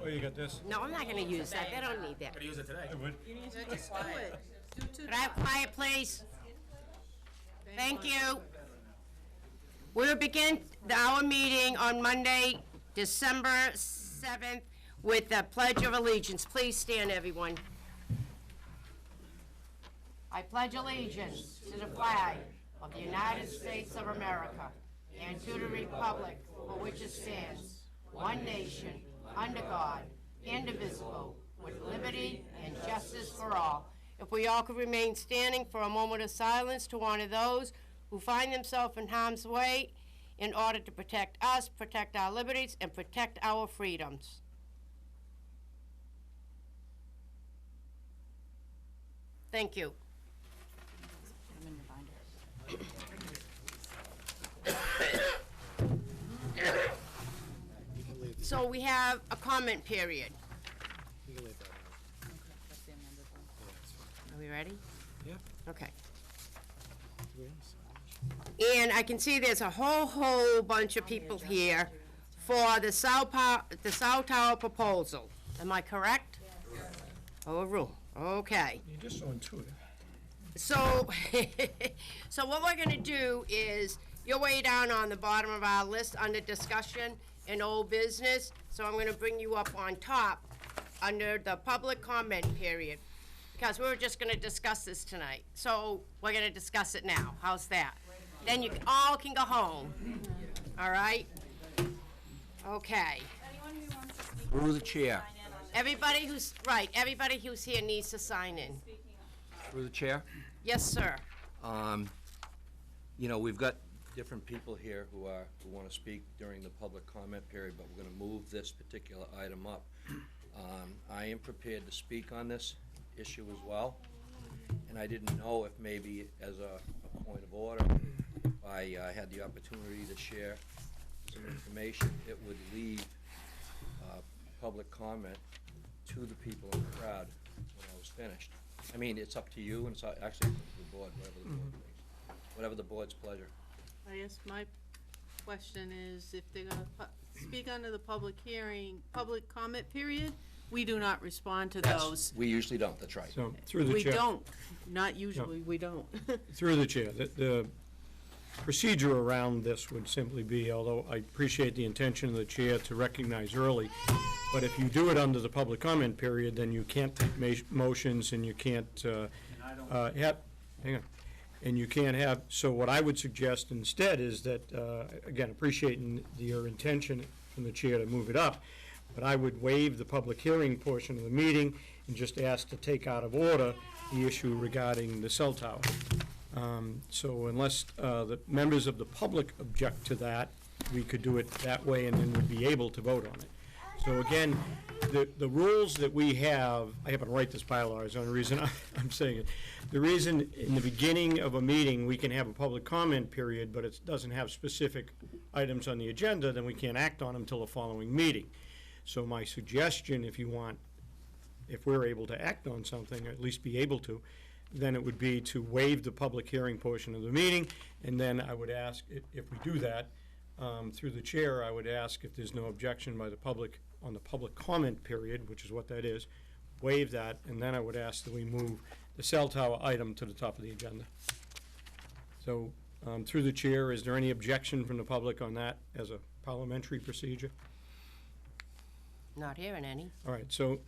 Oh, you got this? No, I'm not gonna use that. They don't need that. Gotta use it today. I would. Just do it. Could I have quiet, please? Thank you. We'll begin our meeting on Monday, December 7th, with the Pledge of Allegiance. Please stand, everyone. I pledge allegiance to the flag of the United States of America and to the republic for which it stands, one nation, under God, indivisible, with liberty and justice for all. If we all could remain standing for a moment of silence to honor those who find themselves in harm's way in order to protect us, protect our liberties, and protect our freedoms. Thank you. So we have a comment period. You can leave that out. Are we ready? Yeah. Okay. Yeah. And I can see there's a whole bunch of people here for the South Tower proposal. Am I correct? Overruled. Okay. You're just so intuitive. So, so what we're gonna do is, you're way down on the bottom of our list under discussion and old business, so I'm gonna bring you up on top under the public comment period, because we were just gonna discuss this tonight. So we're gonna discuss it now. How's that? Then you all can go home. All right? Okay. Through the chair. Everybody who's here needs to sign in. Through the chair. Yes, sir. You know, we've got different people here who want to speak during the public comment period, but we're going to move this particular item up. I am prepared to speak on this issue as well, and I didn't know if maybe as a point of order, if I had the opportunity to share some information, it would leave public comment to the people in the crowd when I was finished. I mean, it's up to you, and it's actually up to the board, whatever the board thinks. Whatever the board's pleasure. I guess my question is, if they're gonna speak under the public hearing, public comment period, we do not respond to Yes, those. we usually don't, that's right. So, through the We chair. don't, not usually, we don't. Through the chair, the procedure around this would simply be, although I appreciate the intention of the chair to recognize early, but if you do it under the public comment period, then you can't take motions and you can't hang on. And you can't have, so what I would suggest instead is that, again, appreciating your intention from the chair to move it up, but I would waive the public hearing portion of the meeting and just ask to take out of order the issue regarding the cell tower. So unless the members of the public object to that, we could do it that way and then would be able to vote on it. So again, the rules that we have, I happen to write this bylaw, is the only reason I'm saying it. The reason in the beginning of a meeting, we can have a public comment period, but it doesn't have specific items on the agenda, then we can't act on them until the following meeting. So my suggestion, if you want, if we're able to act on something, or at least be able to, then it would be to waive the public hearing portion of the meeting, and then I would ask, if we do that, through the chair, I would ask if there's no objection by the public on the public comment period, which is what that is, waive that, and then I would ask that we move the cell tower item to the top of the agenda. So, through the chair, is there any objection from the public on that as a parliamentary procedure? Not hearing any. All right, so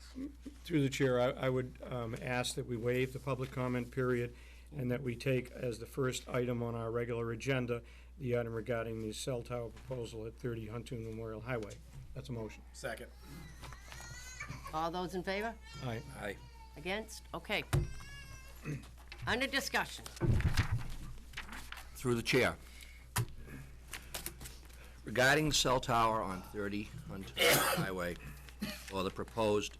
through the chair, I would ask that we waive the public comment period and that we take as the first item on our regular agenda the item regarding the cell tower proposal at 30 Huntoon Memorial Highway. That's a motion. Second. All those in favor? Aye. Aye. Against? Okay. Under discussion. Through the chair. Regarding the cell tower on 30 Huntoon Highway, or the proposed,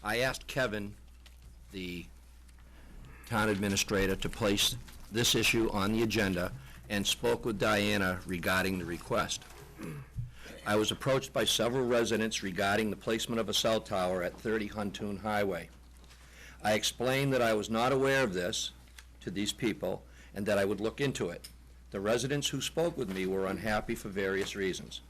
I asked Kevin, the town administrator, to place this issue on the agenda and spoke with Diana regarding the request. I was approached by several residents regarding the placement of a cell tower at 30 Huntoon Highway. I explained that I was not aware of this to these people and that I would look into it. The residents who spoke with me were unhappy for various reasons.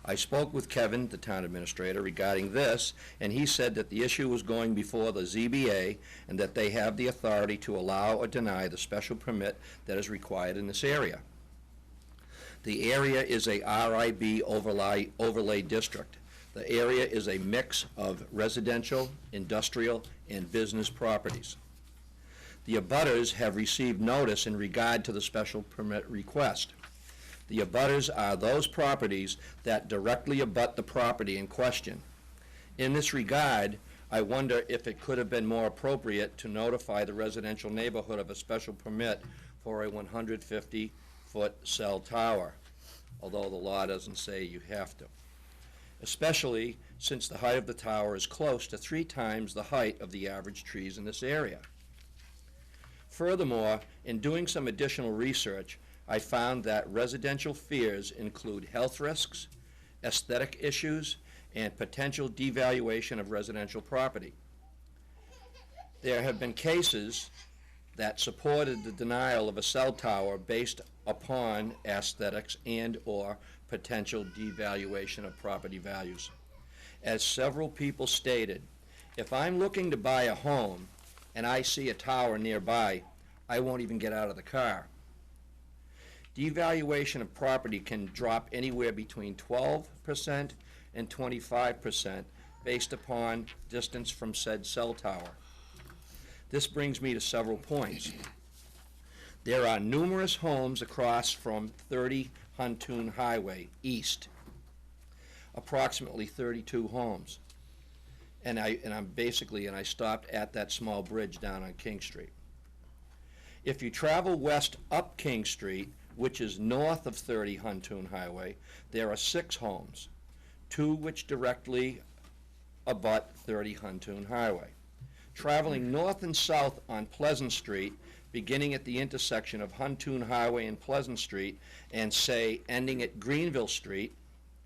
I spoke with Kevin, the town administrator, regarding this, and he said that the issue was going before the ZBA and that they have the authority to allow or deny the special permit that is required in this area. The area is a RIB overlay district. The area is a mix of residential, industrial, and business properties. The abutters have received notice in regard to the special permit request. The abutters are those properties that directly abut the property in question. In this regard, I wonder if it could have been more appropriate to notify the residential neighborhood of a special permit for a 150-foot cell tower, although the law doesn't say you have to, especially since the height of the tower is close to 3 times the height of the average trees in this area. Furthermore, in doing some additional research, I found that residential fears include health risks, aesthetic issues, and potential devaluation of residential property. There have been cases that supported the denial of a cell tower based upon aesthetics and/or potential devaluation of property values. As several people stated, if I'm looking to buy a home and I see a tower nearby, I won't even get out of the car. Devaluation of property can drop anywhere between 12% and 25% based upon distance from said cell tower. This brings me to several points. There are numerous homes across from 30 Huntoon Highway east, approximately 32 homes. And I stopped at that small bridge down on King Street. If you travel west up King Street, which is north of 30 Huntoon Highway, there are 6 homes, 2 which directly abut 30 Huntoon Highway. Traveling north and south on Pleasant Street, beginning at the intersection of Huntoon Highway and Pleasant Street, and say ending at Greenville Street,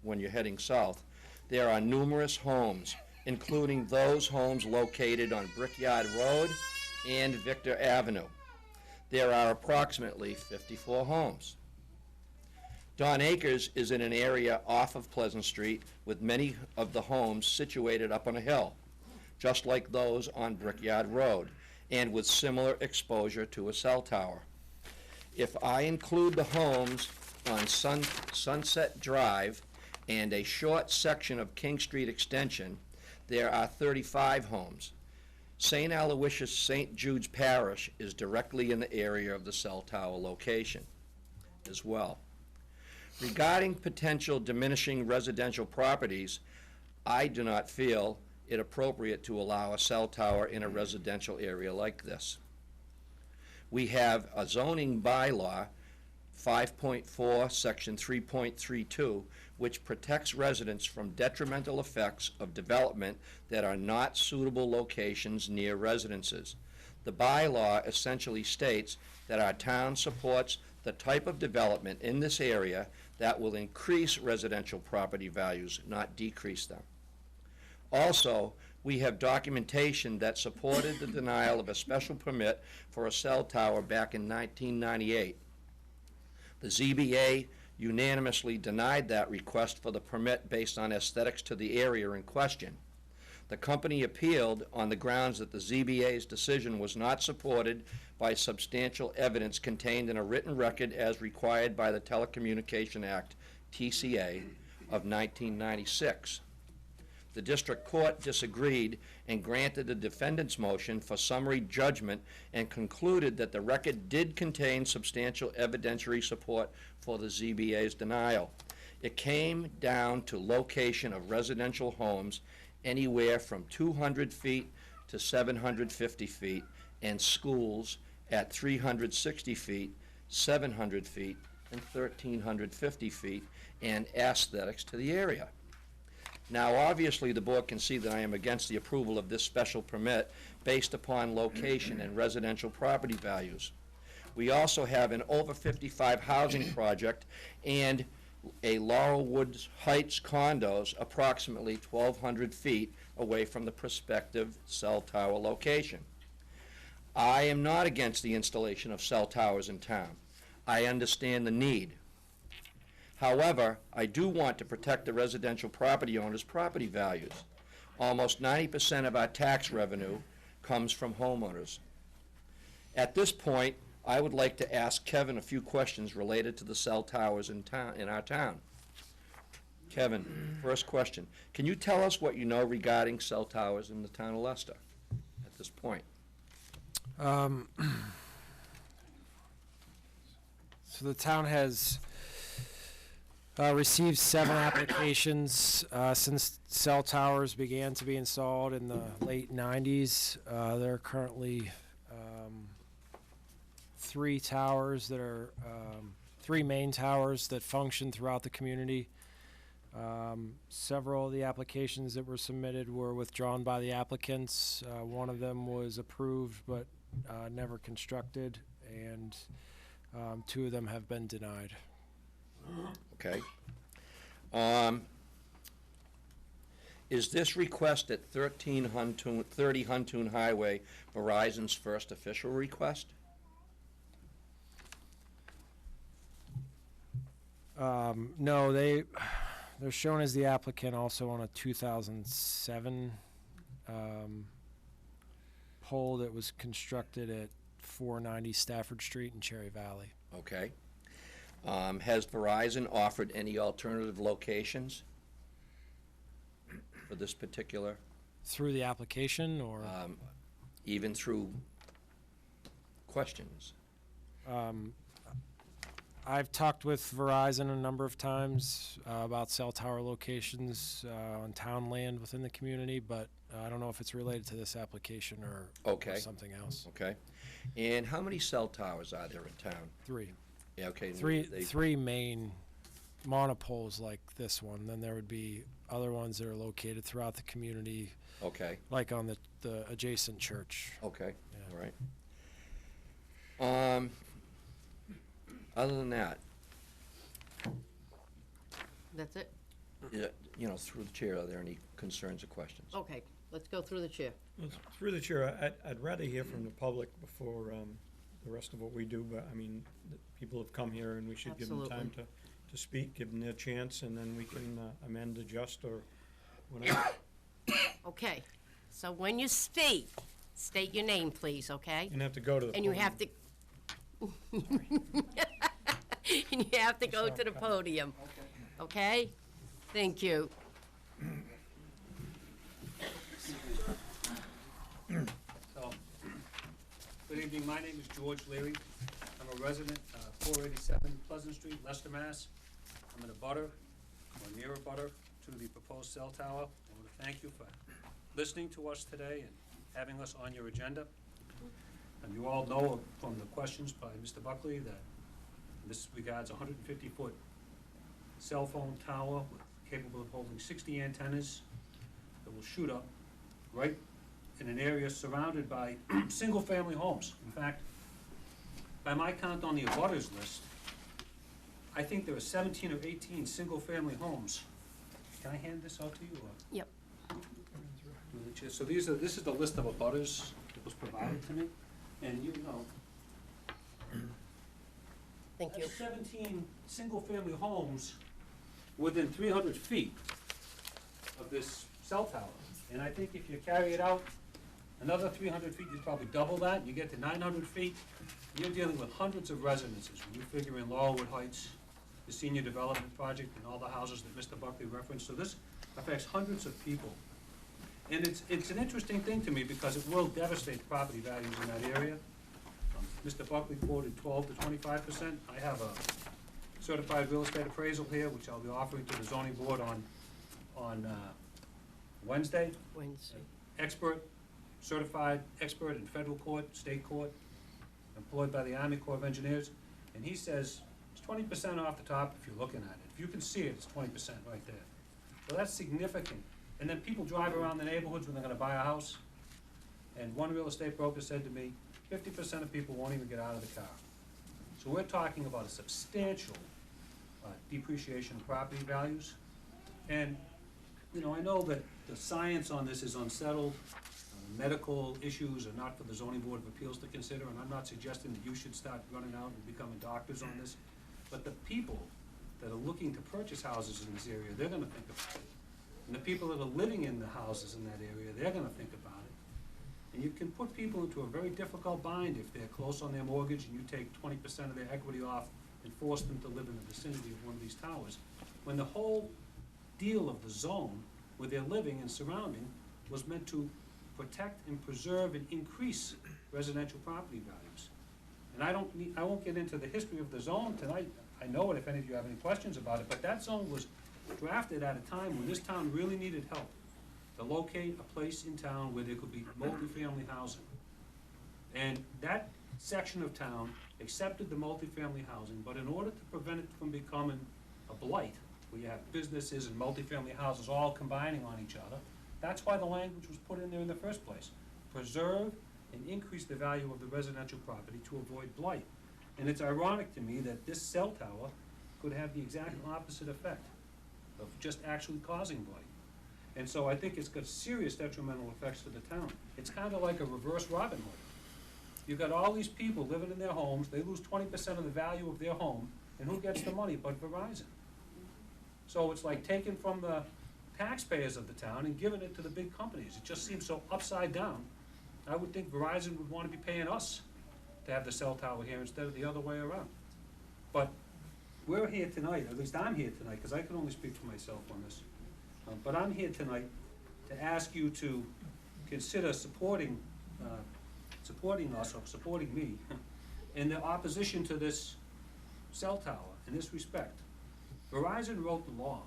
when you're heading south, there are numerous homes, including those homes located on Brickyard Road and Victor Avenue. There are approximately 54 homes. Don Acres is in an area off of Pleasant Street with many of the homes situated up on a hill, just like those on Brickyard Road, and with similar exposure to a cell tower. If I include the homes on Sunset Drive and a short section of King Street Extension, there are 35 homes. St. Aloysius St. Jude's Parish is directly in the area of the cell tower location as well. Regarding potential diminishing residential properties, I do not feel it appropriate to allow a cell tower in a residential area like this. We have a zoning bylaw, 5.4, section 3.32, which protects residents from detrimental effects of development that are not suitable locations near residences. The bylaw essentially states that our town supports the type of development in this area that will increase residential property values, not decrease them. Also, we have documentation that supported the denial of a special permit for a cell tower back in 1998. The ZBA unanimously denied that request for the permit based on aesthetics to the area in question. The company appealed on the grounds that the ZBA's decision was not supported by substantial evidence contained in a written record as required by the Telecommunication Act, TCA, of 1996. The district court disagreed and granted the defendant's motion for summary judgment and concluded that the record did contain substantial evidentiary support for the ZBA's denial. It came down to location of residential homes anywhere from 200 feet to 750 feet and schools at 360 feet, 700 feet, and 1,350 feet, and aesthetics to the area. Now, obviously, the board can see that I am against the approval of this special permit based upon location and residential property values. We also have an over 55 housing project and a Laurel Woods Heights condos approximately 1,200 feet away from the prospective cell tower location. I am not against the installation of cell towers in town. I understand the need. However, I do want to protect the residential property owners' property values. Almost 90% of our tax revenue comes from homeowners. At this point, I would like to ask Kevin a few questions related to the cell towers in our town. Kevin, first question. Can you tell us what you know regarding cell towers in the town of Leicester at this point? So the town has received 7 applications since cell towers began to be installed in the late 90s. There are currently 3 towers that are 3 main towers that function throughout the community. Several of the applications that were submitted were withdrawn by the applicants. One of them was approved but never constructed, and 2 of them have been denied. Okay. Is this request at 30 Huntoon Highway Verizon's first official request? No, they're shown as the applicant also on a 2007 pole that was constructed at 490 Stafford Street in Cherry Valley. Okay. Has Verizon offered any alternative locations for this particular, Through the application, or even through questions? I've talked with Verizon a number of times about cell tower locations on town land within the community, but I don't know if it's related to this application or Okay. something else. Okay. And how many cell towers are there in town? 3. Yeah, okay. Three main monopoles like this one. Then there would be other ones that are located throughout the community, Okay, like on the adjacent church. okay, Yeah. all right. Other than that, That's it? through the chair, are there any concerns or questions? Okay, let's go through the chair. Through the chair, I'd rather hear from the public before the rest of what we do, but, I mean, people have come here, and we should give them time to speak, give them their chance, and then we can amend, adjust, or whatever. Okay, so when you speak, state your name, please, okay? You have to go to the And you podium. have to... And you have to go to the podium, okay? Thank you. So, good evening, my name is George Leary. I'm a resident, 487 Pleasant Street, Leicester, Mass. I'm in a butter, or near a butter, to the proposed cell tower. I want to thank you for listening to us today and having us on your agenda. And you all know from the questions by Mr. Buckley that this regards a 150-foot cell phone tower capable of holding 60 antennas that will shoot up right in an area surrounded by single-family homes. In fact, by my count on the abutters list, I think there are 17 or 18 single-family homes. Can I hand this out to you? Or Yep. do the chair? So this is the list of abutters that was provided to me, and you know, Thank you. that's 17 single-family homes within 300 feet of this cell tower. And I think if you carry it out another 300 feet, you probably double that, you get to 900 feet. You're dealing with hundreds of residences. When you figure in Laurelwood Heights, the senior development project, and all the houses that Mr. Buckley referenced. So this affects hundreds of people. And it's an interesting thing to me because it will devastate property values in that area. Mr. Buckley quoted 12 to 25%. I have a certified real estate appraisal here, which I'll be offering to the zoning board on Wednesday. Wednesday. Certified expert in federal court, state court, employed by the Army Corps of Engineers. And he says it's 20% off the top if you're looking at it. If you can see it, it's 20% right there. So that's significant. And then people drive around the neighborhoods when they're gonna buy a house. And one real estate broker said to me, 50% of people won't even get out of the car. So we're talking about a substantial depreciation of property values. And, I know that the science on this is unsettled. Medical issues are not for the zoning board of appeals to consider, and I'm not suggesting that you should start running out and becoming doctors on this. But the people that are looking to purchase houses in this area, they're gonna think about it. And the people that are living in the houses in that area, they're gonna think about it. And you can put people into a very difficult bind if they're close on their mortgage and you take 20% of their equity off and force them to live in the vicinity of one of these towers, when the whole deal of the zone where they're living and surrounding was meant to protect and preserve and increase residential property values. And I won't get into the history of the zone tonight. I know it if any of you have any questions about it, but that zone was drafted at a time when this town really needed help to locate a place in town where there could be multifamily housing. And that section of town accepted the multifamily housing, but in order to prevent it from becoming a blight, where you have businesses and multifamily houses all combining on each other, that's why the language was put in there in the first place. Preserve and increase the value of the residential property to avoid blight. And it's ironic to me that this cell tower could have the exact opposite effect of just actually causing blight. And so I think it's got serious detrimental effects to the town. It's kind of like a reverse Robin Hood. You've got all these people living in their homes, they lose 20% of the value of their home, and who gets the money but Verizon? So it's like taking from the taxpayers of the town and giving it to the big companies. It just seems so upside down. I would think Verizon would want to be paying us to have the cell tower here instead of the other way around. But we're here tonight, at least I'm here tonight, because I can only speak for myself on this. But I'm here tonight to ask you to consider supporting us, or supporting me, in the opposition to this cell tower in this respect. Verizon wrote the law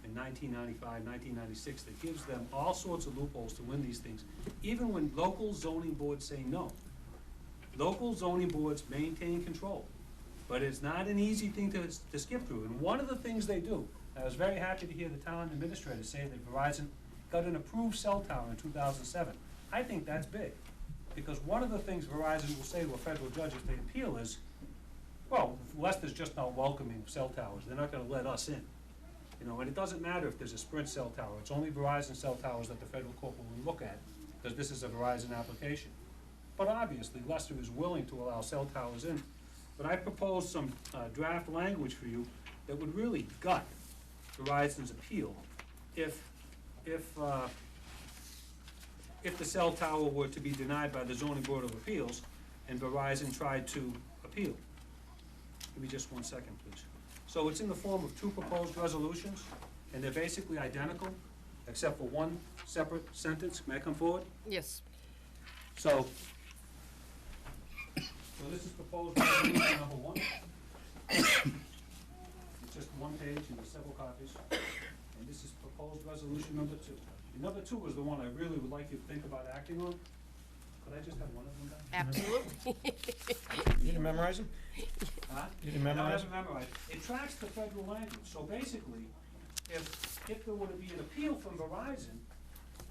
in 1995, 1996 that gives them all sorts of loopholes to win these things, even when local zoning boards say no. Local zoning boards maintain control, but it's not an easy thing to skip through. And one of the things they do, I was very happy to hear the town administrator say that Verizon got an approved cell tower in 2007. I think that's big, because one of the things Verizon will say to a federal judge if they appeal is, well, Leicester's just not welcoming cell towers, they're not gonna let us in. You know, and it doesn't matter if there's a Sprint cell tower, it's only Verizon cell towers that the federal court will look at, because this is a Verizon application. But obviously, Leicester is willing to allow cell towers in. But I propose some draft language for you that would really gut Verizon's appeal if the cell tower were to be denied by the Zoning Board of Appeals and Verizon tried to appeal. Give me just 1 second, please. So it's in the form of two proposed resolutions, and they're basically identical, except for one separate sentence. May I come forward? Yes. So this is proposed resolution number 1. It's just one page and there's several copies. And this is proposed resolution number 2. And number 2 is the one I really would like you to think about acting on. Could I just have one of them done? Absolutely. You didn't memorize them? Huh? You didn't No, I memorize haven't memorized. It tracks the federal language. So basically, if there were to be an appeal from Verizon,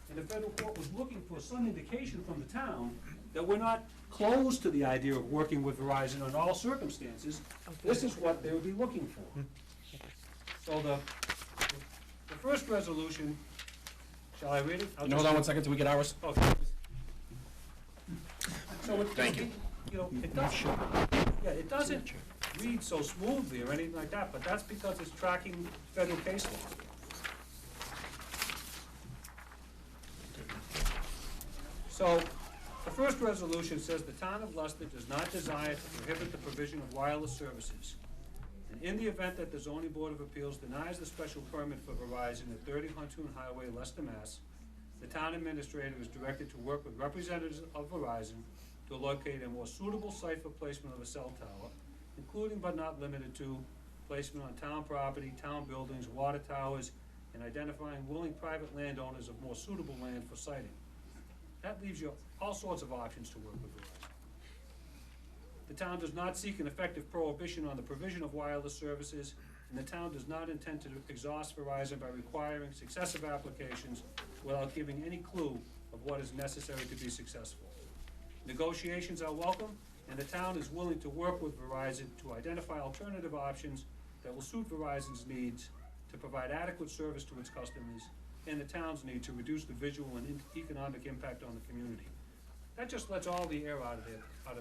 and the federal court was looking for some indication from the town that we're not closed to the idea of working with Verizon in all circumstances, this is what they would be looking for. So the first resolution, shall I read it? Can you hold on 1 second till we get ours? Okay. So it, you know, it doesn't read so smoothly or anything like that, but that's because it's tracking federal case law. So, the first resolution says the town of Leicester does not desire to prohibit the provision of wireless services. And in the event that the zoning board of appeals denies the special permit for Verizon at 30 Huntoon Highway, Leicester, Mass., the town administrator is directed to work with representatives of Verizon to locate a more suitable site for placement of a cell tower, including but not limited to placement on town property, town buildings, water towers, and identifying willing private landowners of more suitable land for siting. That leaves you all sorts of options to work with Verizon. The town does not seek an effective prohibition on the provision of wireless services, and the town does not intend to exhaust Verizon by requiring successive applications without giving any clue of what is necessary to be successful. Negotiations are welcome, and the town is willing to work with Verizon to identify alternative options that will suit Verizon's needs to provide adequate service to its customers and the town's need to reduce the visual and economic impact on the community. That just lets all the air out of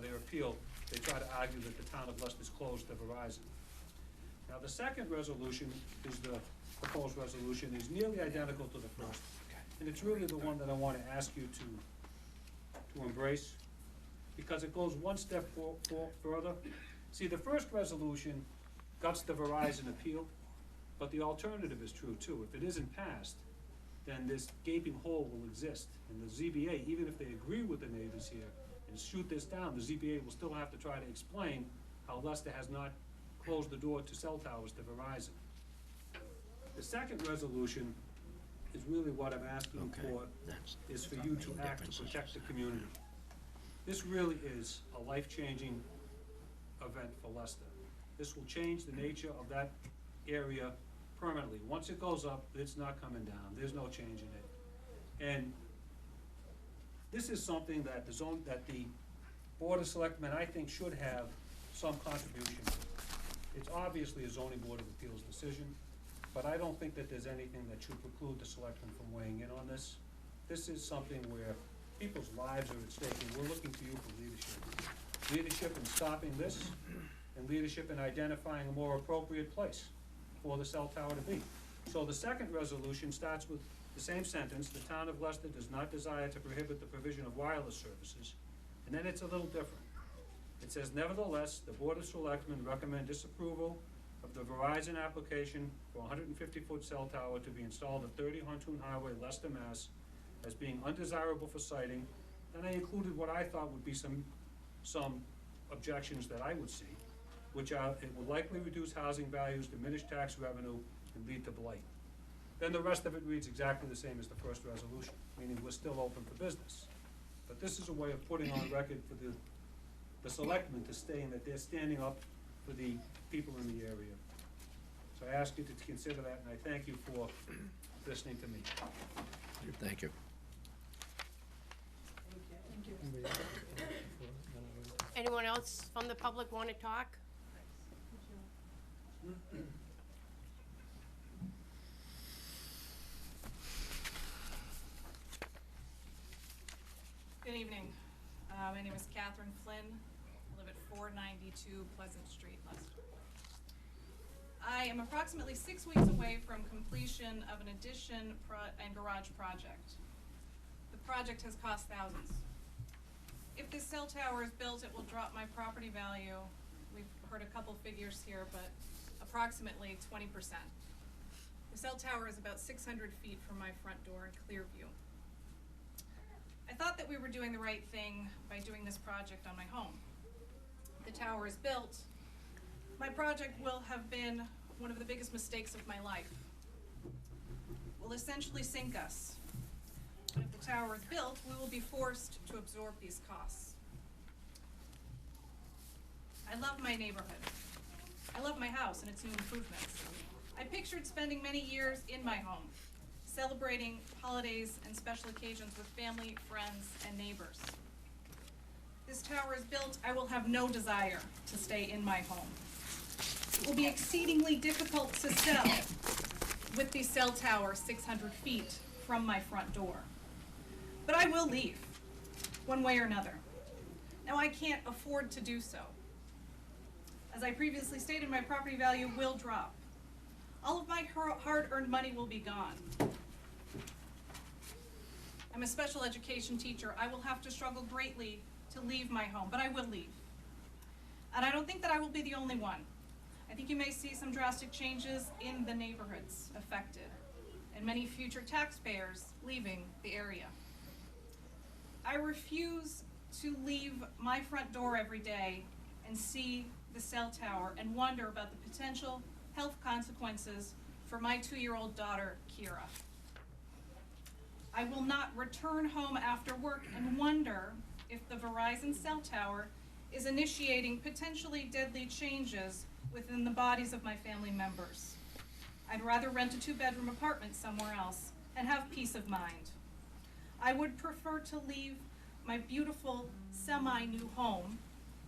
their appeal. They try to argue that the town of Leicester is closed to Verizon. Now, the second resolution is the proposed resolution, is nearly identical to the first. And it's really the one that I want to ask you to embrace, because it goes one step further. See, the first resolution guts the Verizon appeal, but the alternative is true too. If it isn't passed, then this gaping hole will exist. And the ZBA, even if they agree with the neighbors here and shoot this down, the ZBA will still have to try to explain how Leicester has not closed the door to cell towers to Verizon. The second resolution is really what I'm asking for, is for you to act to protect the community. This really is a life-changing event for Leicester. This will change the nature of that area permanently. Once it goes up, it's not coming down. There's no changing it. And this is something that the Board of Selectmen, I think, should have some contribution to. It's obviously a zoning board of appeals decision, but I don't think that there's anything that should preclude the selectmen from weighing in on this. This is something where people's lives are at stake, and we're looking to you for leadership. Leadership in stopping this, and leadership in identifying a more appropriate place for the cell tower to be. So the second resolution starts with the same sentence: the town of Leicester does not desire to prohibit the provision of wireless services. And then it's a little different. It says, nevertheless, the Board of Selectmen recommend disapproval of the Verizon application for a 150-foot cell tower to be installed at 30 Huntoon Highway, Leicester, Mass, as being undesirable for siting. And I included what I thought would be some objections that I would see, which are, it will likely reduce housing values, diminish tax revenue, and lead to blight. Then the rest of it reads exactly the same as the first resolution, meaning we're still open for business. But this is a way of putting on record for the selectmen to saying that they're standing up for the people in the area. So I ask you to consider that, and I thank you for listening to me. Thank you. Anyone else from the public want to talk? Good evening. My name is Catherine Flynn. I live at 492 Pleasant Street, Leicester. I am approximately 6 weeks away from completion of an addition and garage project. The project has cost thousands. If this cell tower is built, it will drop my property value. We've heard a couple figures here, but approximately 20%. The cell tower is about 600 feet from my front door in Clearview. I thought that we were doing the right thing by doing this project on my home. The tower is built. My project will have been one of the biggest mistakes of my life. Will essentially sink us. But if the tower is built, we will be forced to absorb these costs. I love my neighborhood. I love my house and its new improvements. I pictured spending many years in my home, celebrating holidays and special occasions with family, friends, and neighbors. This tower is built, I will have no desire to stay in my home. It will be exceedingly difficult to sell with the cell tower 600 feet from my front door. But I will leave, one way or another. Now, I can't afford to do so. As I previously stated, my property value will drop. All of my hard-earned money will be gone. I'm a special education teacher. I will have to struggle greatly to leave my home, but I will leave. And I don't think that I will be the only one. I think you may see some drastic changes in the neighborhoods affected, and many future taxpayers leaving the area. I refuse to leave my front door every day and see the cell tower and wonder about the potential health consequences for my 2-year-old daughter, Kira. I will not return home after work and wonder if the Verizon cell tower is initiating potentially deadly changes within the bodies of my family members. I'd rather rent a 2-bedroom apartment somewhere else and have peace of mind. I would prefer to leave my beautiful semi-new home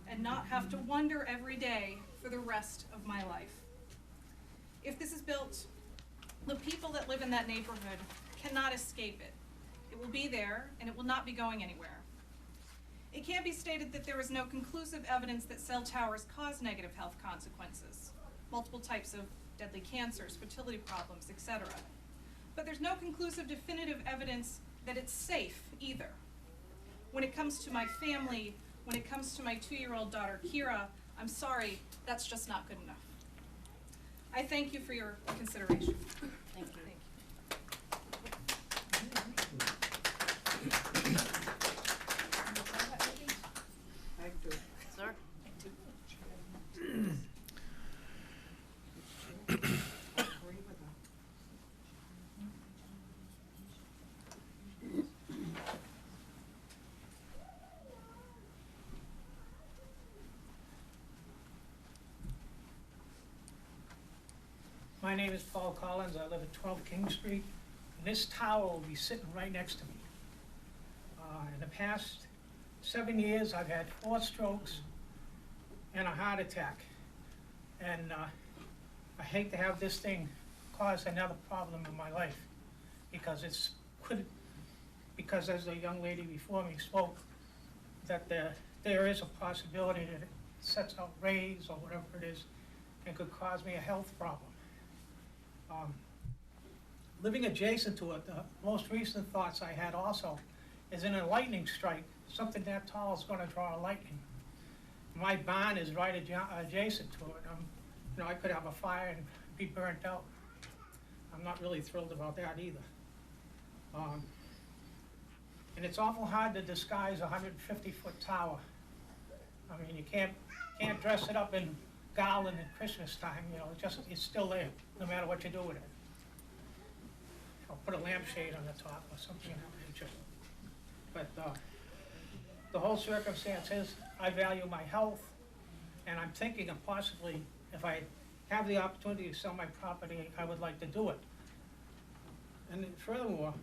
and not have to wonder every day for the rest of my life. If this is built, the people that live in that neighborhood cannot escape it. It will be there, and it will not be going anywhere. It can't be stated that there is no conclusive evidence that cell towers cause negative health consequences. multiple types of deadly cancers, fertility problems, etc. But there's no conclusive definitive evidence that it's safe either. When it comes to my family, when it comes to my 2-year-old daughter, Kira, I'm sorry, that's just not good enough. I thank you for your consideration. Thank you. Sir? My name is Paul Collins. I live at 12 King Street. And this tower will be sitting right next to me. In the past 7 years, I've had 4 strokes and a heart attack. And I hate to have this thing cause another problem in my life, because because as the young lady before me spoke, that there is a possibility that it sets out rays or whatever it is and could cause me a health problem. Living adjacent to it, the most recent thoughts I had also is in a lightning strike, something that tall is going to draw lightning. My barn is right adjacent to it. I could have a fire and be burnt out. I'm not really thrilled about that either. And it's awful hard to disguise a 150-foot tower. I mean, you can't dress it up in garland at Christmas time, it's still there, no matter what you do with it. I'll put a lampshade on the top or something of that nature. But the whole circumstance is, I value my health, and I'm thinking of possibly, if I have the opportunity to sell my property, I would like to do it. And furthermore,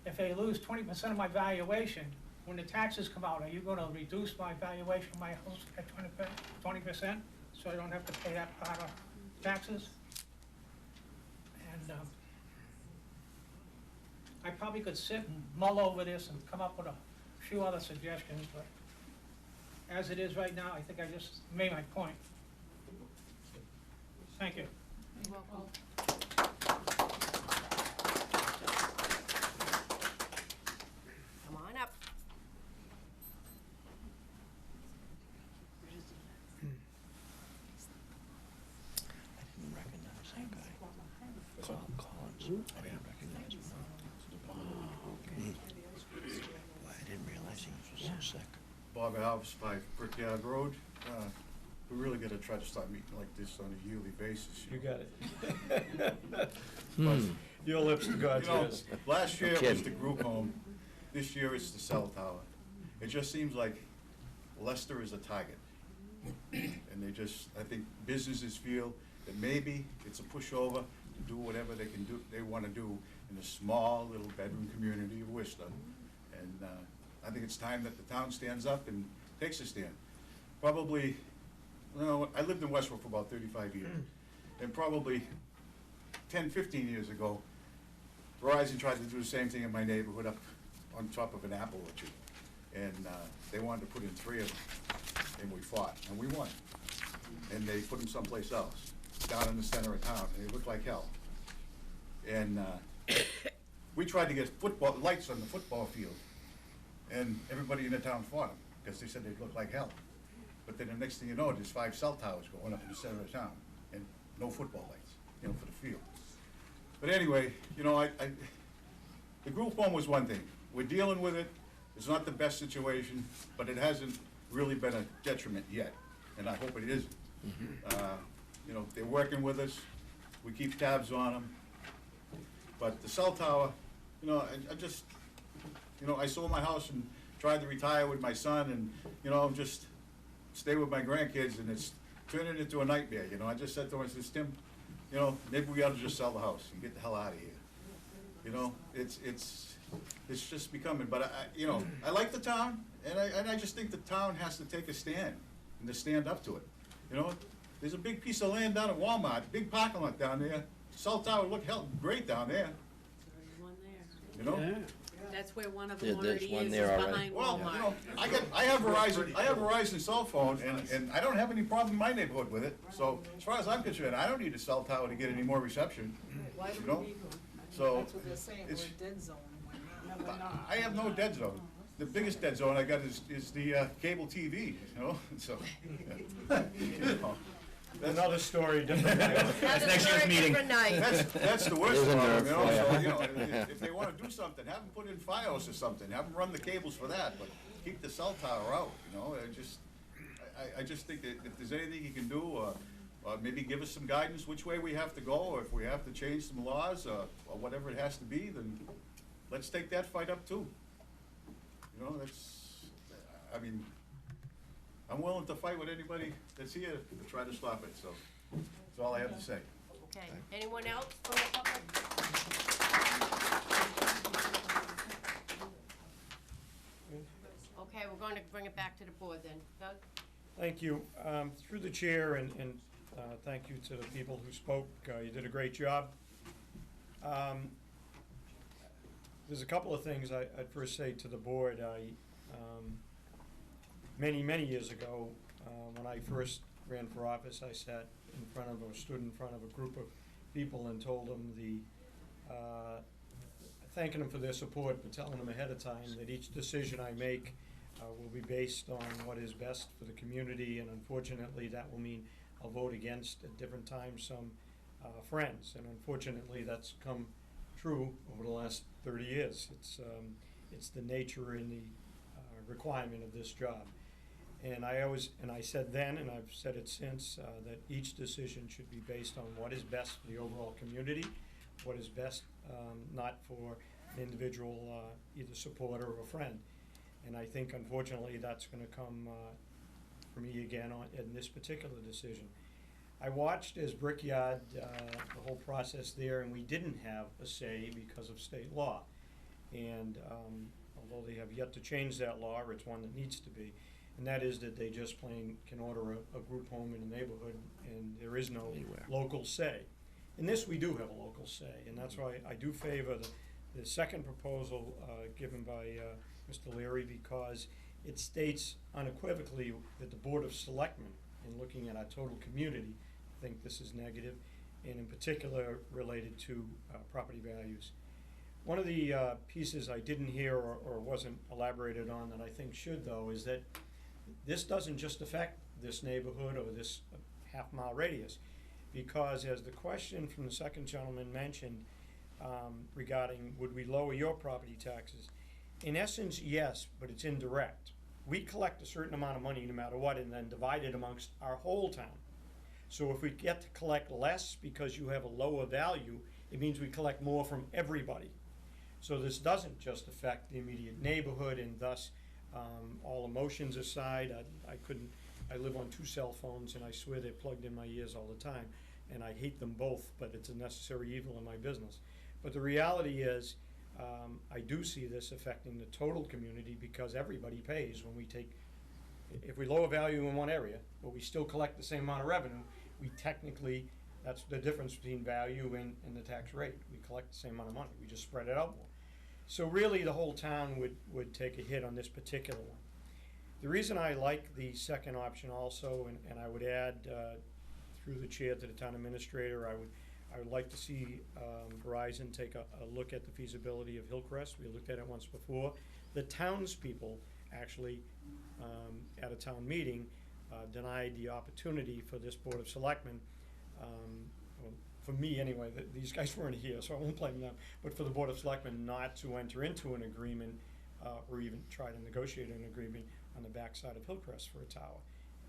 if I lose 20% of my valuation, when the taxes come out, are you going to reduce my valuation of my house by 20%, so I don't have to pay that part of taxes? And I probably could sit and mull over this and come up with a few other suggestions, but as it is right now, I think I just made my point. Thank you. You're welcome. Come on up. Bob Alves, 5 Brickyard Road. We really gotta try to start meeting like this on a yearly basis. You got it. Your lips to God's ears. Last year it was the group home, this year it's the cell tower. It just seems like Leicester is a target. And I think businesses feel that maybe it's a pushover to do whatever they wanna do in a small little bedroom community of Worcester. And I think it's time that the town stands up and takes a stand. Probably, I lived in Westbrook for about 35 years, and probably 10, 15 years ago, Verizon tried to do the same thing in my neighborhood up on top of an apple orchard. And they wanted to put in 3 of them, and we fought, and we won. And they put them someplace else, down in the center of town, and it looked like hell. And we tried to get lights on the football field, and everybody in the town fought them, because they said they'd look like hell. But then the next thing you know, there's 5 cell towers going up in the center of town, and no football lights, for the field. But anyway, the group home was one thing. We're dealing with it. It's not the best situation, but it hasn't really been a detriment yet, and I hope it isn't. They're working with us. We keep tabs on them. But the cell tower, I sold my house and tried to retire with my son, and, just stay with my grandkids, and it's turning into a nightmare, I just said to him, I says, Tim, maybe we ought to just sell the house and get the hell out of here. It's just becoming, but I like the town, and I just think the town has to take a stand, and to stand up to it. There's a big piece of land down at Walmart, big parking lot down there. Cell tower look great down there. One there. That's where one of Yeah, them there's already one is there already. behind Well, you Walmart. know, I have Verizon cell phone, and I don't have any problem in my neighborhood with it. So as far as I'm concerned, I don't need a cell tower to get any more reception, Why do you we know? need one? So That's what they're saying, we're it's- a dead zone, and we're not. I have no dead zone. The biggest dead zone I got is the cable TV, you know, so. you know, Another story, different night. Another story, different night. That's the worst There's a problem, nerve you know, for ya. so, you know, if they wanna do something, have them put in FiOS or something, have them run the cables for that, but keep the cell tower out, you know, I just think that if there's anything you can do, maybe give us some guidance which way we have to go, or if we have to change some laws, or whatever it has to be, then let's take that fight up too. You know, I mean, I'm willing to fight with anybody that's here to try to stop it, so that's all I have to say. Okay, anyone else from the public? Okay, we're going to bring it back to the board then. Doug? Thank you. Through the chair, and thank you to the people who spoke. You did a great job. There's a couple of things I'd first say to the board. Many years ago, when I first ran for office, I sat in front of, or stood in front of a group of people and told them thanking them for their support, but telling them ahead of time that each decision I make will be based on what is best for the community, and unfortunately, that will mean I'll vote against at different times some friends, and unfortunately, that's come true over the last 30 years. It's the nature and the requirement of this job. And I said then, and I've said it since, that each decision should be based on what is best for the overall community, what is best not for an individual, either supporter or friend. And I think unfortunately that's going to come for me again in this particular decision. I watched as Brickyard, the whole process there, and we didn't have a say because of state law. And although they have yet to change that law, it's one that needs to be. And that is that they just plain can order a group home in a neighborhood, and there is no local say. In this, we do have a local say, and that's why I do favor the second proposal given by Mr. Leary, because it states unequivocally that the Board of Selectmen, in looking at our total community, think this is negative, and in particular related to property values. One of the pieces I didn't hear or wasn't elaborated on that I think should, though, is that this doesn't just affect this neighborhood or this half-mile radius, because as the question from the second gentleman mentioned regarding would we lower your property taxes, in essence, yes, but it's indirect. We collect a certain amount of money no matter what, and then divide it amongst our whole town. So if we get to collect less because you have a lower value, it means we collect more from everybody. So this doesn't just affect the immediate neighborhood, and thus, all emotions aside, I live on 2 cell phones, and I swear they're plugged in my ears all the time, and I hate them both, but it's a necessary evil in my business. But the reality is, I do see this affecting the total community, because everybody pays when we take, if we lower value in one area, but we still collect the same amount of revenue, we technically, that's the difference between value and the tax rate. We collect the same amount of money, we just spread it out more. So really, the whole town would take a hit on this particular one. The reason I like the second option also, and I would add through the chair to the town administrator, I would like to see Verizon take a look at the feasibility of Hillcrest. We looked at it once before. The townspeople actually, at a town meeting, denied the opportunity for this Board of Selectmen, well, for me anyway, these guys weren't here, so I won't blame them, but for the Board of Selectmen not to enter into an agreement or even try to negotiate an agreement on the backside of Hillcrest for a tower.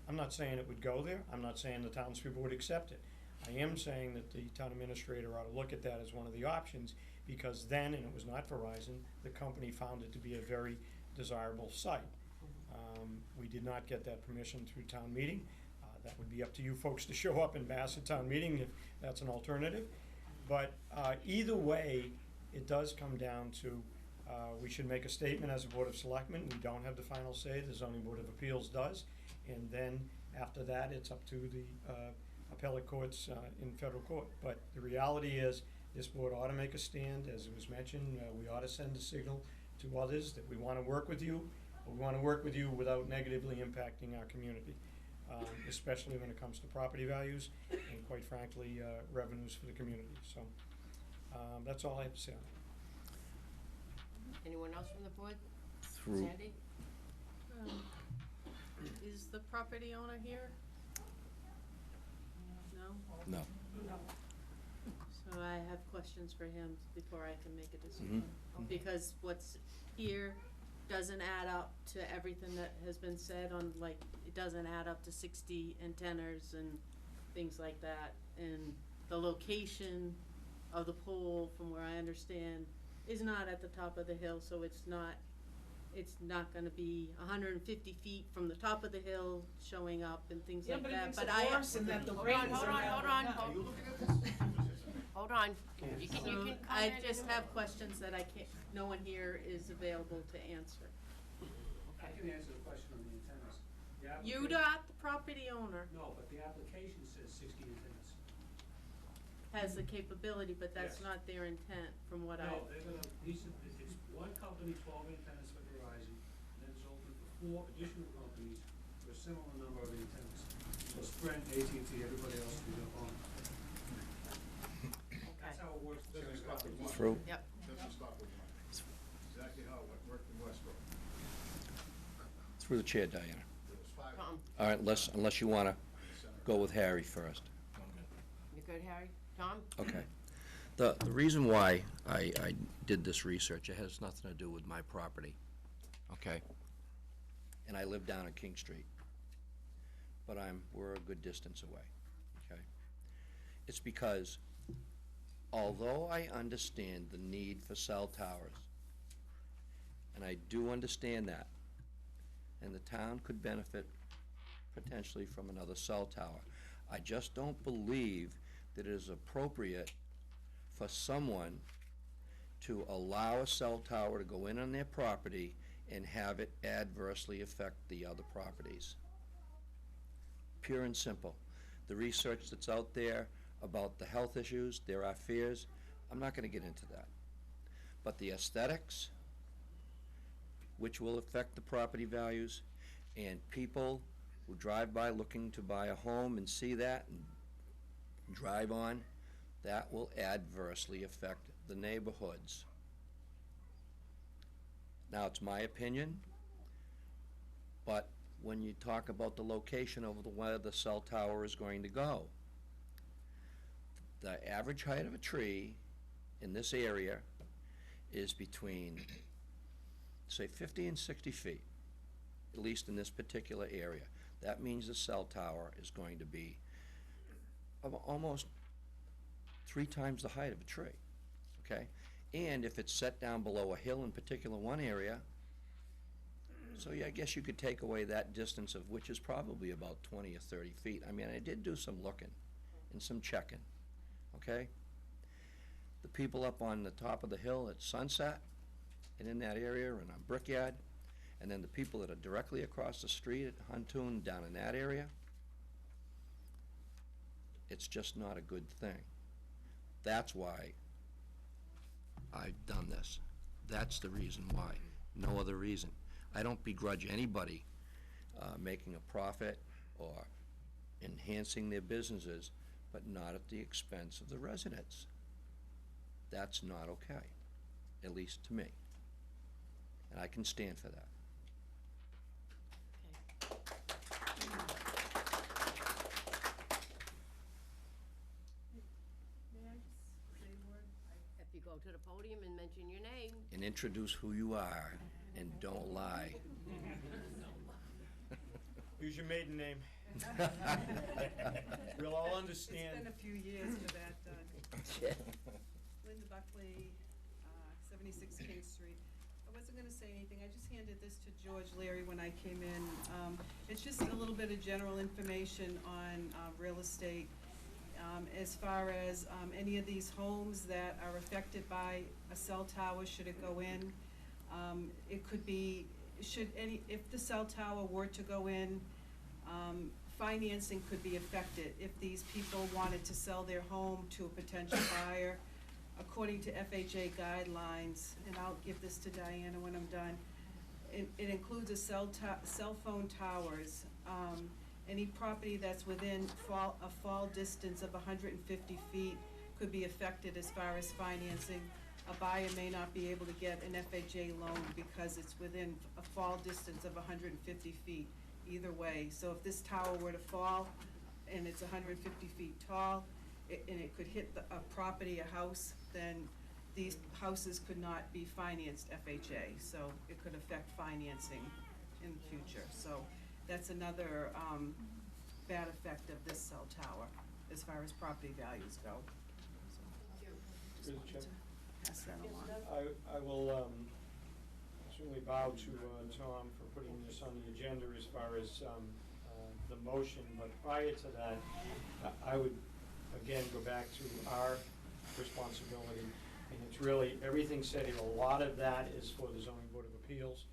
I'm not saying it would go there. I'm not saying the townspeople would accept it. I am saying that the town administrator ought to look at that as one of the options, because then, and it was not Verizon, the company found it to be a very desirable site. We did not get that permission through town meeting. That would be up to you folks to show up in Bassett town meeting if that's an alternative. But either way, it does come down to we should make a statement as a Board of Selectmen. We don't have the final say. The Zoning Board of Appeals does. And then after that, it's up to the appellate courts in federal court. But the reality is, this board ought to make a stand. As it was mentioned, we ought to send a signal to others, that we want to work with you, but we want to work with you without negatively impacting our community, especially when it comes to property values and, quite frankly, revenues for the community. So that's all I have to say on it. Anyone else from the board? Through, Sandy? Is the property owner here? No? no. So I have questions for him before I can make a decision. Because what's here doesn't add up to everything that has been said on, like, it doesn't add up to 60 antennas and things like that. And the location of the pole, from where I understand, is not at the top of the hill, so it's not gonna be 150 feet from the top of the hill showing up and things like that. Yeah, but it makes But it I, worse in that the Hold rains on, hold are on, out. hold on. Hold on. You can so comment. I just have questions that I can't, no one here is available to answer. I can answer the question on the antennas. The You application- not the property owner No, but the application says 60 antennas. has the capability, but that's Yes. not their intent from what I. No, they're gonna, it's one company, 12 antennas for Verizon, and then it's open for 4 additional companies for a similar number of antennas. So Sprint, AT&T, everybody else will be up on. That's how it works. Through, Yep. Doesn't stop with one. Exactly how it worked in Westbrook. through the chair, Diana. There was 5 Tom, All right, unless you want to go with Harry first. you good, Harry? Tom? Okay. The reason why I did this research, it has nothing to do with my property, okay? And I live down on King Street, but we're a good distance away, okay? It's because although I understand the need for cell towers, and I do understand that, and the town could benefit potentially from another cell tower, I just don't believe that it is appropriate for someone to allow a cell tower to go in on their property and have it adversely affect the other properties. Pure and simple. The research that's out there about the health issues, there are fears, I'm not gonna get into that. But the aesthetics, which will affect the property values, and people who drive by looking to buy a home and see that and drive on, that will adversely affect the neighborhoods. Now, it's my opinion, but when you talk about the location of where the cell tower is going to go, the average height of a tree in this area is between, say, 50 and 60 feet, at least in this particular area. That means the cell tower is going to be almost 3 times the height of a tree, okay? And if it's set down below a hill, in particular one area, so yeah, I guess you could take away that distance of which is probably about 20 or 30 feet. I mean, I did do some looking and some checking, okay? The people up on the top of the hill at Sunset and in that area and on Brickyard, and then the people that are directly across the street at Huntoon down in that area, it's just not a good thing. That's why I've done this. That's the reason why, no other reason. I don't begrudge anybody making a profit or enhancing their businesses, but not at the expense of the residents. That's not okay, at least to me. And I can stand for that. May I just say a word? If you go to the podium and mention your name. And introduce who you are, and don't lie. Use your maiden name. We'll all understand. It's been a few years for that done. Linda Buckley, 76 King Street. I wasn't gonna say anything, I just handed this to George Leary when I came in. It's just a little bit of general information on real estate. As far as any of these homes that are affected by a cell tower, should it go in? It could be, if the cell tower were to go in, financing could be affected. If these people wanted to sell their home to a potential buyer, according to FHA guidelines, and I'll give this to Diana when I'm done, it includes cell phone towers. Any property that's within a fall distance of 150 feet could be affected as far as financing. A buyer may not be able to get an FHA loan because it's within a fall distance of 150 feet, either way. So if this tower were to fall and it's 150 feet tall, and it could hit a property, a house, then these houses could not be financed FHA, so it could affect financing in the future. So that's another bad effect of this cell tower as far as property values go. So, just wanted to pass that along. I will certainly bow to Tom for putting this on the agenda as far as the motion, but prior to that, I would again go back to our responsibility, and it's really, everything said here, a lot of that is for the zoning board of appeals,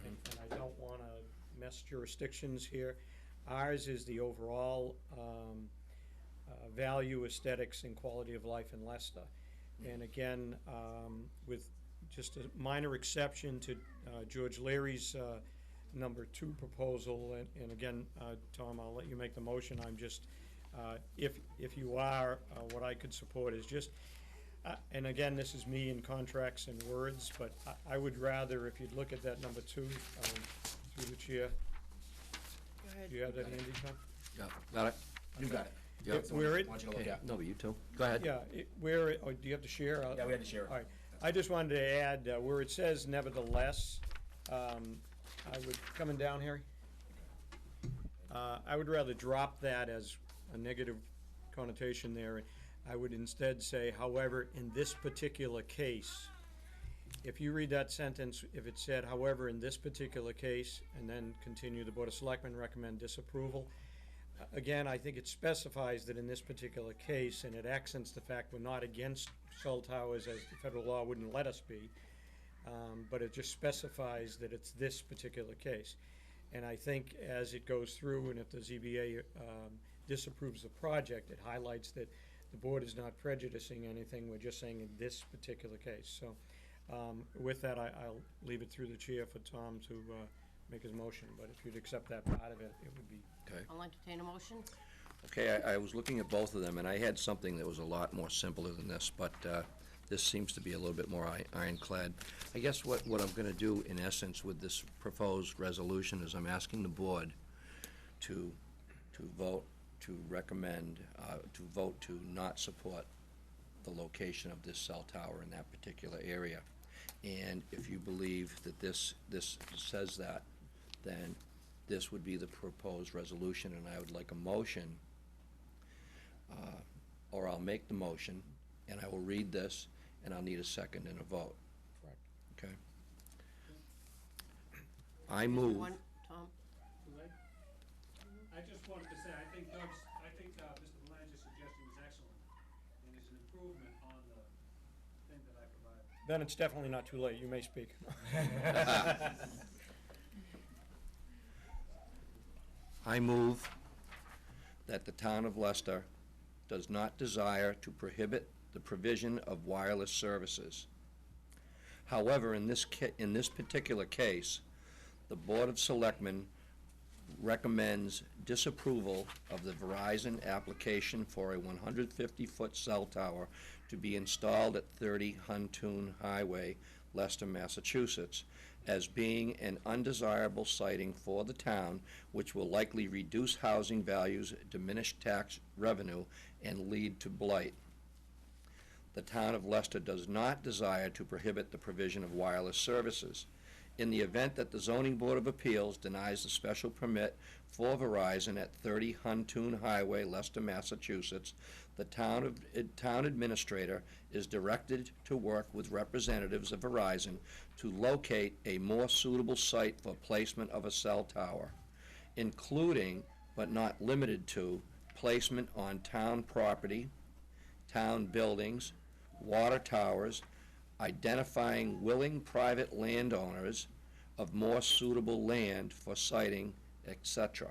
and I don't want to mess jurisdictions here. Ours is the overall value, aesthetics, and quality of life in Leicester. And again, with just a minor exception to George Leary's number 2 proposal, and again, Tom, I'll let you make the motion. I'm just, if you are, what I could support is just, and again, this is me in contracts and words, but I would rather, if you'd look at that number 2, through the chair. Go ahead. Do you have that handy, Tom? Yeah, got it? You got it. Yeah. Where it, Why don't you go look Okay, at it? no, but you too. Go ahead. yeah, where, do you have to share? Yeah, we had to share it. All right, I just wanted to add, where it says nevertheless, I would, coming down, Harry? I would rather drop that as a negative connotation there. I would instead say, however, in this particular case, if you read that sentence, if it said, however, in this particular case, and then continue, the Board of Selectmen recommend disapproval, again, I think it specifies that in this particular case, and it accents the fact we're not against cell towers as the federal law wouldn't let us be, but it just specifies that it's this particular case. And I think as it goes through, and if the ZBA disapproves the project, it highlights that the board is not prejudicing anything, we're just saying in this particular case. So with that, I'll leave it through the chair for Tom to make his motion, but if you'd accept that part of it, it would be. Okay. I'll entertain a motion. Okay, I was looking at both of them, and I had something that was a lot more simpler than this, but this seems to be a little bit more ironclad. I guess what I'm going to do, in essence, with this proposed resolution is I'm asking the board to vote, to recommend, to vote to not support the location of this cell tower in that particular area. And if you believe that this says that, then this would be the proposed resolution, and I would like a motion, or I'll make the motion, and I will read this, and I'll need a second and a vote. Correct. Okay? I move. One, Tom? Too late? I just wanted to say, I think Mr. Belanger's suggestion is excellent, and is an improvement on the thing that I provided. Then it's definitely not too late, you may speak. I move that the town of Leicester does not desire to prohibit the provision of wireless services. However, in this particular case, the Board of Selectmen recommends disapproval of the Verizon application for a 150-foot cell tower to be installed at 30 Huntoon Highway, Leicester, Massachusetts, as being an undesirable siting for the town, which will likely reduce housing values, diminish tax revenue, and lead to blight. The town of Leicester does not desire to prohibit the provision of wireless services. In the event that the Zoning Board of Appeals denies the special permit for Verizon at 30 Huntoon Highway, Leicester, Massachusetts, the town administrator is directed to work with representatives of Verizon to locate a more suitable site for placement of a cell tower, including, but not limited to, placement on town property, town buildings, water towers, identifying willing private landowners of more suitable land for siting, etc.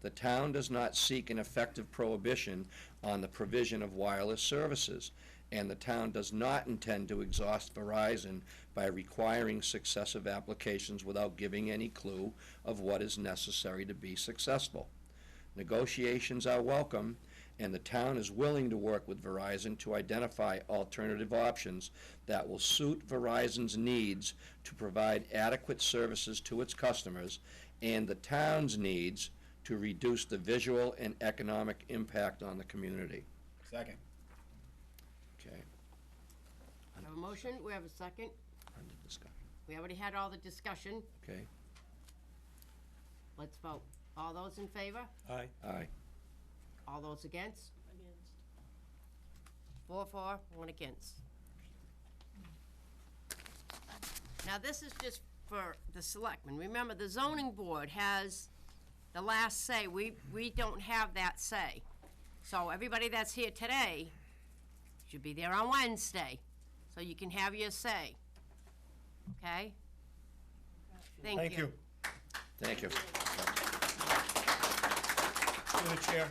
The town does not seek an effective prohibition on the provision of wireless services, and the town does not intend to exhaust Verizon by requiring successive applications without giving any clue of what is necessary to be successful. Negotiations are welcome, and the town is willing to work with Verizon to identify alternative options that will suit Verizon's needs to provide adequate services to its customers and the town's needs to reduce the visual and economic impact on the community. Second. Okay, I have a motion, we have a second. under discussion. We already had all the discussion. Okay, Let's vote. All those in favor? Aye. aye. All those against? Against. 4 for, 1 against. Now, this is just for the selectmen. Remember, the zoning board has the last say. We don't have that say. So everybody that's here today should be there on Wednesday, so you can have your say. Okay? Thank you. Thank you. Through the chair,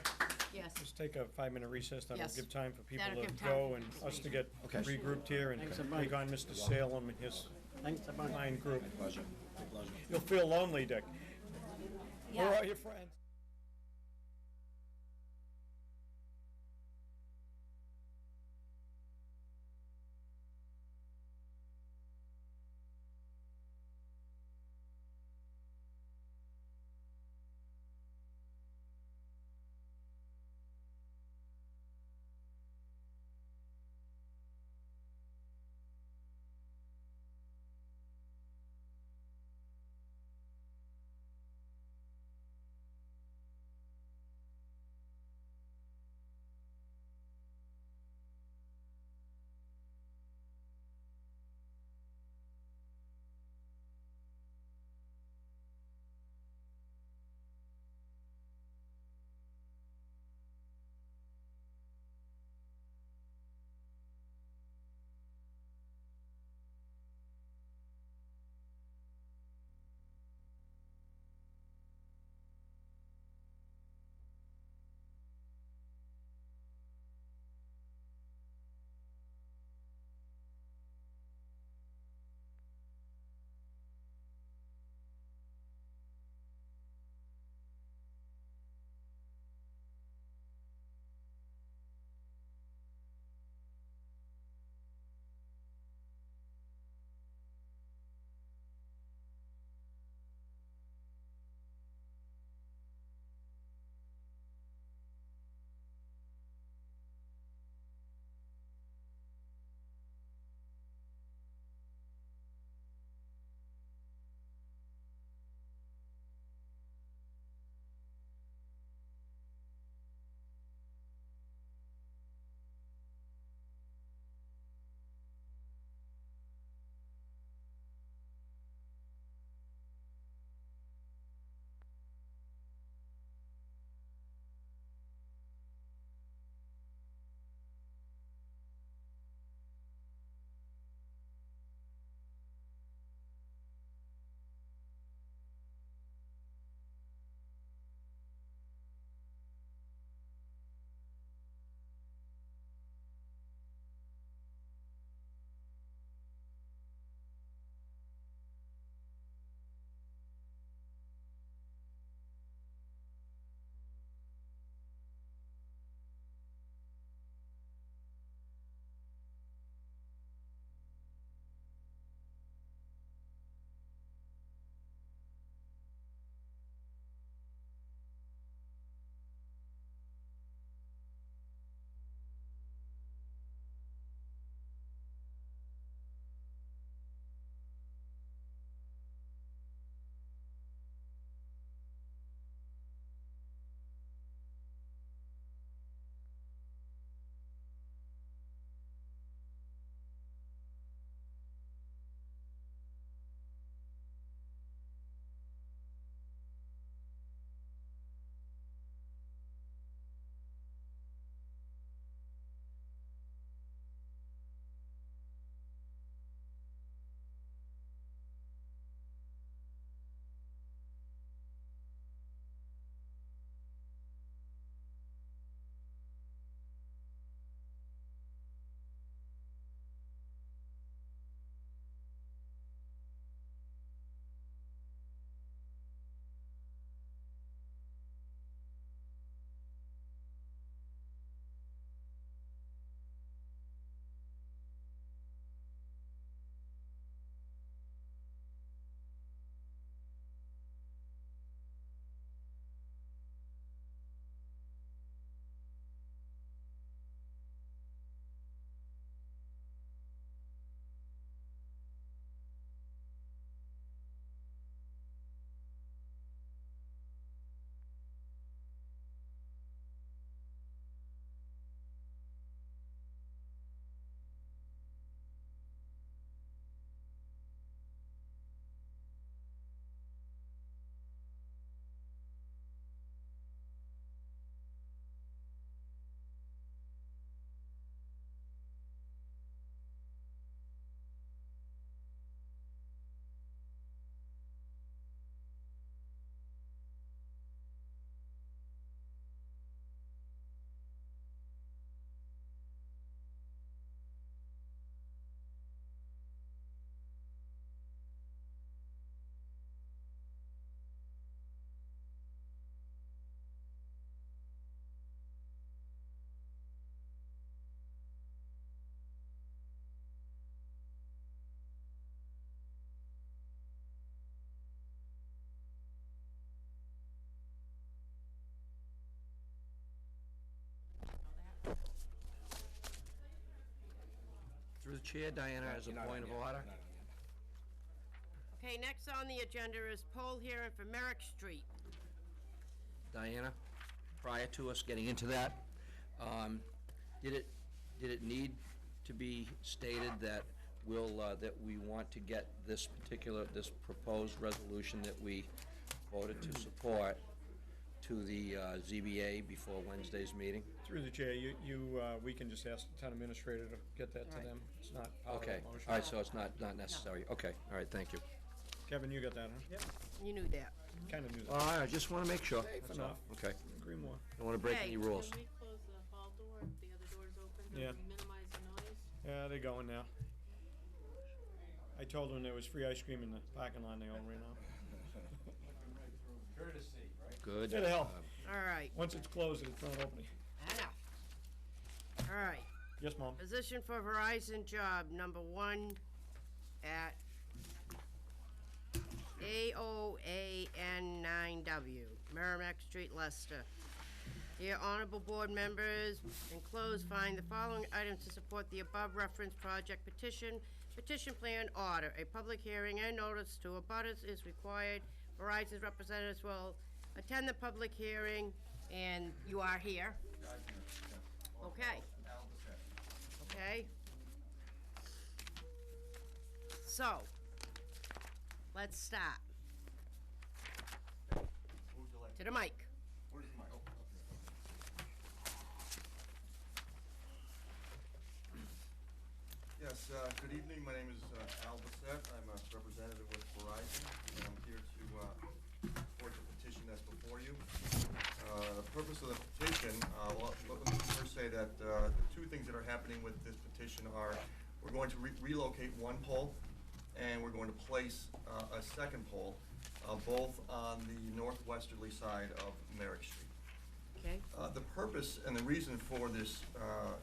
Yes. just take a 5-minute recess, that'll Yes. give time for people That'll to give time go for and people to us to get Okay. regrouped here and take on Mr. Salem and his fine group. Pleasure. You'll feel lonely, Dick. Where are your friends? Chair, Diana, has a point of order. Okay, next on the agenda is poll hearing for Merrick Street. Diana, prior to us getting into that, did it need to be stated that that we want to get this proposed resolution that we voted to support to the ZBA before Wednesday's meeting? Through the chair, we can just ask the town administrator to get that to them. It's not part of Okay, the motion. all right, so it's not necessary. Okay, all right, thank you. Kevin, you got that, huh? Yep. You knew that. Kinda knew that. All right, I just want to make sure. Safe That's all. enough. Okay, Agree more. don't want to break Okay. any rules. Can we close the hall door if the other door's open to Yeah. minimize the noise? Yeah, they're going now. I told them there was free ice cream in the parking lot they own right now. Good. Good help. All right, Once it's closed, it's not opening. enough. All right, Yes, Mom? position for Verizon job number 1 at AOAN 9W, Merrimack Street, Leicester. Dear honorable board members, enclosed find the following items to support the above referenced project petition plan order. A public hearing and notice to abutters is required. Verizon's representatives will attend the public hearing, and you are here. Okay. Okay. So, let's start. To the mic. Yes, good evening. My name is Al Bassett. I'm a representative with Verizon, and I'm here to support the petition that's before you. The purpose of the petition, well, let me first say that the two things that are happening with this petition are we're going to relocate one pole, and we're going to place a second pole, both on the northwesterly side of Merrick Street. Okay. The purpose and the reason for this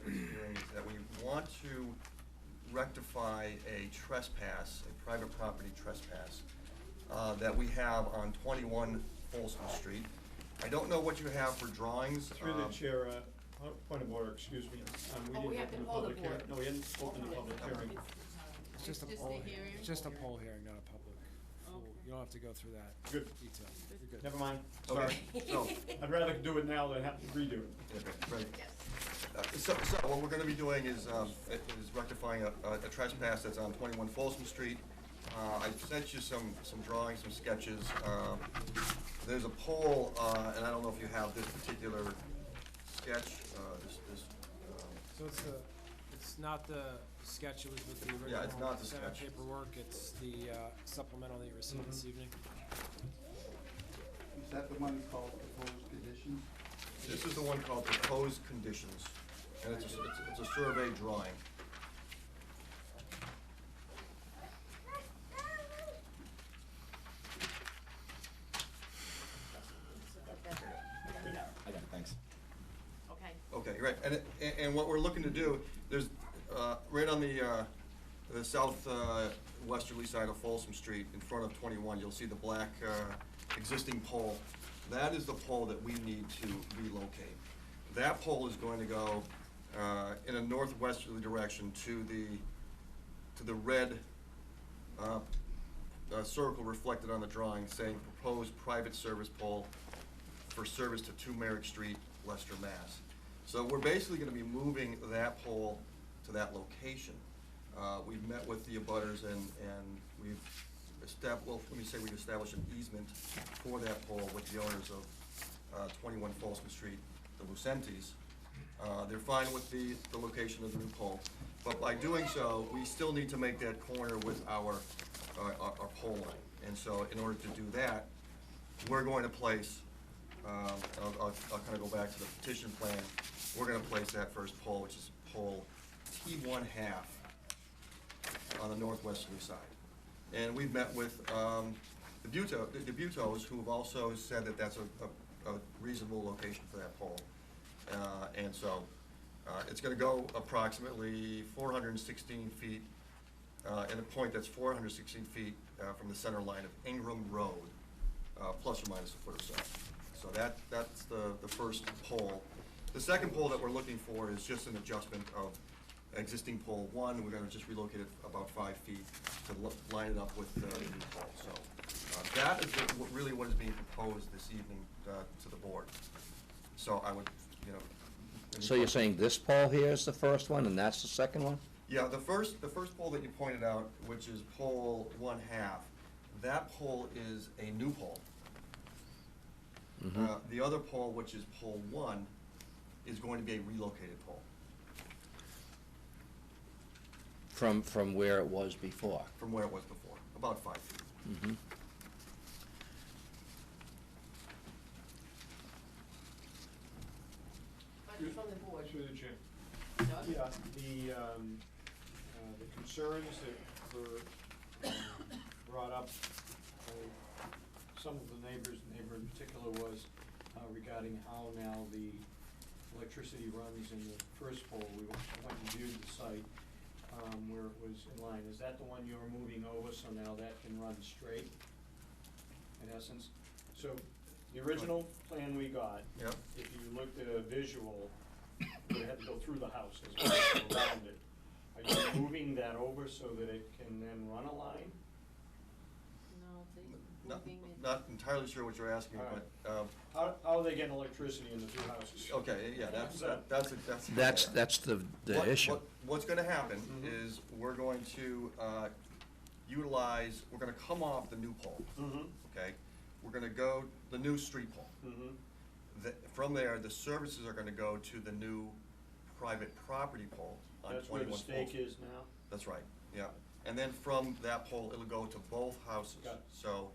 hearing is that we want to rectify a trespass, a private property trespass, that we have on 21 Folsom Street. I don't know what you have for drawings. Through the chair, point of order, excuse me. We didn't open the public hearing. No, we didn't open the public hearing. It's just a Just poll the hearing. hearing? It's just a poll hearing, not a public. Full- Okay. You don't have to go through that Good. detail. You're good. Never mind, sorry. Okay, so, I'd rather do it now than have to redo it. okay, right. So what we're gonna be doing is rectifying a trespass that's on 21 Folsom Street. I sent you some drawings, some sketches. There's a pole, and I don't know if you have this particular sketch, So it's not the sketch, it was with the original. Yeah, it's not the set of sketch. paperwork, it's the supplemental that you received this evening. Is that the one called proposed conditions? This is the one called proposed conditions, and it's a survey drawing. I got it, thanks. Okay. Okay, right, and what we're looking to do, there's, right on the south westerly side of Folsom Street, in front of 21, you'll see the black existing pole. That is the pole that we need to relocate. That pole is going to go in a northwesterly direction to the red circle reflected on the drawing saying proposed private service pole for service to 2 Merrick Street, Leicester, Mass. So we're basically gonna be moving that pole to that location. We've met with the abutters and we've we've established an easement for that pole with the owners of 21 Folsom Street, the Lucentes. They're fine with the location of the new pole, but by doing so, we still need to make that corner with our pole line. And so in order to do that, we're going to place, I'll kind of go back to the petition plan, we're gonna place that first pole, which is pole T1 half on the northwesterly side. And we've met with the Butos, who have also said that that's a reasonable location for that pole. And so it's gonna go approximately 416 feet, and a point that's 416 feet from the center line of Ingram Road, plus or minus a foot or so. So that's the first pole. The second pole that we're looking for is just an adjustment of existing pole 1, we're gonna just relocate it about 5 feet to line it up with the new pole. So that is really what is being proposed this evening to the board. So I would, you know. So you're saying this pole here is the first one, and that's the second one? Yeah, the first pole that you pointed out, which is pole 1/2, that pole is a new pole. The other pole, which is pole 1, is going to be a relocated pole. From where it was before? From where it was before, about 5 feet. Mm-hmm. Questions from the board? Through the chair. Doug? Yeah, the concerns that were brought up by some of the neighbor in particular was regarding how now the electricity runs in the first pole. We went and viewed the site where it was in line. Is that the one you're moving over, so now that can run straight, in essence? So, the original plan we got, Yep. if you looked at a visual, it would have to go through the house as well, around it. Are you moving that over so that it can then run a line? No, Not, moving it. not entirely sure what you're asking, All right. but, How are they getting electricity in the two houses? okay, yeah, that's. That's the issue. What's gonna happen Mhm. is we're going to utilize, we're gonna come off the new pole, Mm-hmm, okay? We're gonna go, the new street pole. mm-hmm. From there, the services are gonna go to the new private property pole on 21 That's where the Folsom. stake is now? That's right, yeah. And then from that pole, it'll go to both houses. Got it. So,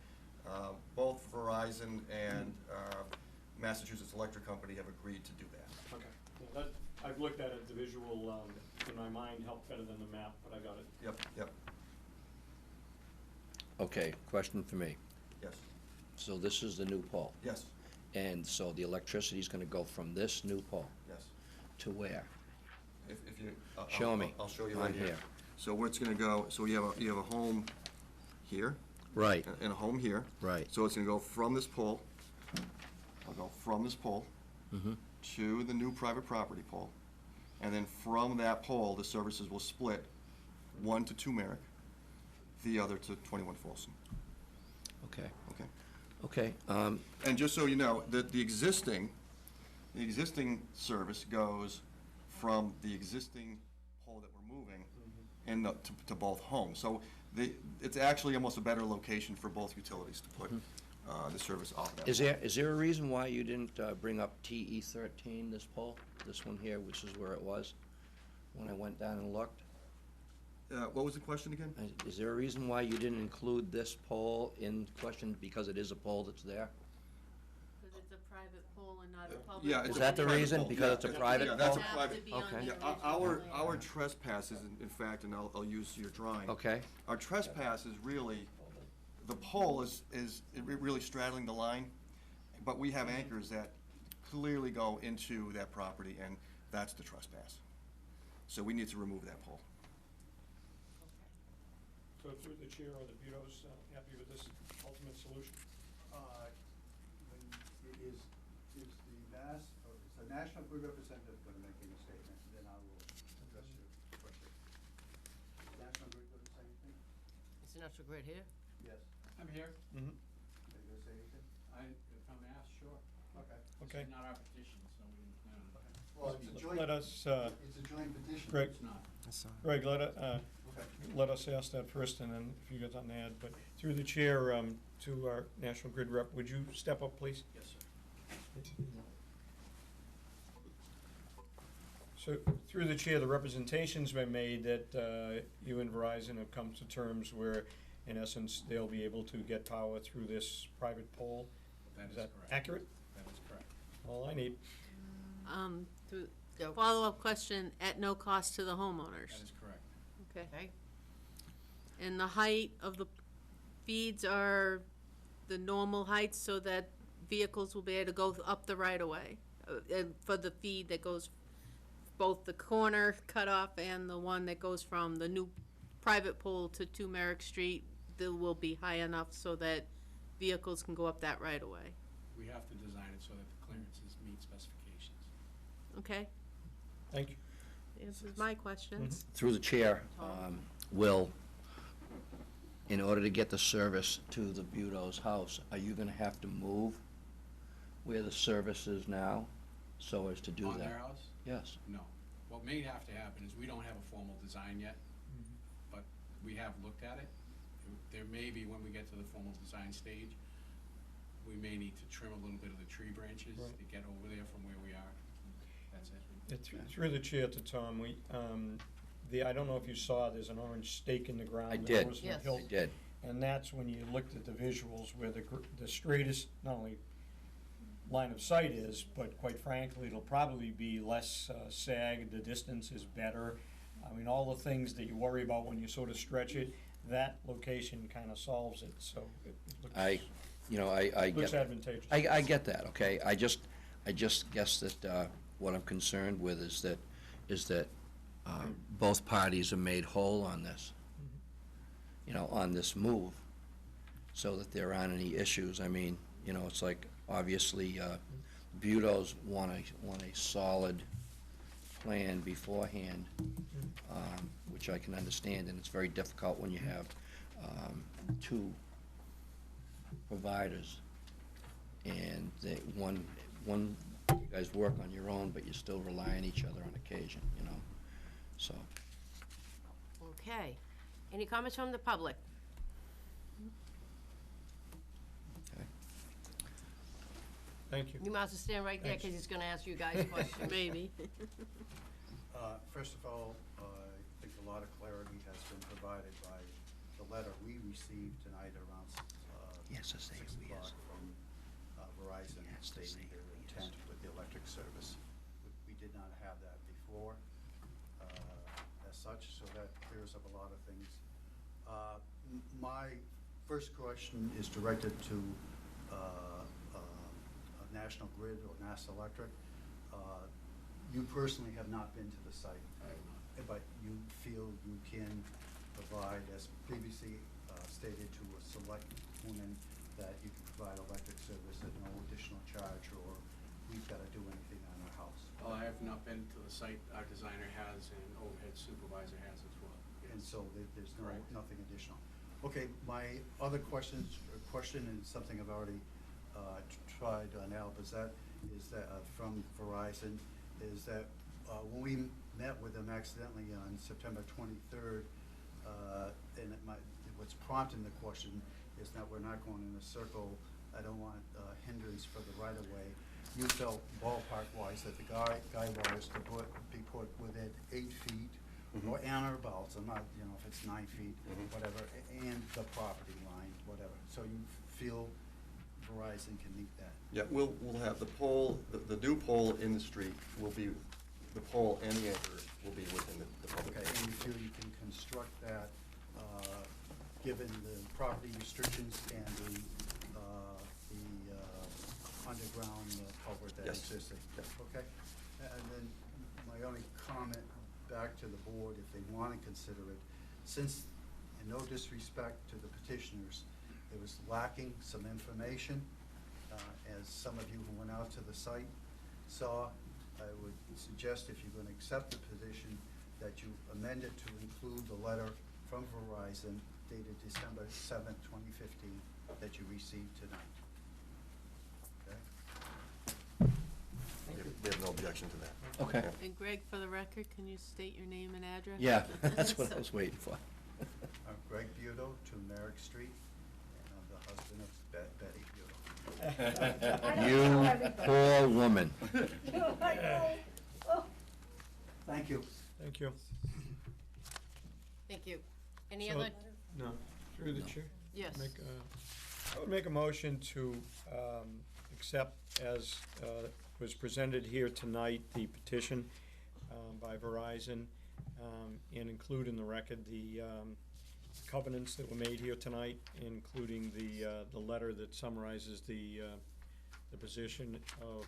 both Verizon and Massachusetts Electric Company have agreed to do that. Okay. Well, that, I've looked at it, the visual, in my mind helped better than the map, but I got it. Yep, Okay, question for me. yes, So this is the new pole, yes, and so the electricity's gonna go from this new pole yes. to where? If you. Show me. I'll show you On right here. here. So where it's gonna go, so you have a home here, Right, and a home here. right. So it's gonna go from this pole, I'll go from this pole Mm-hmm. to the new private property pole. And then from that pole, the services will split, one to 2 Merrick, the other to 21 Folsom, Okay, okay? okay. And just so you know, the existing service goes from the existing pole that we're moving and to both homes. So it's actually almost a better location for both utilities to put the service off that. Is there a reason why you didn't bring up TE 13, this pole, this one here, which is where it was, when I went down and looked? What was the question again? Is there a reason why you didn't include this pole in question, because it is a pole that's there? Because it's a private pole and not a public. Yeah, pole. it's Is that the private reason? pole. Because Yeah, it's a yeah, private yeah, that's a pole? Have private. to be on Okay. the Yeah, original our plan. trespass is, in fact, and I'll use your drawing. Okay, Our trespass is really, the pole is really straddling the line, but we have anchors that clearly go into that property, and that's the trespass. So we need to remove that pole. So through the chair, are the Budos happy with this ultimate solution? Is the National Grid representative going to make any statement, then I will address your question. Is National Grid going to say anything? Is the National Grid here? Yes. I'm here. Mm-hmm. Are you going to say anything? If I'm asked, sure. Okay. Okay. It's not our petition, so we didn't plan on it. Well, it's a joint, Let us, it's a joint petition. Greg, It's not. Greg, Okay. let us ask that first, and then if you got something to add. But through the chair, to our National Grid rep, would you step up, please? Yes, sir. So, through the chair, the representation's been made that you and Verizon have come to terms where, in essence, they'll be able to get power through this private pole. That Is is that correct. accurate? That is correct. All I need. Go. Follow-up question, at no cost to the homeowners, That is correct. okay? Okay. And the height of the feeds are the normal heights so that vehicles will be able to go up the right-of-way? And for the feed that goes, both the corner cutoff and the one that goes from the new private pole to 2 Merrick Street, they will be high enough so that vehicles can go up that right-of-way, We have to design it so that the clearances meet specifications. okay? Thank you. answers my questions. through the chair, Will, in order to get the service to the Budo's house, are you gonna have to move where the service is now so as to do that? On their house? Yes. No. What may have to happen is we don't have a formal design yet, but we have looked at it. There may be, when we get to the formal design stage, we may need to trim a little bit of the tree branches Right. to get over there from where we are. That's it. Through the chair to Tom, I don't know if you saw, there's an orange stake in the ground. I that did. goes from Yes. Hill- I did. And that's when you looked at the visuals where the straightest, not only line of sight is, but quite frankly, it'll probably be less sag, the distance is better. I mean, all the things that you worry about when you sort of stretch it, that location kind of solves it, so it looks. I Looks get, advantageous. I get that, okay? I just guess that, what I'm concerned with is that both parties are made whole on this, on this move, so that there aren't any issues. I mean, it's like, obviously, Budos want a solid plan beforehand, which I can understand, and it's very difficult when you have two providers, and one you guys work on your own, but you still rely on each other on occasion, so. Okay. Any comments from the public? Okay. Thank you. You might as well stand right there, because he's gonna ask you guys questions. Maybe. First of all, I think a lot of clarity has been provided by the letter we received tonight around Yes, the 6 same, o'clock yes. from Verizon Yes, the stating same, their intent with the electric service. We did not have that before as such, so that clears up a lot of things. My first question is directed to National Grid or Mass Electric. You personally have not been to the site, but you feel you can provide, as previously stated to a select woman, that you can provide electric service at no additional charge, or we've got to do anything on our house. Well, I have not been to the site. Our designer has, and overhead supervisor has as well. And so there's Correct. nothing additional. Okay, my other question, and something I've already tried on Al, is that from Verizon, is that when we met with them accidentally on September 23rd, and what's prompting the question is that we're not going in a circle. I don't want hindrance for the right-of-way. You felt ballpark-wise that the guy wires to be put within 8 feet or and or abouts, I'm not, if it's 9 feet, whatever, and the property line, whatever. So you feel Verizon can meet that? Yeah, we'll have the pole, the new pole in the street will be, the pole and the anchor will be within the public. Okay, and you feel you can construct that, given the property restrictions and the underground culvert that Yes. exists? Yes. Okay, and then my only comment back to the board, if they want to consider it, since, in no disrespect to the petitioners, it was lacking some information, as some of you who went out to the site saw, I would suggest, if you're going to accept the position, that you amend it to include the letter from Verizon dated December 7th, 2015, that you received tonight. Okay? We have no objection to that. Okay. And Greg, for the record, can you state your name and address? Yeah, that's what I was waiting for. I'm Greg Budo, 2 Merrick Street, and I'm the husband of Betty Budo. You poor woman. Thank you. Thank you. Thank you. Any So- other? No, through the chair. Yes. I would make a motion to accept as was presented here tonight, the petition by Verizon, and include in the record the covenants that were made here tonight, including the letter that summarizes the position of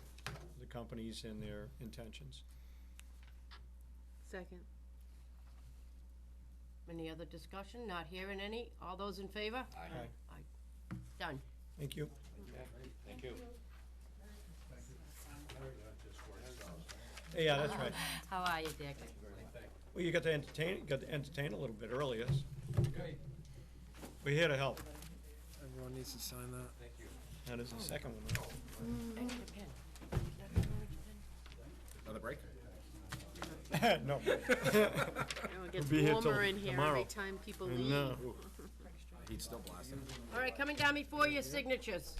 the companies and their intentions. Second. Any other discussion? Not hearing any? All those in favor? Aye. Aye. Done. Thank you. Thank you. Yeah, that's right. How are you, Dick? Well, you got to entertain a little bit earlier. We're here to help. Everyone needs to sign that. That is the second one, I need a pen. Another break? right? No. It gets be here warmer till in here tomorrow. every time people I leave. know. Heat's still blasting. All right, coming down before your signatures.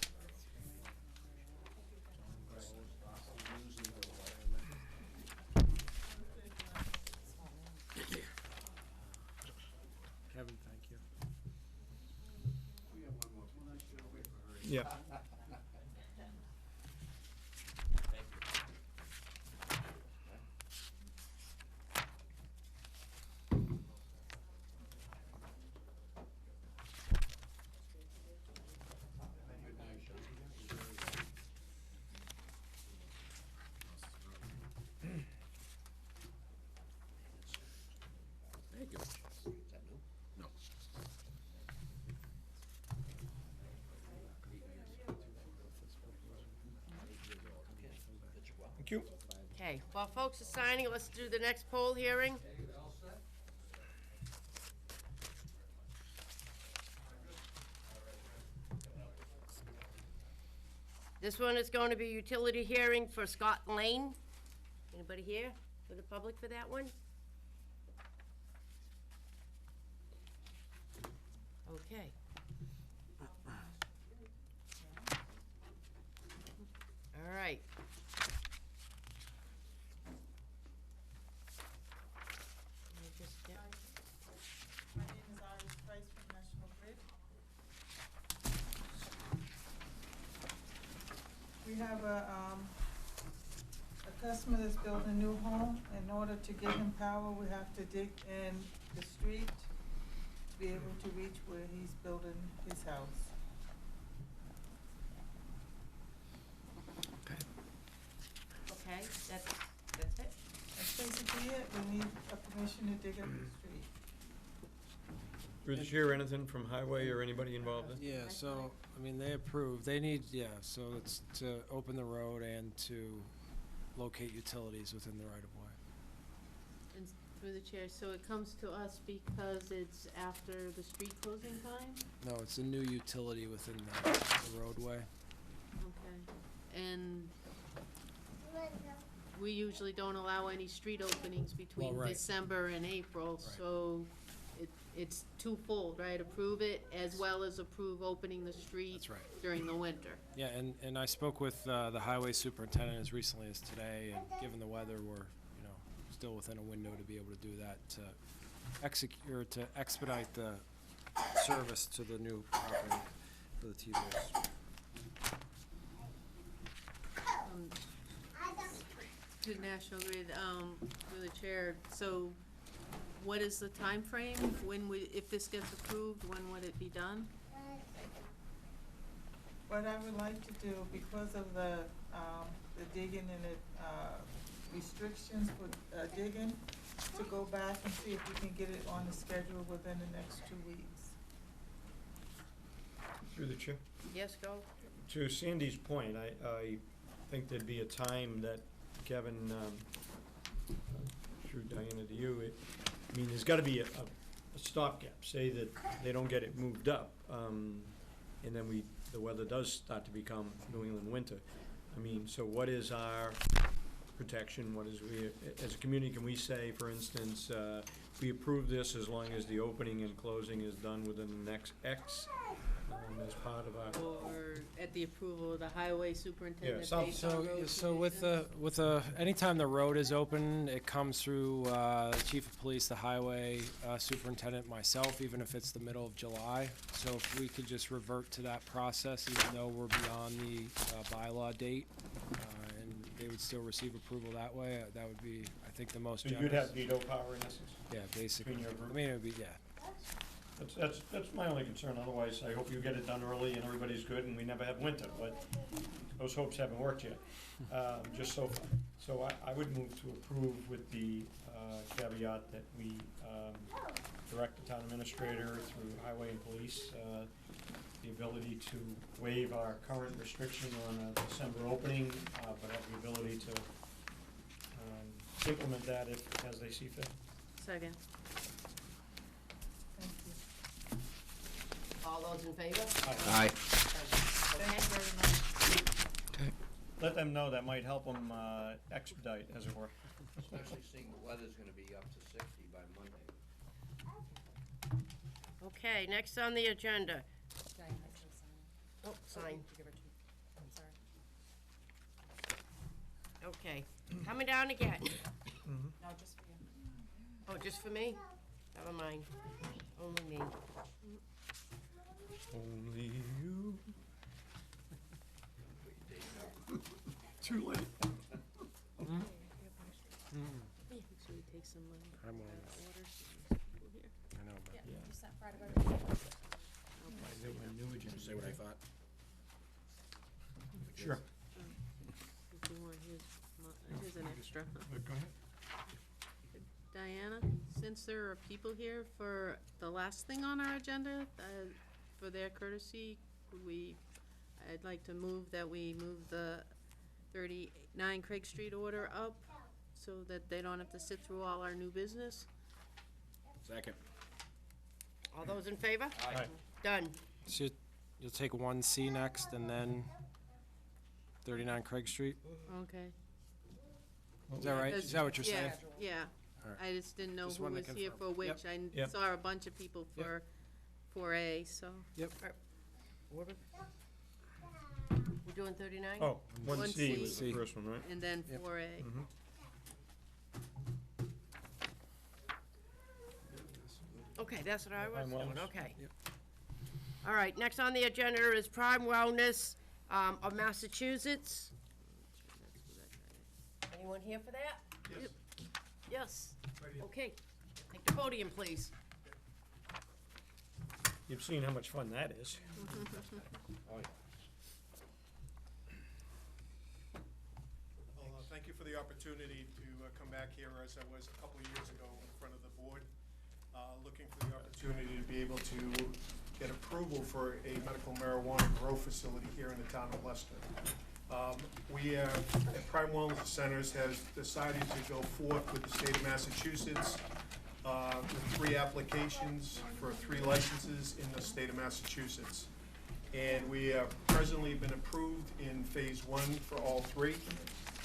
Kevin, thank you. Yeah. Thank you. Is that new? No. Thank you. Okay, while folks are signing, let's do the next poll hearing. This one is going to be utility hearing for Scott Lane. Anybody here for the public for that one? Okay. All right. Let me just get- My name is Iris Price from National Grid. We have a customer that's building a new home. In order to get him power, we have to dig in the street to be able to reach where he's building his house. Okay, that's it? That's basically it. We need a permission to dig up the street. Through the chair, anything from highway or anybody involved in? Yeah, so, I mean, they approved, they need, yeah, so it's to open the road and to locate utilities within the right of way. And through the chair, so it comes to us because it's after the street closing time? No, it's a new utility within the roadway. Okay. And we usually don't allow any street openings between right. December and April, so it's twofold, right? Approve it as well as approve opening the street That's right. during the winter. Yeah, and I spoke with the highway superintendent as recently as today, and given the weather, we're, still within a window to be able to do that, to execute, or to expedite the service to the new property for the TVs. To National Grid, through the chair, so what is the time frame? If this gets approved, when would it be done? What I would like to do, because of the digging and the, restrictions for, digging, to go back and see if we can get it on the schedule within the next 2 weeks. Through the chair. Yes, go. To Sandy's point, I think there'd be a time that, Kevin, through Diana to you, I mean, there's gotta be a stopgap, say that they don't get it moved up, and then the weather does start to become New England winter. I mean, so what is our protection? What is as a community, can we say, for instance, we approve this as long as the opening and closing is done within the next X, as part of our, Or at the approval of the highway superintendent based on road So with conditions? anytime the road is open, it comes through the chief of police, the highway superintendent, myself, even if it's the middle of July. So if we could just revert to that process, even though we're beyond the bylaw date, and they would still receive approval that way, that would be, I think, the most so generous. you'd have veto power in essence? Yeah, basically. between your group? I mean, it would be, yeah. That's my only concern, otherwise I hope you get it done early and everybody's good and we never have winter, but those hopes haven't worked yet, just so far. So I would move to approve with the caveat that we direct the town administrator through highway and police, the ability to waive our current restriction on a December opening, but have the ability to implement that as they see fit. Second. All those in favor? Aye. Thank you very much. Let them know, that might help them expedite, as it were. Especially seeing the weather's gonna be up to 60 by Monday. Okay, next on the agenda. Oh, sign. Okay, coming down again. No, just for you. Oh, just for me? Never mind. Only me. Only you. Too late. So we take some money I'm on out this. of order, so there's people here. I know, but Yeah, you sent Friday, but Say what I thought. Sure. If you want, here's an extra. Go ahead. Diana, since there are people here for the last thing on our agenda, for their courtesy, I'd like to move that we move the 39 Craig Street order up so that they don't have to sit through all our new business. Second. All those in favor? Aye. Done. so you'll take 1C next and then 39 Craig Street? Okay. Is that right? Is that what you're saying? Yeah, All right. I just didn't know Just who wanted was to here confirm. for which. I Yep. saw a bunch of people Yep. for 4A, so. Yep. We're doing 39? Oh, 1C was the 1C. first one, right? And then Yep. 4A. Okay, that's what I was Prime doing, Wellness. okay. Yep. All right, next on the agenda is Prime Wellness of Massachusetts. Anyone here for that? Yes. Yes. Okay, take the podium, please. You've seen how much fun that is. Well, thank you for the opportunity to come back here as I was a couple of years ago in front of the board, looking for the opportunity to be able to get approval for a medical marijuana grow facility here in the town of Leicester. We have, Prime Wellness Centers has decided to go forth with the state of Massachusetts with 3 applications for 3 licenses in the state of Massachusetts. And we have presently been approved in phase 1 for all 3.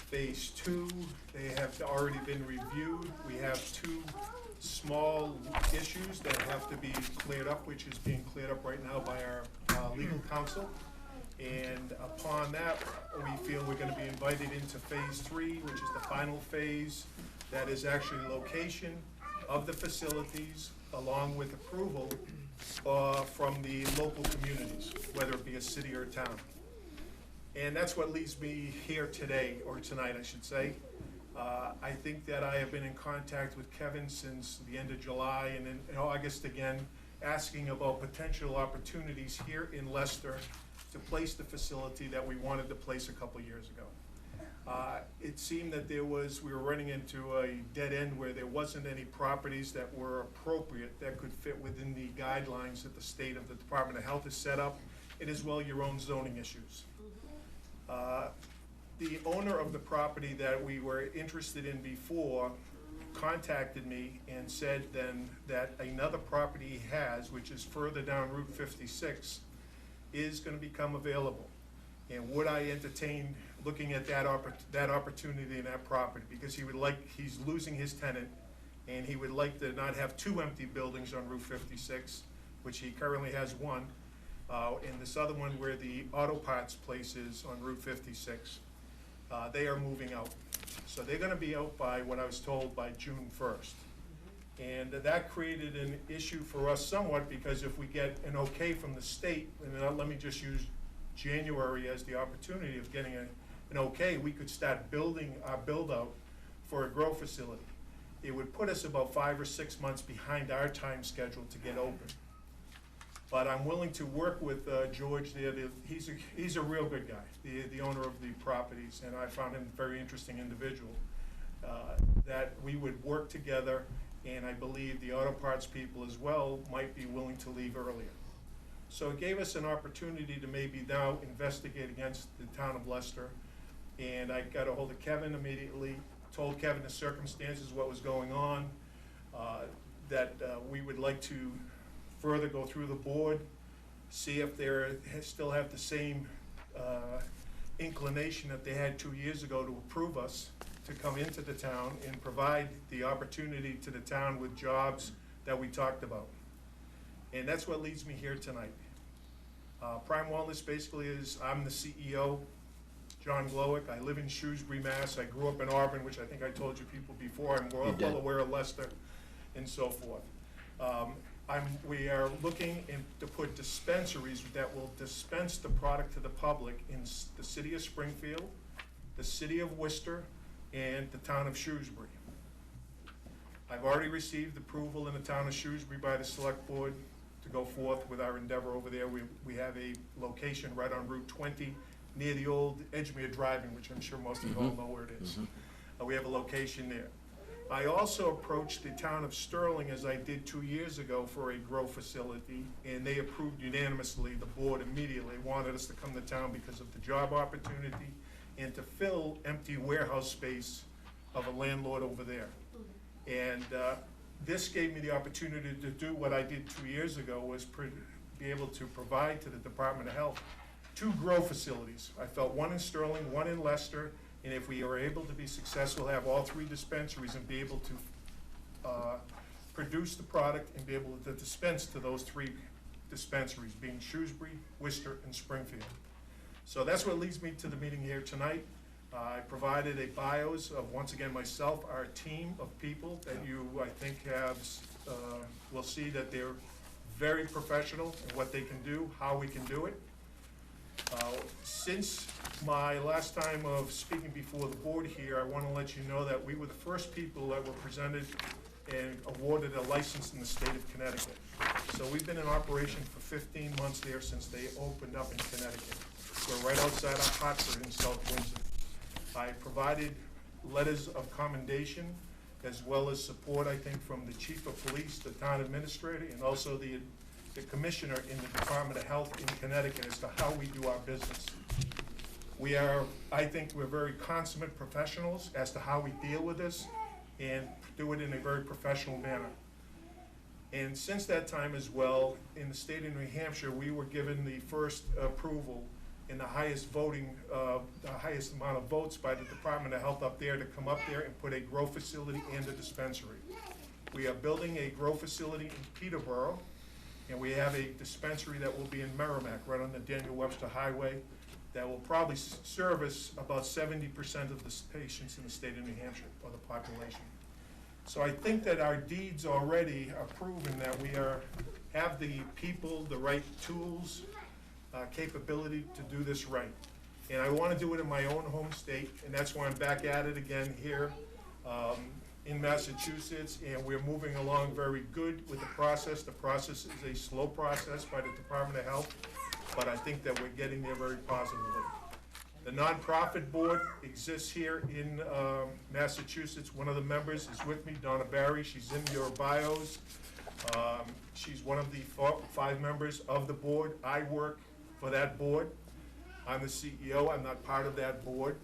Phase 2, they have already been reviewed. We have 2 small issues that have to be cleared up, which is being cleared up right now by our legal counsel. And upon that, we feel we're gonna be invited into phase 3, which is the final phase. That is actually location of the facilities, along with approval from the local communities, whether it be a city or a town. And that's what leads me here today, or tonight, I should say. I think that I have been in contact with Kevin since the end of July, and in August again, asking about potential opportunities here in Leicester to place the facility that we wanted to place a couple years ago. It seemed that we were running into a dead end where there wasn't any properties that were appropriate that could fit within the guidelines that the state of the Department of Health has set up, and as well your own zoning issues. The owner of the property that we were interested in before contacted me and said then that another property he has, which is further down Route 56, is gonna become available. And would I entertain looking at that opportunity in that property? Because he's losing his tenant, and he would like to not have 2 empty buildings on Route 56, which he currently has 1, and this other one where the auto parts place is on Route 56. They are moving out. So they're gonna be out by, what I was told, by June 1st. And that created an issue for us somewhat, because if we get an okay from the state, and let me just use January as the opportunity of getting an okay, we could start building our build-out for a grow facility. It would put us about 5 or 6 months behind our time schedule to get open. But I'm willing to work with George there. He's a real good guy, the owner of the properties, and I found him a very interesting individual. That we would work together, and I believe the auto parts people as well might be willing to leave earlier. So it gave us an opportunity to maybe now investigate against the town of Leicester. And I got a hold of Kevin immediately, told Kevin the circumstances, what was going on. that we would like to further go through the board, see if they still have the same inclination that they had 2 years ago to approve us to come into the town and provide the opportunity to the town with jobs that we talked about. And that's what leads me here tonight. Prime Wellness basically is, I'm the CEO, John Glowick. I live in Shrewsbury, Mass. I grew up in Auburn, which I think I told you people before. I'm well aware of Leicester and so forth. We are looking to put dispensaries that will dispense the product to the public in the city of Springfield, the city of Worcester, and the town of Shrewsbury. I've already received approval in the town of Shrewsbury by the select board to go forth with our endeavor over there. We have a location right on Route 20 near the old Edgemere Drive-In, which I'm sure most of you all know where it is. We have a location there. I also approached the town of Sterling, as I did 2 years ago, for a grow facility, and they approved unanimously. The board immediately wanted us to come to town because of the job opportunity and to fill empty warehouse space of a landlord over there. And this gave me the opportunity to do what I did 2 years ago, was be able to provide to the Department of Health 2 grow facilities. I felt one in Sterling, one in Leicester, and if we are able to be successful, have all 3 dispensaries and be able to produce the product and be able to dispense to those 3 dispensaries, being Shrewsbury, Worcester, and Springfield. So that's what leads me to the meeting here tonight. I provided a bios of, once again, myself, our team of people that you, I think, will see that they're very professional in what they can do, how we can do it. Since my last time of speaking before the board here, I want to let you know that we were the first people that were presented and awarded a license in the state of Connecticut. So we've been in operation for 15 months there since they opened up in Connecticut. We're right outside of Hartford in South Windsor. I provided letters of commendation as well as support, I think, from the chief of police, the town administrator, and also the commissioner in the Department of Health in Connecticut as to how we do our business. I think we're very consummate professionals as to how we deal with this and do it in a very professional manner. And since that time as well, in the state of New Hampshire, we were given the first approval in the highest amount of votes by the Department of Health up there to come up there and put a grow facility and a dispensary. We are building a grow facility in Peterborough, and we have a dispensary that will be in Merrimack, right on the Daniel Webster Highway, that will probably service about 70% of the patients in the state of New Hampshire, or the population. So I think that our deeds already are proving that we have the people, the right tools, capability to do this right. And I want to do it in my own home state, and that's why I'm back at it again here in Massachusetts, and we're moving along very good with the process. The process is a slow process by the Department of Health, but I think that we're getting there very positively. The nonprofit board exists here in Massachusetts. One of the members is with me, Donna Barry. She's in your bios. She's one of the 5 members of the board. I work for that board. I'm the CEO. I'm not part of that board.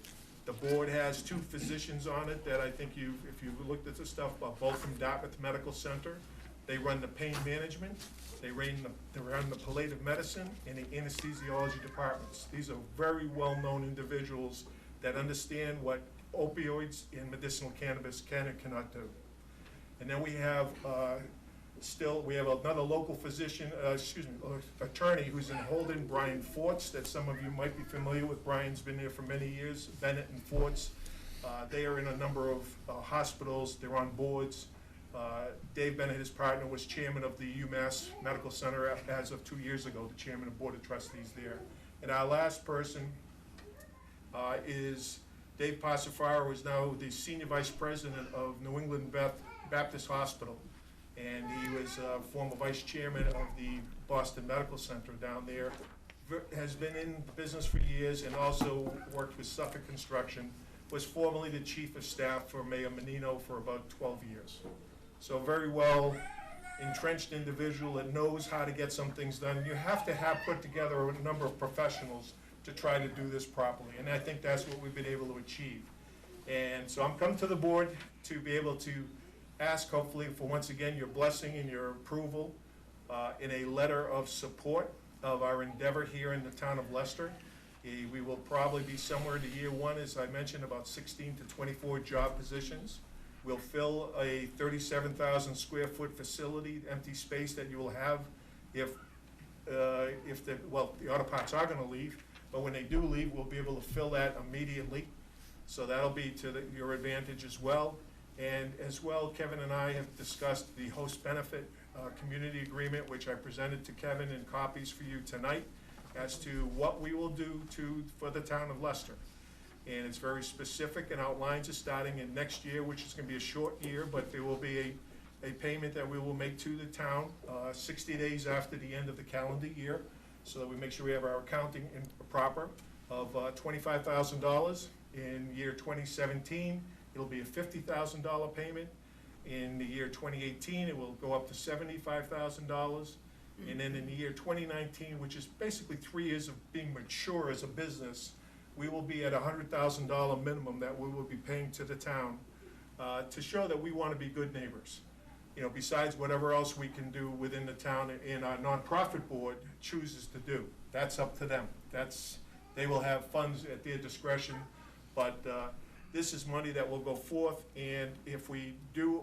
The board has 2 physicians on it that I think if you've looked at the stuff, both from Dartmouth Medical Center. They run the pain management, they run the palliative medicine, and the anesthesiology departments. These are very well-known individuals that understand what opioids and medicinal cannabis can and cannot do. And then we have another local physician, attorney who's in Holden, Brian Forts, that some of you might be familiar with. Brian's been there for many years, Bennett and Forts. They are in a number of hospitals, they're on boards. Dave Bennett, his partner, was chairman of the UMass Medical Center as of 2 years ago, the chairman of Board of Trustees there. And our last person is Dave Pasafaro, who is now the senior vice president of New England Baptist Hospital. And he was former vice chairman of the Boston Medical Center down there. Has been in business for years and also worked with Suffolk Construction. Was formerly the chief of staff for Mayor Menino for about 12 years. So very well entrenched individual that knows how to get some things done. You have to have put together a number of professionals to try to do this properly. And I think that's what we've been able to achieve. And so I'm coming to the board to be able to ask hopefully for, once again, your blessing and your approval in a letter of support of our endeavor here in the town of Leicester. We will probably be somewhere to year one, as I mentioned, about 16 to 24 job positions. We'll fill a 37,000 square foot facility, empty space that you will have if the auto parts are gonna leave, but when they do leave, we'll be able to fill that immediately. So that'll be to your advantage as well. And as well, Kevin and I have discussed the host benefit community agreement, which I presented to Kevin in copies for you tonight, as to what we will do for the town of Leicester. And it's very specific and outlines it starting in next year, which is gonna be a short year, but there will be a payment that we will make to the town 60 days after the end of the calendar year, so that we make sure we have our accounting proper, of $25,000. In year 2017, it'll be a $50,000 payment. In the year 2018, it will go up to $75,000. And then in the year 2019, which is basically 3 years of being mature as a business, we will be at a $100,000 minimum that we will be paying to the town to show that we want to be good neighbors. You know, besides whatever else we can do within the town and our nonprofit board chooses to do. That's up to them. They will have funds at their discretion, but this is money that will go forth, and if we do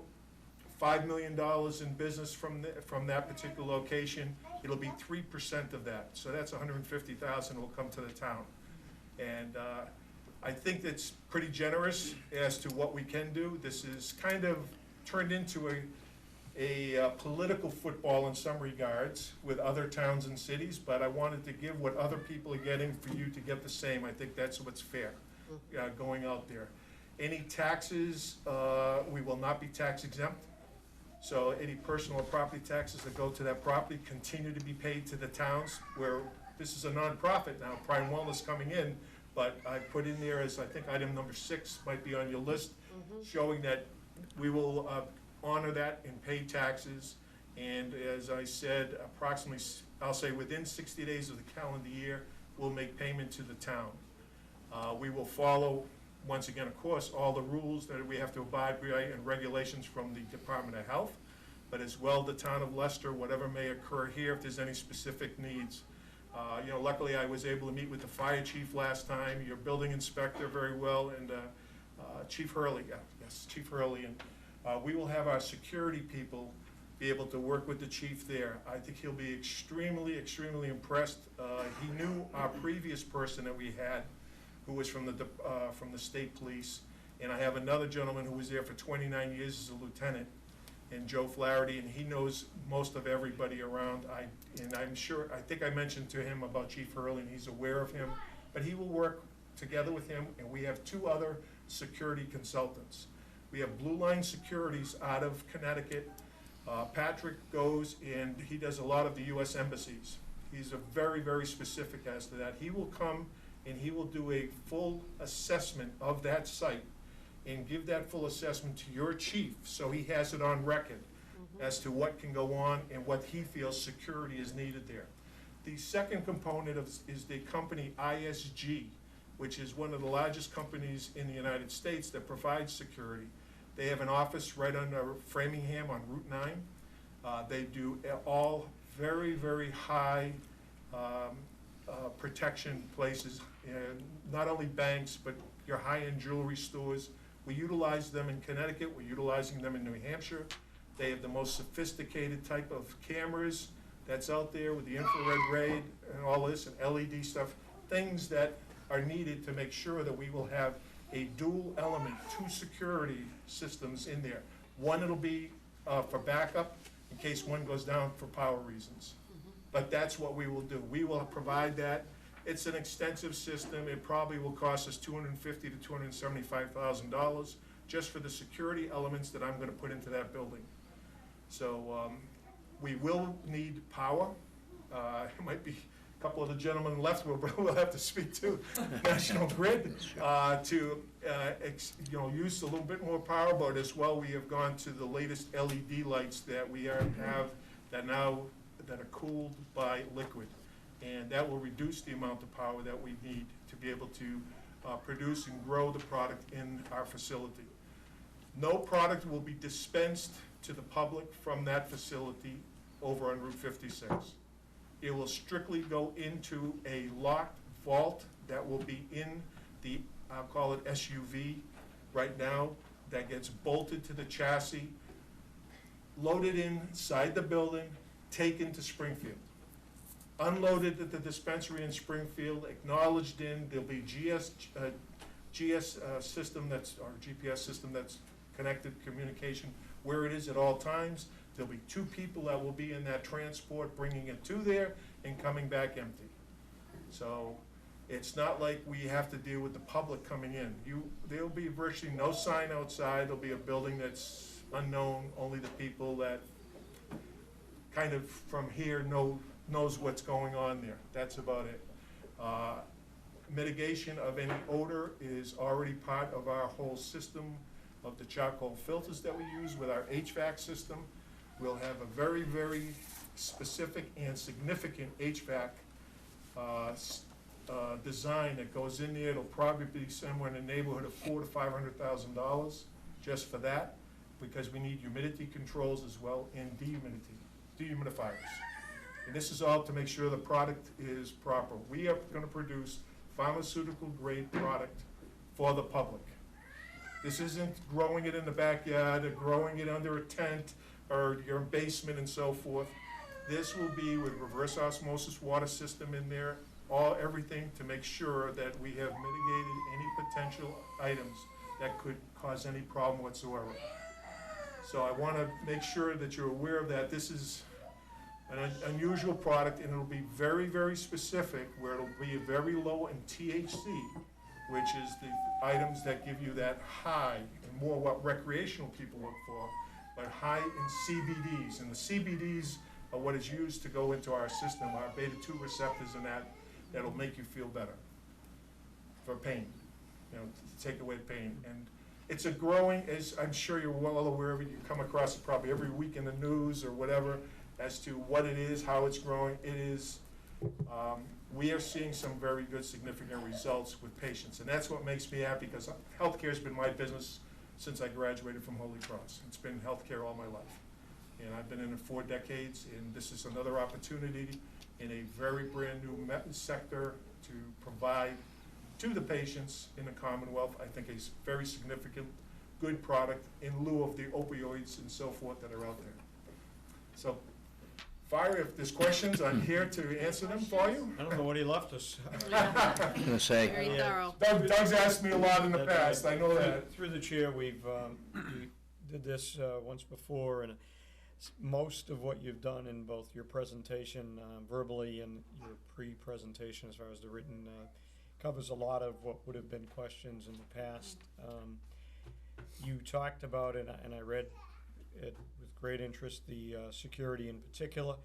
$5 million in business from that particular location, it'll be 3% of that. So that's $150,000 will come to the town. And I think that's pretty generous as to what we can do. This is kind of turned into a political football in some regards with other towns and cities, but I wanted to give what other people are getting for you to get the same. I think that's what's fair going out there. Any taxes, we will not be tax exempt. So any personal or property taxes that go to that property continue to be paid to the towns, where this is a nonprofit now, Prime Wellness coming in, but I put in there as, I think, item number 6 might be on your list, showing that we will honor that and pay taxes. And as I said, approximately, I'll say within 60 days of the calendar year, we'll make payment to the town. We will follow, once again, of course, all the rules that we have to abide by and regulations from the Department of Health, but as well the town of Leicester, whatever may occur here, if there's any specific needs. You know, luckily I was able to meet with the fire chief last time, your building inspector very well, and Chief Hurley, yes, Chief Hurley, and we will have our security people be able to work with the chief there. I think he'll be extremely, extremely impressed. He knew our previous person that we had, who was from the state police, and I have another gentleman who was there for 29 years as a lieutenant, and Joe Flaherty, and he knows most of everybody around. And I'm sure, I think I mentioned to him about Chief Hurley, and he's aware of him, but he will work together with him, and we have 2 other security consultants. We have Blue Line Securities out of Connecticut. Patrick goes and he does a lot of the U.S. embassies. He's a very, very specific as to that. He will come and he will do a full assessment of that site and give that full assessment to your chief, so he has it on record as to what can go on and what he feels security is needed there. The second component is the company ISG, which is one of the largest companies in the United States that provides security. They have an office right under Framingham on Route 9. They do all very, very high protection places, and not only banks, but your high-end jewelry stores. We utilize them in Connecticut, we're utilizing them in New Hampshire. They have the most sophisticated type of cameras that's out there with the infrared ray and all this, and LED stuff, things that are needed to make sure that we will have a dual element, 2 security systems in there. One, it'll be for backup in case one goes down for power reasons. But that's what we will do. We will provide that. It's an extensive system. It probably will cost us $250,000 to $275,000 just for the security elements that I'm going to put into that building. So we will need power. It might be a couple of the gentlemen left will have to speak to National Grid to use a little bit more power, but as well we have gone to the latest LED lights that we have that are cooled by liquid, and that will reduce the amount of power that we need to be able to produce and grow the product in our facility. No product will be dispensed to the public from that facility over on Route 56. It will strictly go into a locked vault that will be in the, I'll call it SUV right now, that gets bolted to the chassis, loaded inside the building, taken to Springfield. Unloaded at the dispensary in Springfield, acknowledged in, there'll be GS system that's, or GPS system that's connected communication where it is at all times. There'll be 2 people that will be in that transport, bringing it to there and coming back empty. So it's not like we have to deal with the public coming in. There'll be virtually no sign outside. There'll be a building that's unknown, only the people that kind of from here knows what's going on there. That's about it. Mitigation of any odor is already part of our whole system of the charcoal filters that we use with our HVAC system. We'll have a very, very specific and significant HVAC design that goes in there. It'll probably be somewhere in the neighborhood of $400,000 to $500,000 just for that, because we need humidity controls as well and dehumidifiers. And this is all to make sure the product is proper. We are going to produce pharmaceutical grade product for the public. This isn't growing it in the backyard or growing it under a tent or your basement and so forth. This will be with reverse osmosis water system in there, everything to make sure that we have mitigated any potential items that could cause any problem whatsoever. So I want to make sure that you're aware of that. This is an unusual product, and it'll be very, very specific, where it'll be very low in THC, which is the items that give you that high, and more what recreational people look for, but high in CBDs. And the CBDs are what is used to go into our system, our beta-2 receptors, and that'll make you feel better for pain, to take away pain. And it's a growing, as I'm sure you're well aware of it, you come across it probably every week in the news or whatever, as to what it is, how it's growing. It is, we are seeing some very good significant results with patients, and that's what makes me happy, because healthcare has been my business since I graduated from Holy Cross. It's been healthcare all my life, and I've been in it 4 decades, and this is another opportunity in a very brand new sector to provide to the patients in the Commonwealth, I think, a very significant, good product in lieu of the opioids and so forth that are out there. So, Fire, if there's questions, I'm here to answer them for you. I don't know what he left us. I'm gonna say, Very thorough. Doug's asked me a lot in the past, I know that. Through the chair, we did this once before, and most of what you've done in both your presentation verbally and your pre-presentation as far as the written covers a lot of what would have been questions in the past. You talked about, and I read it with great interest, the security in particular.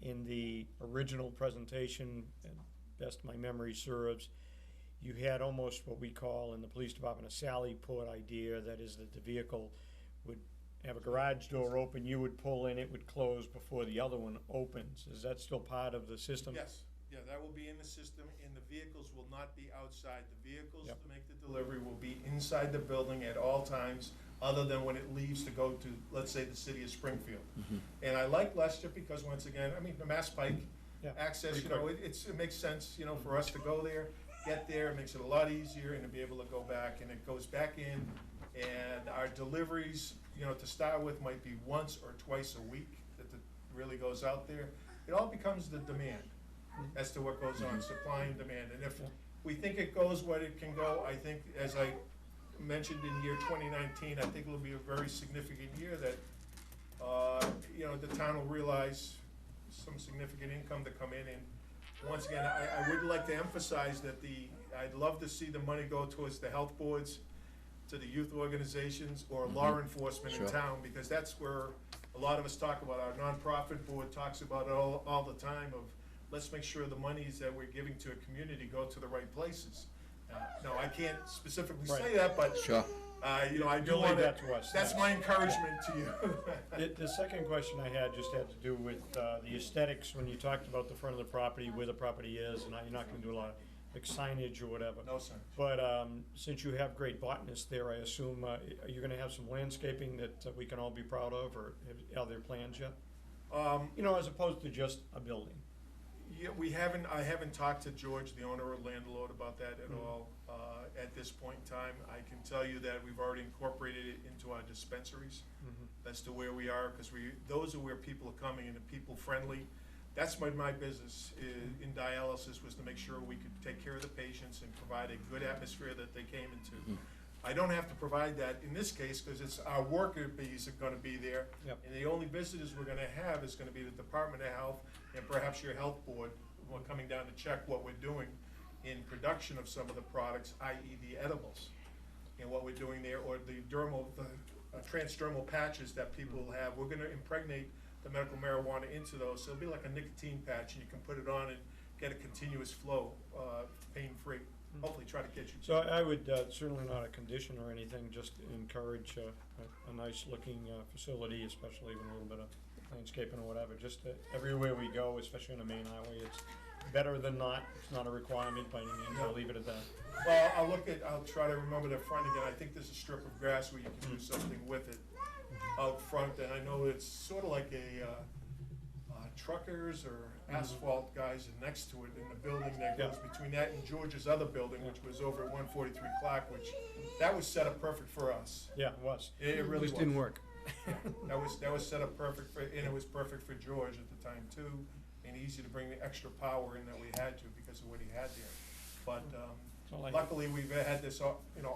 In the original presentation, and best my memory serves, you had almost what we call in the police department a sally port idea, that is that the vehicle would have a garage door open, you would pull in, it would close before the other one opens. Is that still part of the system? Yes, yeah, that will be in the system, and the vehicles will not be outside. The vehicles to make the delivery will be inside the building at all times, other than when it leaves to go to, let's say, the city of Springfield. And I like Leicester because, once again, I mean, the Mass Pike access, it makes sense, for us to go there, get there, it makes it a lot easier, and to be able to go back, and it goes back in, and our deliveries, to start with, might be once or twice a week that it really goes out there. It all becomes the demand as to what goes on, supply and demand. And if we think it goes what it can go, I think, as I mentioned in year 2019, I think it'll be a very significant year that, the town will realize some significant income to come in. And once again, I would like to emphasize that I'd love to see the money go towards the health boards, to the youth organizations, or law enforcement in town, because that's where a lot of us talk about. Our nonprofit board talks about it all the time, of let's make sure the monies that we're giving to a community go to the right places. No, I can't specifically say that, but I do You'll want leave that to us. That's my encouragement to you. The second question I had just had to do with the aesthetics, when you talked about the front of the property, where the property is, and you're not going to do a lot of specific signage or whatever. No sign. But since you have great botanists there, I assume, are you gonna have some landscaping that we can all be proud of, or are there plans yet? You know, as opposed to just a building. Yeah, I haven't talked to George, the owner or landlord, about that at all, at this point in time. I can tell you that we've already incorporated it into our dispensaries. That's to where we are, because those are where people are coming and are people-friendly. That's my business in dialysis, was to make sure we could take care of the patients and provide a good atmosphere that they came into. I don't have to provide that in this case, because it's our worker bees are gonna be there. Yep. And the only visitors we're gonna have is gonna be the Department of Health and perhaps your health board, who are coming down to check what we're doing in production of some of the products, i.e. the edibles, and what we're doing there, or the transdermal patches that people have. We're gonna impregnate the medical marijuana into those, so it'll be like a nicotine patch, and you can put it on and get a continuous flow, pain-free. Hopefully try to get you. So I would, certainly not a condition or anything, just encourage a nice-looking facility, especially with a little bit of landscaping or whatever. Just everywhere we go, especially on the main highway, it's better than not. It's not a requirement by any means. I'll leave it at that. Well, I'll try to remember the front again. I think there's a strip of grass where you can do something with it out front, and I know it's sort of like a truckers or asphalt guys are next to it in the building that goes between that and George's other building, which was over at 143 Clark, which, that was set up perfect for us. Yeah, it was. It really was. Just didn't work. Yeah, that was set up perfect for, and it was perfect for George at the time too, and easy to bring the extra power in that we had to because of what he had there. But luckily, we've had this,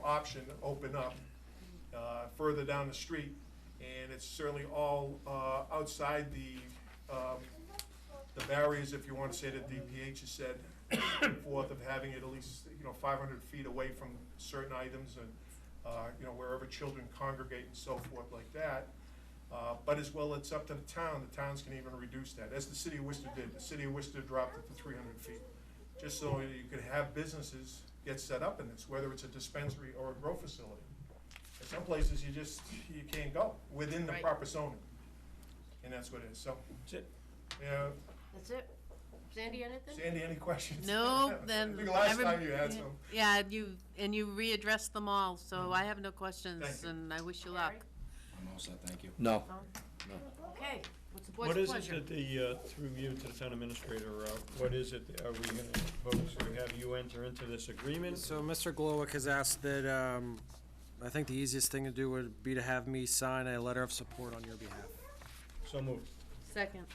option open up further down the street, and it's certainly all outside the barriers, if you want to say that DPH has said, forth of having it at least 500 feet away from certain items and wherever children congregate and so forth like that. But as well, it's up to the town. The towns can even reduce that, as the city of Worcester did. The city of Worcester dropped it to 300 feet, just so you could have businesses get set up in this, whether it's a dispensary or a grow facility. In some places, you can't go within the proper zoning, and that's what it is. So That's it. Yeah. That's it? Sandy, anything? Sandy, any questions? No, I then. think last time you had some. Yeah, you readdressed them all, so I have no questions, Thank you. and I wish you luck. I'm all set, thank you. No. Okay, what's the What board's is pleasure? it that through you to the town administrator, what is it, are we gonna propose to have you enter into this agreement? So Mr. Glowick has asked that, I think the easiest thing to do would be to have me sign a letter of support on your behalf. So moved. Second.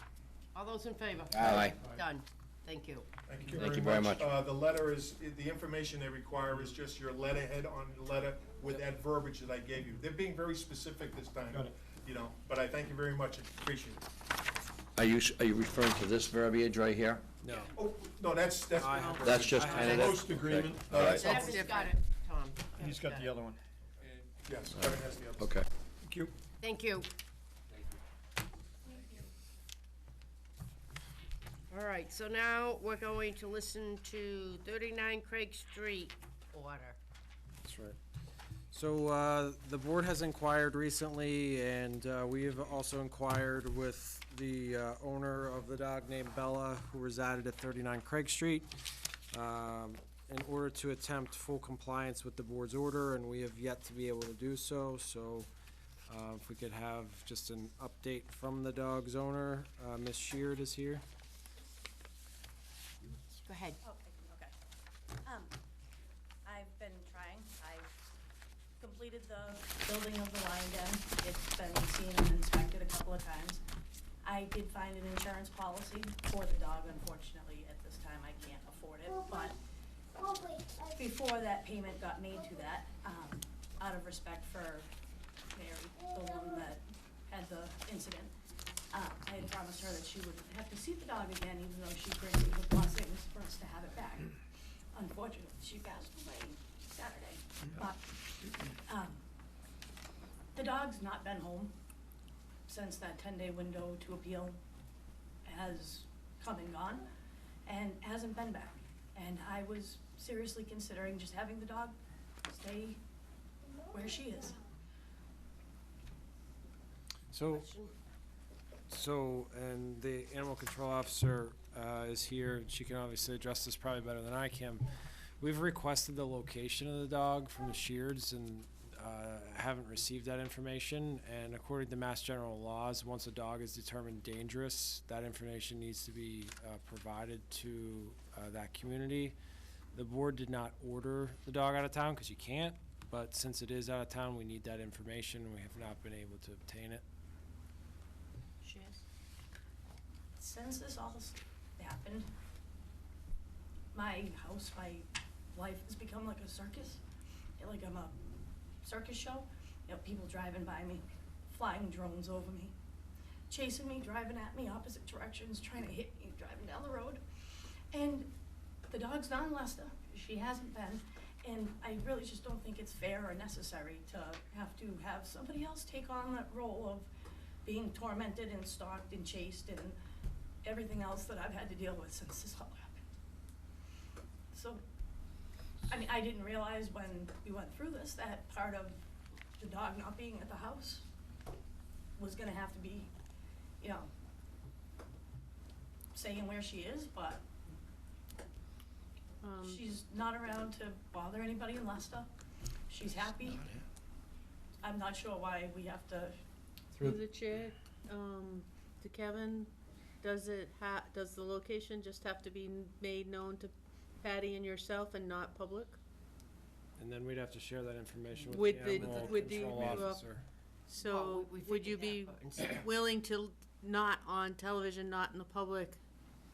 All those in favor? Aye. Done. Thank you. Thank you very much. The letter is, the information they require is just your letterhead on the letter with that verbiage that I gave you. They're being very specific this time. Got it. But I thank you very much, I appreciate it. Are you referring to this verbiage right here? No. Oh, no, that's. I have- That's just tentative? Post agreement. No, that's Debbie's different. got it, Tom. He's got the other one. Yes, Kevin has the other. Okay. Thank you. Thank you. All right, so now we're going to listen to 39 Craig Street order. That's right. So, the board has inquired recently, and, we have also inquired with the, owner of the dog named Bella, who resided at 39 Craig Street, in order to attempt full compliance with the board's order, and we have yet to be able to do so, so, if we could have just an update from the dog's owner, Ms. Sheard is here. Go ahead. Okay. I've been trying. I've completed the building of the lion den. It's been seen and inspected a couple of times. I did find an insurance policy for the dog. Unfortunately, at this time, I can't afford it. But before that payment got made to that, out of respect for Mary, the one that had the incident, I had promised her that she would have to see the dog again, even though she granted the blessings for us to have it back. Unfortunately, she passed away Saturday. But the dog's not been home since that 10-day window to appeal has come and gone, and hasn't been back. And I was seriously considering just having the dog stay where she is. And the animal control officer is here, and she can obviously address this probably better than I can. We've requested the location of the dog from the Sheards and haven't received that information. And according to Mass General laws, once a dog is determined dangerous, that information needs to be provided to that community. The board did not order the dog out of town because you can't, but since it is out of town, we need that information and we have not been able to obtain it. Since this all happened, my house, my life has become like a circus. Like I'm a circus show. You know, people driving by me, flying drones over me, chasing me, driving at me opposite directions, trying to hit me, driving down the road. And the dog's not in Leicester. She hasn't been. And I really just don't think it's fair or necessary to have somebody else take on that role of being tormented and stalked and chased and everything else that I've had to deal with since this all happened. So, I mean, I didn't realize when we went through this that part of the dog not being at the house was gonna have to be, you know, saying where she is, but she's not around to bother anybody in Leicester. She's happy. I'm not sure why we have to. Through the chair, to Kevin, does the location just have to be made known to Patty and yourself and not public? And then we'd have to share that information With with the the- animal with the- control officer. So, Well, we would you figured be that, but instead- willing to, not on television, not in the public,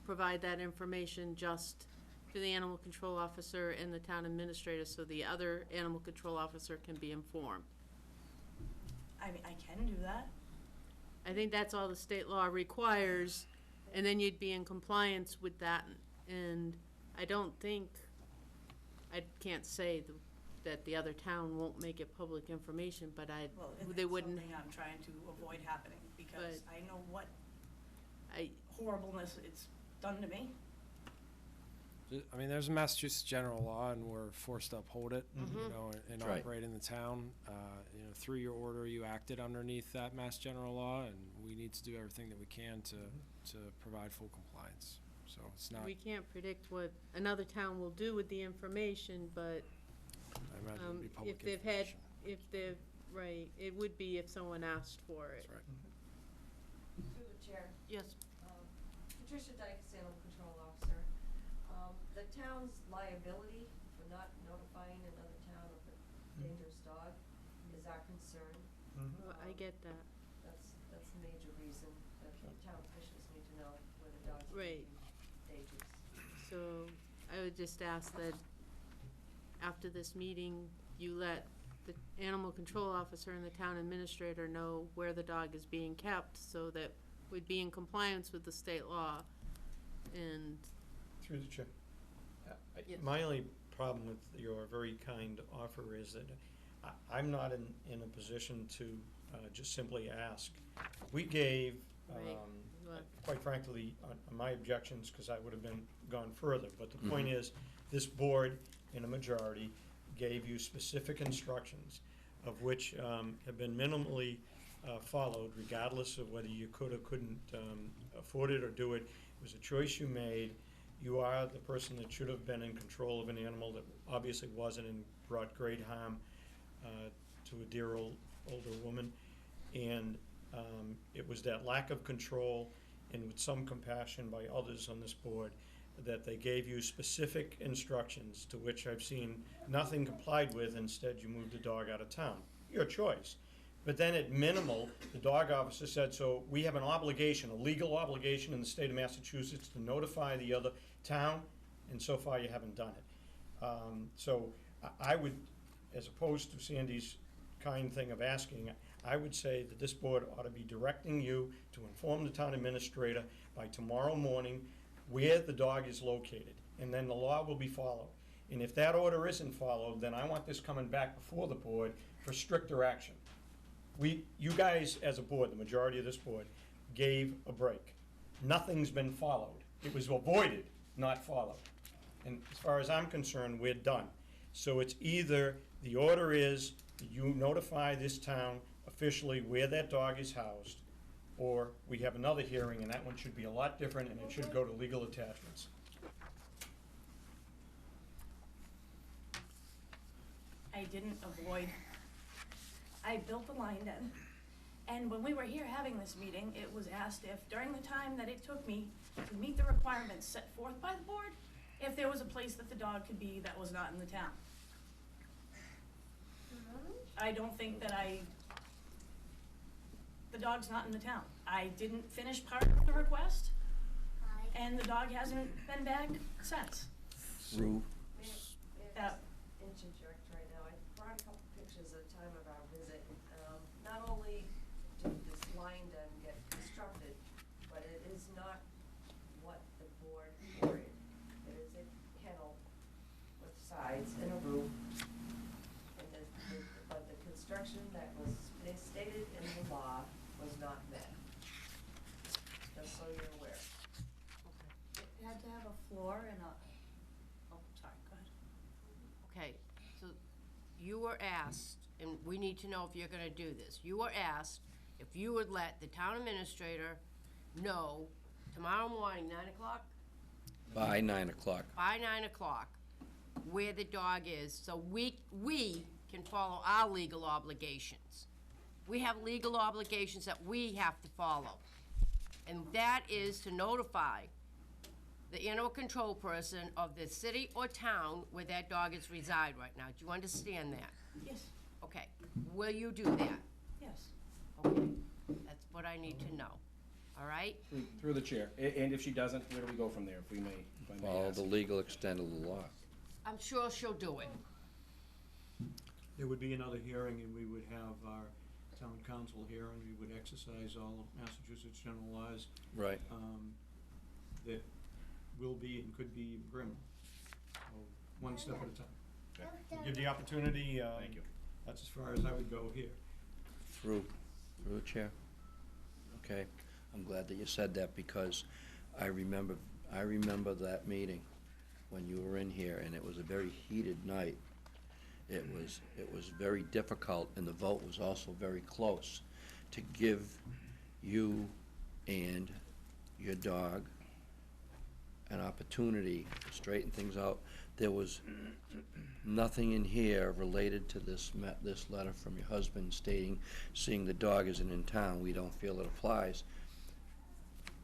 provide that information just to the animal control officer and the town administrator, so the other animal control officer can be informed? I mean, I can do that. I think that's all the state law requires, and then you'd be in compliance with that, and I don't think, I can't say that the other town won't make it public information, but Well, and they that's wouldn't, something I'm trying to avoid happening, because But- I know what I, horribleness it's done to me. I mean, there's a Massachusetts general law, and we're forced to uphold it, you Mhm. know, and That's right. operate in the town. You know, through your order, you acted underneath that Mass general law, and we need to do everything that we can to provide full compliance. So it's not, we can't predict what another town will do with the information, but I imagine it'd be if public they've had, information. if they've, right, it would be if someone asked for it. That's right. Through the chair, Yes, Patricia Dykes, Animal Control Officer. The town's liability for not notifying another town of a dangerous dog is our concern. well, I get that. That's a major reason that the town officials need to know where the dogs are Right. dangerous. So I would just ask that after this meeting, you let the animal control officer and the town administrator know where the dog is being kept, so that we'd be in compliance with the state law. And, Through the chair. Yes. My only problem with your very kind offer is that I'm not in a position to just simply ask. We gave, Right. Well- quite frankly, on my objections, because I would have gone further, but the point is, this board, in a majority, gave you specific instructions, of which have been minimally followed, regardless of whether you could or couldn't afford it or do it. It was a choice you made. You are the person that should have been in control of an animal that obviously wasn't and brought great harm to a dear older woman. And it was that lack of control, and with some compassion by others on this board, that they gave you specific instructions, to which I've seen nothing complied with. Instead, you moved the dog out of town. Your choice. But then at minimal, the dog officer said, so we have an obligation, a legal obligation in the state of Massachusetts to notify the other town, and so far you haven't done it. So I would, as opposed to Sandy's kind thing of asking, I would say that this board ought to be directing you to inform the town administrator by tomorrow morning where the dog is located, and then the law will be followed. And if that order isn't followed, then I want this coming back before the board for stricter action. You guys, as a board, the majority of this board, gave a break. Nothing's been followed. It was avoided, not followed. And as far as I'm concerned, we're done. So it's either the order is that you notify this town officially where that dog is housed, or we have another hearing, and that one should be a lot different, and it should go to legal attachments. I didn't avoid. I built the line den, and when we were here having this meeting, it was asked if, during the time that it took me to meet the requirements set forth by the board, if there was a place that the dog could be that was not in the town. I don't think that the dog's not in the town. I didn't finish part of the request, and the dog hasn't been back since. Through, That, Interject right now, I brought a couple pictures at the time of our visit. Not only did this line den get constructed, but it is not what the board ordered. It is a kennel with sides and a roof. And but the construction that was stated in the law was not met. Just so you're aware. it had to have a floor and a, oh, sorry, go ahead. Okay, so you were asked, and we need to know if you're gonna do this, you were asked if you would let the town administrator know tomorrow morning, 9 o'clock, by 9 o'clock. by 9 o'clock, where the dog is, so we can follow our legal obligations. We have legal obligations that we have to follow. And that is to notify the animal control person of the city or town where that dog is reside right now. Do you understand that? Yes, Okay, will you do that? yes. Okay, that's what I need to know, all right? Through the chair. And if she doesn't, where do we go from there, if I may Follow ask? the legal extent of the law. I'm sure she'll do it. There would be another hearing, and we would have our town council here, and we would exercise all of Massachusetts general laws Right. that will be and could be criminal. So, one step at a time. Give the opportunity, Thank you. that's as far as I would go here. Through the chair. Okay, I'm glad that you said that, because I remember that meeting when you were in here, and it was a very heated night. It was very difficult, and the vote was also very close to give you and your dog an opportunity to straighten things out. There was nothing in here related to this letter from your husband stating, seeing the dog isn't in town, we don't feel it applies.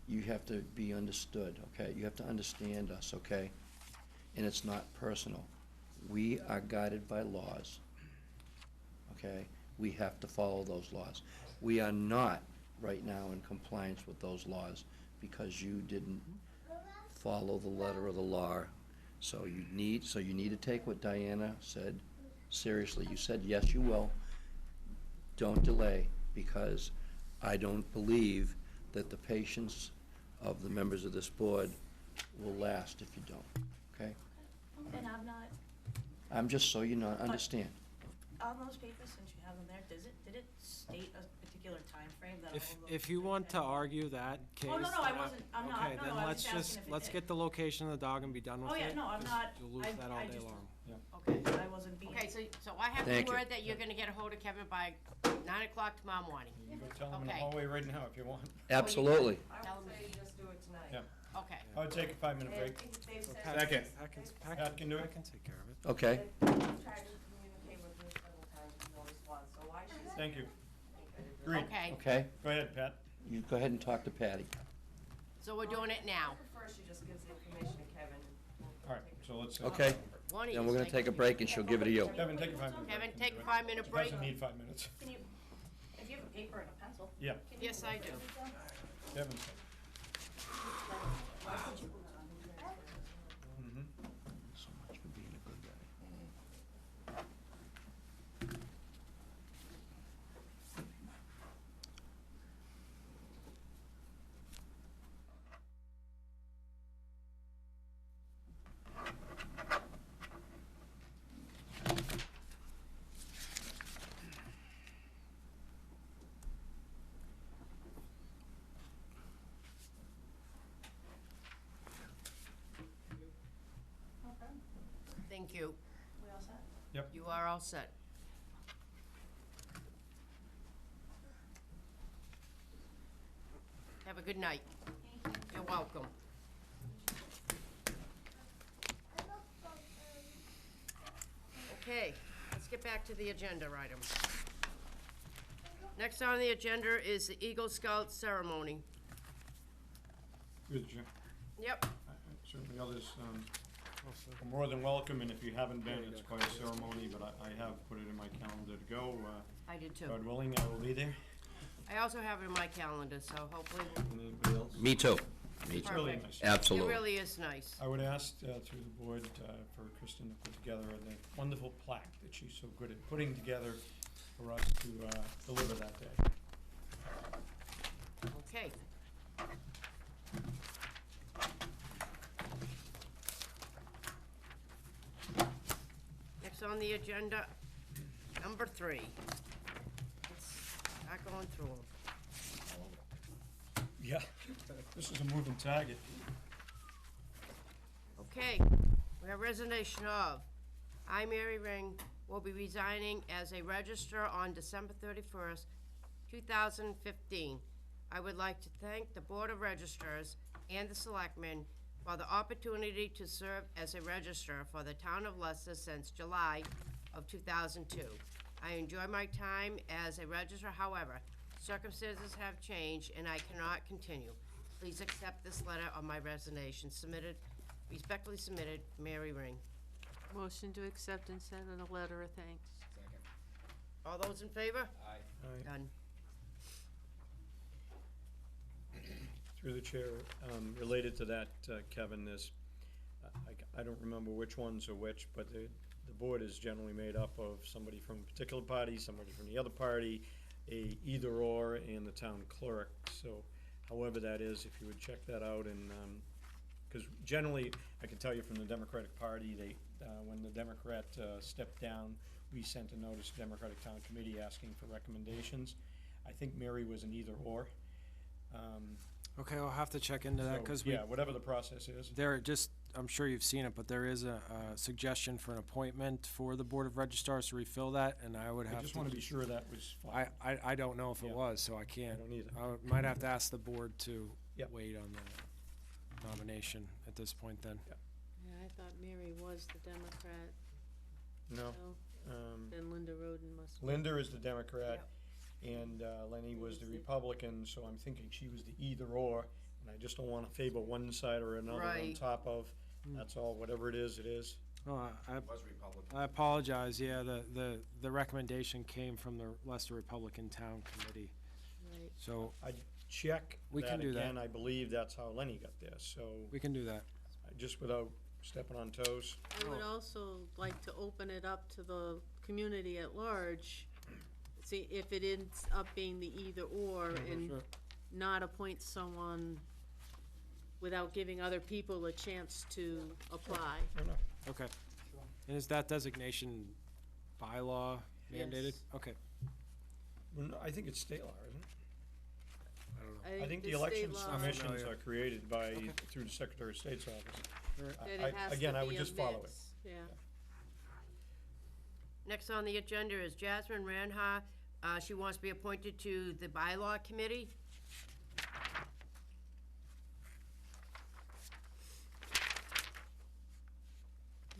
You have to be understood, okay? You have to understand us, okay? And it's not personal. We are guided by laws, okay? We have to follow those laws. We are not right now in compliance with those laws because you didn't follow the letter of the law. So you need to take what Diana said seriously. You said, yes, you will. Don't delay, because I don't believe that the patience of the members of this board will last if you don't, okay? And I'm not, I'm just so you know, understand. on those papers, since you have them there, did it state a particular time frame that all of those? If you want to argue that case. Oh, no, I then wasn't, I'm not, Okay, no, then I was let's just asking if it let's did. get the location of the dog and be done with it. Oh, yeah, no, I'm 'cause not, You'll lose that all I day just, long. okay, I wasn't being. Okay, so I have Thank the you. word that you're gonna get a hold of Kevin by 9 o'clock tomorrow morning. You can go tell them in the Okay. hallway right now if you want. Absolutely. I Tell would them. say just do it tonight. Yeah. Okay. I would take a 5-minute break. They've said. Second. Pat can do it? I can take care of it. Okay. They've tried to communicate with me several times, no response, so why she's. Thank you. Agreed. Okay, Okay, Go ahead, Pat. you go ahead and talk to Patty. so we're doing it now. I prefer she just gives the information to Kevin. All right, so let's. Okay. One of Then you we're gonna take- take a break and she'll give it to you. Kevin, take a 5-minute break. Kevin, and take do a it. 5-minute She break. doesn't need 5 minutes. Can you, if you have a paper and a pencil. Yeah, can you Yes, I do. Kevin. So much for being a good guy. Thank you. We all set? Yep. You are all set. Have a good night. You're welcome. Okay, let's get back to the agenda items. Next on the agenda is the Eagle Scout ceremony. Through the chair. Yep. Certainly others are more than welcome, and if you haven't been, it's quite a ceremony, but I have put it in my calendar to go. I did too. God willing, I will be there. I also have it in my calendar, so hopefully. Anybody else? Me too. It's really nice. Absolutely. It really is nice. I would ask through the board for Kristen to put together the wonderful plaque that she's so good at putting together for us to deliver that day. Okay. Next on the agenda, number 3. Let's start going through them. Yeah, this is a moving target. Okay, we have resignation of, I, Mary Ring, will be resigning as a registrar on December 31st, 2015. I would like to thank the Board of Registrars and the Selectmen for the opportunity to serve as a registrar for the town of Leicester since July of 2002. I enjoy my time as a registrar, however, circumstances have changed and I cannot continue. Please accept this letter of my resignation. Respectfully submitted, Mary Ring. Motion to accept and send a letter of thanks. All those in favor? Aye. Done. Through the chair, related to that, Kevin, I don't remember which ones are which, but the board is generally made up of somebody from a particular party, somebody from the other party, a either-or, and the town clerk. So however that is, if you would check that out, and, because generally, I can tell you from the Democratic Party, when the Democrat stepped down, we sent a notice to Democratic Town Committee asking for recommendations. I think Mary was an either-or. Okay, I'll have to check into that, So, because yeah, whatever the process is. I'm sure you've seen it, but there is a suggestion for an appointment for the Board of Registrars to refill that, and I would have to. I just want to be sure that was fine. I don't know if it Yeah. was, so I can't. I don't either. I might have to ask the board to Yep. wait on the nomination at this point then. Yep. Yeah, I thought Mary was the Democrat. No. Then Linda Roden must be. Linda is the Democrat, and Lenny was the Republican, so I'm thinking she was the either-or, and I just don't want to favor one side or another on Right. top of. That's all, whatever it is, it is. Oh, Was Republican. I apologize, yeah, the recommendation came from the Leicester Republican Town Committee. Right. So, I check We can that do that. again, I believe that's how Lenny got there, so we can do that. just without stepping on toes. I would also like to open it up to the community at large. See, if it ends up being the either-or, and Sure. not appoint someone without giving other people a chance to apply. Fair enough. Okay. And is that designation bylaw mandated? Yes. Okay. Well, no, I think it's state law, isn't it? I don't know. I think the state elections law commissions Yeah. are created by, Okay. through the Secretary of State's office. that it has to Again, I would be a just follow it. mix. Yeah. Next on the agenda is Jasmine Ranha. She wants to be appointed to the bylaw committee.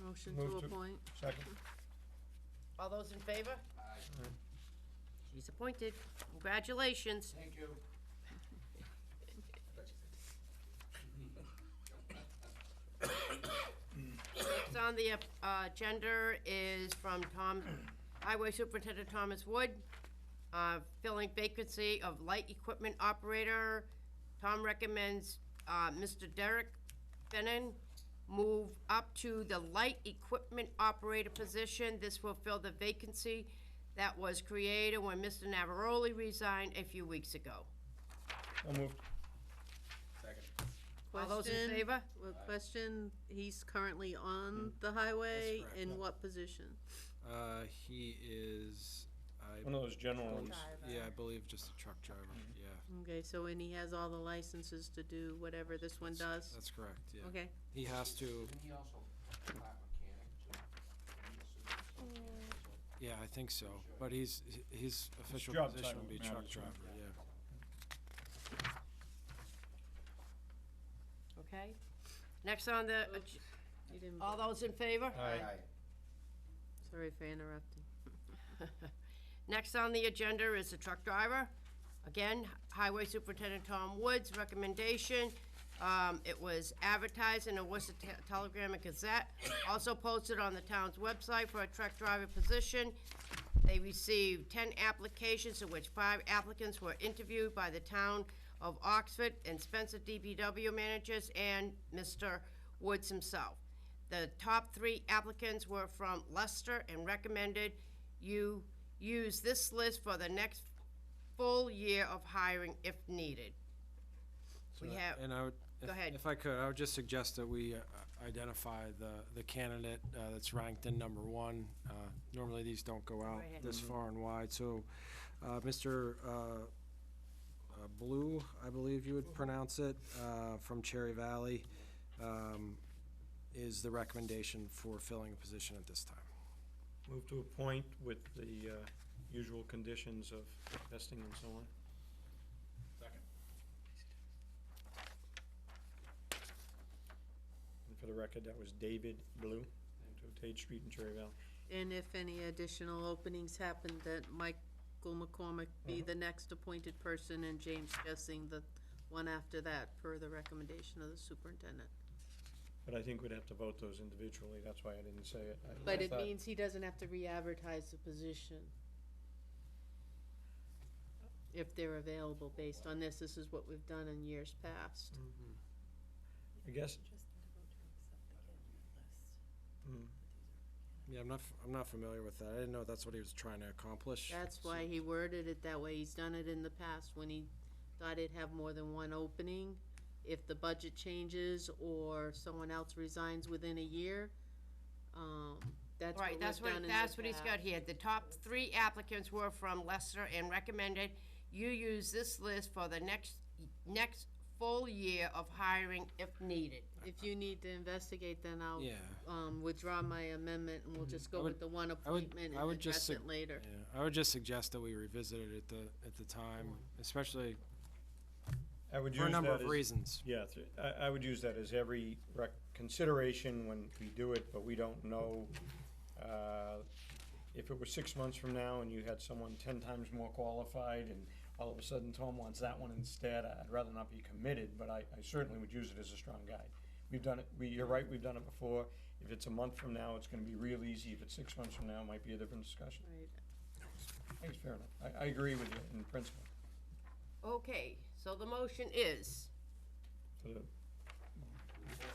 Motion Move to to- appoint. Second. All those in favor? She's appointed. Congratulations. Thank you. Next on the agenda is from Highway Superintendent Thomas Wood, filling vacancy of light equipment operator. Tom recommends Mr. Derek Bennon move up to the light equipment operator position. This will fill the vacancy that was created when Mr. Navaroli resigned a few weeks ago. So moved. Second. All those in Question- favor? Well, question, he's currently on the highway, correct, in yeah. what position? He is, One of those general ones. yeah, I believe just a truck driver, yeah. Okay, so, and he has all the licenses to do whatever this one does? That's correct, yeah. Okay. He has to, Didn't he also part mechanic too? yeah, I think so, but his official job position title would be truck matters, driver, right? yeah. Okay. Next on the, You didn't all vote. those in favor? Aye. Sorry for interrupting. Next on the agenda is the truck driver. Again, Highway Superintendent Tom Woods' recommendation. It was advertised in the Worcester Telegram and Gazette, also posted on the town's website for a truck driver position. They received 10 applications, of which 5 applicants were interviewed by the town of Oxford and Spencer DPW managers and Mr. Woods himself. The top 3 applicants were from Leicester and recommended you use this list for the next full year of hiring if needed. We have, And I would, go ahead. if I could, I would just suggest that we identify the candidate that's ranked in number 1. Normally, these don't go out ahead. this far and wide, so Mr. Blue, I believe you would pronounce it, from Cherry Valley, is the recommendation for filling a position at this time. Move to appoint with the usual conditions of vesting and so on. Second. And for the record, that was David Blue, to Tate Street in Cherry Valley. And if any additional openings happen, that Michael McCormick be the next appointed person and James Jessing the one after that, per the recommendation of the superintendent. But I think we'd have to vote those individually, that's why I didn't say it. But I it thought- means he doesn't have to re-advertise the position. If they're available based on this. This is what we've done in years past. I guess. Yeah, I'm not familiar with that. I didn't know that's what he was trying to accomplish. That's why he worded it that way. He's done it in the past when he thought he'd have more than one opening. If the budget changes or someone else resigns within a year, that's what Right, we've that's done in what, the that's what he's got past. here. The top 3 applicants were from Leicester and recommended you use this list for the next full year of hiring if needed. If you need to investigate, then I'll Yeah. withdraw my amendment, and we'll just go I would- with the one I would- appointment I and would just address it later. Yeah, I would just suggest that we revisit it at the time, especially I would for a use number that of as- reasons. Yeah, I would use that as every consideration when we do it, but we don't know, if it were 6 months from now and you had someone 10 times more qualified and all of a sudden Tom wants that one instead, I'd rather not be committed, but I certainly would use it as a strong guide. We've done it, you're right, we've done it before. If it's a month from now, it's gonna be real easy. If it's 6 months from now, it might be a different discussion. Right. I think it's fair enough. I agree with you in principle. Okay, so the motion is, For the-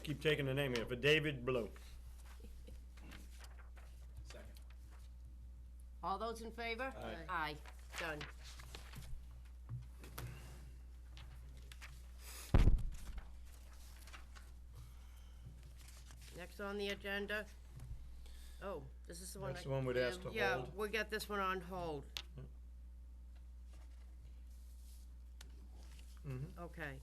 Keep taking the name here, for David Blue. Second. all those in favor? Aye. Aye, done. Next on the agenda, oh, this is the one. That's the one we'd ask to Yeah, hold. we'll get this one on hold. Okay.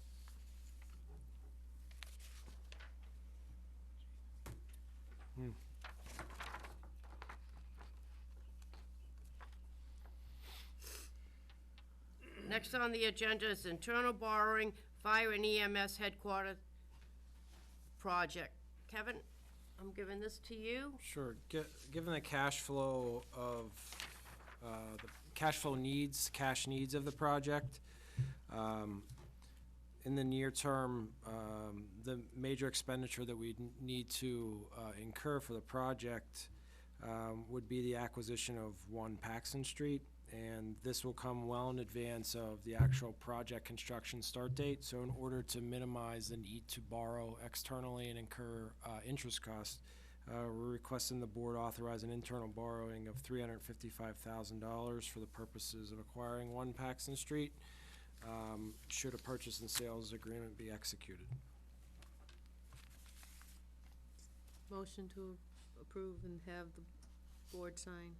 Next on the agenda is internal borrowing, fire and EMS headquarters project. Kevin, I'm giving this to you. Sure. Given the cash flow of, the cash needs of the project, in the near term, the major expenditure that we need to incur for the project would be the acquisition of 1 Paxton Street, and this will come well in advance of the actual project construction start date. So in order to minimize the need to borrow externally and incur interest costs, we're requesting the board authorize an internal borrowing of $355,000 for the purposes of acquiring 1 Paxton Street, should a purchase and sales agreement be executed. Motion to approve and have the board sign,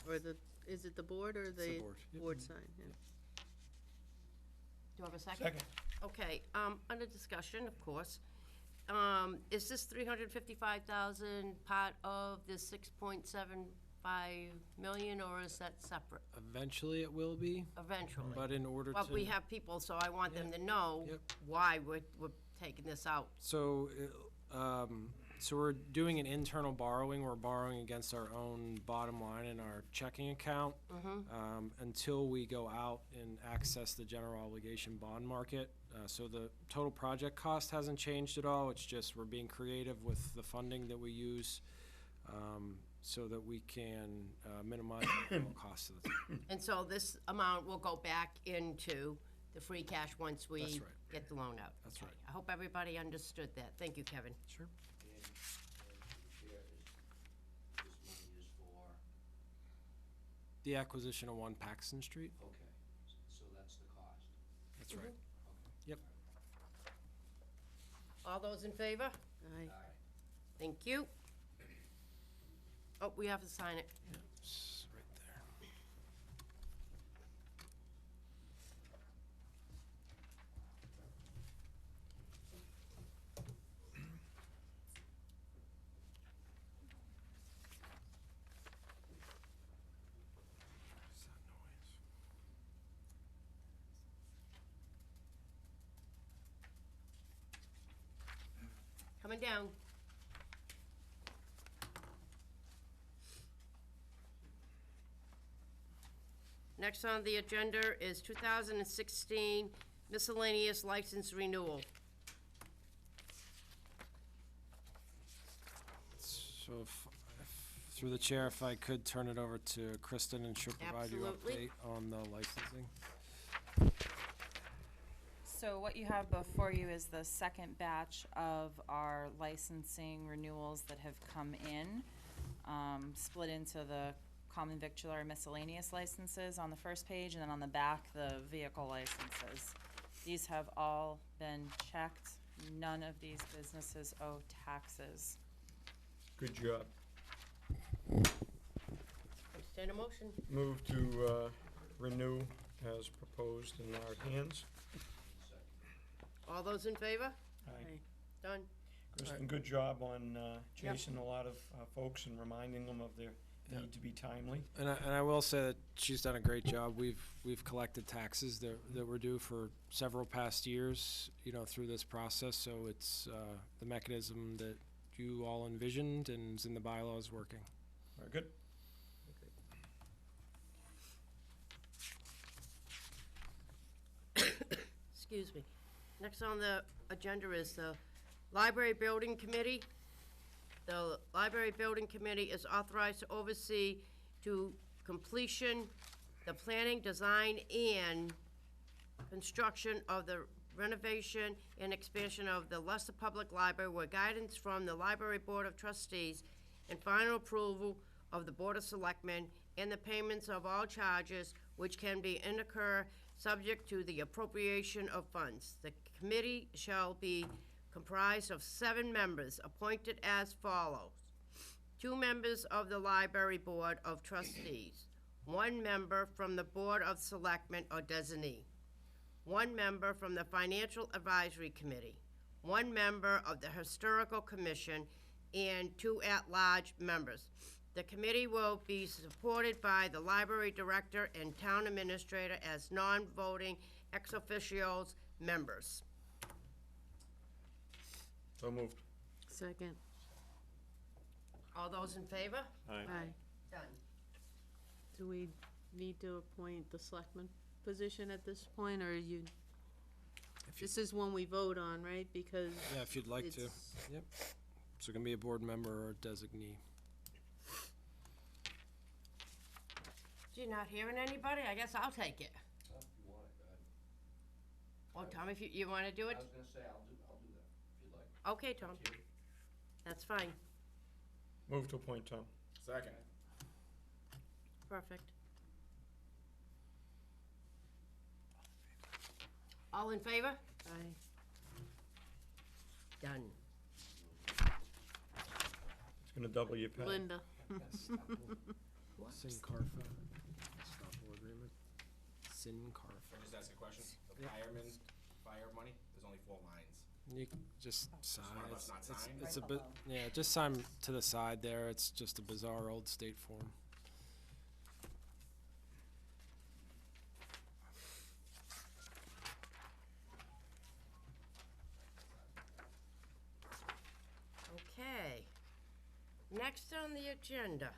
or is it the board or It's the the board, yep. board sign? Yeah. Do you have a second? Second. Okay, under discussion, of course. Is this 355,000 part of the 6.75 million, or is that separate Eventually it will be, eventually? but in order to. But we have people, so I want them to know Yep. why we're taking this out. So, So we're doing an internal borrowing. We're borrowing against our own bottom line in our checking account until we go out and access the general obligation bond market. So the total project cost hasn't changed at all. It's just we're being creative with the funding that we use so that we can minimize the overall cost of the town. And so this amount will go back into the free cash once we That's right. get the loan out? That's Okay. right. I hope everybody understood that. Thank you, Kevin. Sure. This money is for, The acquisition of 1 Paxton Street. okay, so that's the cost. That's right. Okay. Yep. All those in favor? Aye. Thank you. Oh, we have to sign it. It's right there. What's that noise? Coming down. Next on the agenda is 2016 miscellaneous license renewal. So through the chair, if I could turn it over to Kristen and she'll provide you Absolutely. update on the licensing. So what you have before you is the second batch of our licensing renewals that have come in, split into the common victular miscellaneous licenses on the first page, and then on the back, the vehicle licenses. These have all been checked. None of these businesses owe taxes. Good job. Entertain a motion. Move to renew as proposed in our hands. All those in favor? Aye. Done. Kristen, good job on chasing a lot of folks and reminding them of their need to be timely. And I will say that she's done a great job. We've collected taxes that were due for several past years, through this process. So it's the mechanism that you all envisioned and is in the bylaws working. Very good. Excuse me. Next on the agenda is the Library Building Committee. The Library Building Committee is authorized to oversee to completion the planning, design, and construction of the renovation and expansion of the Leicester Public Library with guidance from the Library Board of Trustees and final approval of the Board of Selectmen and the payments of all charges which can be incurred subject to the appropriation of funds. The committee shall be comprised of 7 members appointed as follows. 2 members of the Library Board of Trustees, 1 member from the Board of Selectmen or designee, 1 member from the Financial Advisory Committee, 1 member of the Historical Commission, and 2 at-large members. The committee will be supported by the library director and town administrator as non-voting ex officio members. So moved. Second. All those in favor? Aye. Done. Do we need to appoint the selectman position at this point, or this is one we vote on, right? Because Yeah, if you'd like to. it's- Yep. So it can be a board member or a designee. You're not hearing anybody? I guess I'll take it. Oh, if you want it, go ahead. Well, Tom, if you want to do it? I was gonna say, I'll do that, if you'd like. Okay, Tom. That's fine. Move to appoint Tom. Second. Perfect. All in favor? Aye. Done. It's gonna double your pay. Linda. Sincarfa. Stop agreement. Sincarfa. Can I just ask a question? The Yep. fire money, there's only 4 lines. You can just sign. one of us not sign? It's a bit, yeah, just sign to the side there. It's just a bizarre old state form. Okay. Next on the agenda.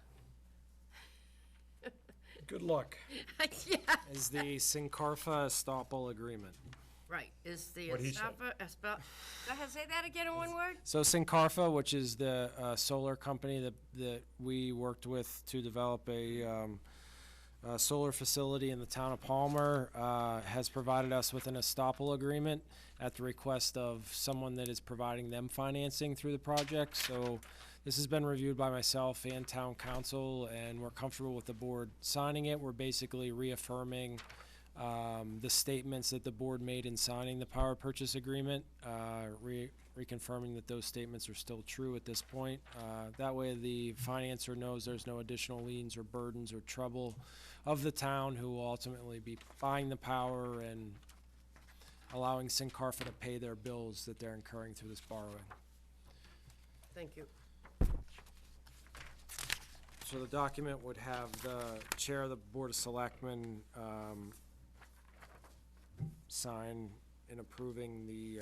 Good luck. Yeah. Is the Sincarfa Estoppel Agreement. Right, is the What he said. Go ahead, say that again in one word? So Sincarfa, which is the solar company that we worked with to develop a solar facility in the town of Palmer, has provided us with an estoppel agreement at the request of someone that is providing them financing through the project. So this has been reviewed by myself and town council, and we're comfortable with the board signing it. We're basically reaffirming the statements that the board made in signing the power purchase agreement, reconfirming that those statements are still true at this point. That way the financer knows there's no additional liens or burdens or trouble of the town, who will ultimately be buying the power and allowing Sincarfa to pay their bills that they're incurring through this borrowing. Thank you. So the document would have the chair of the Board of Selectmen sign in approving the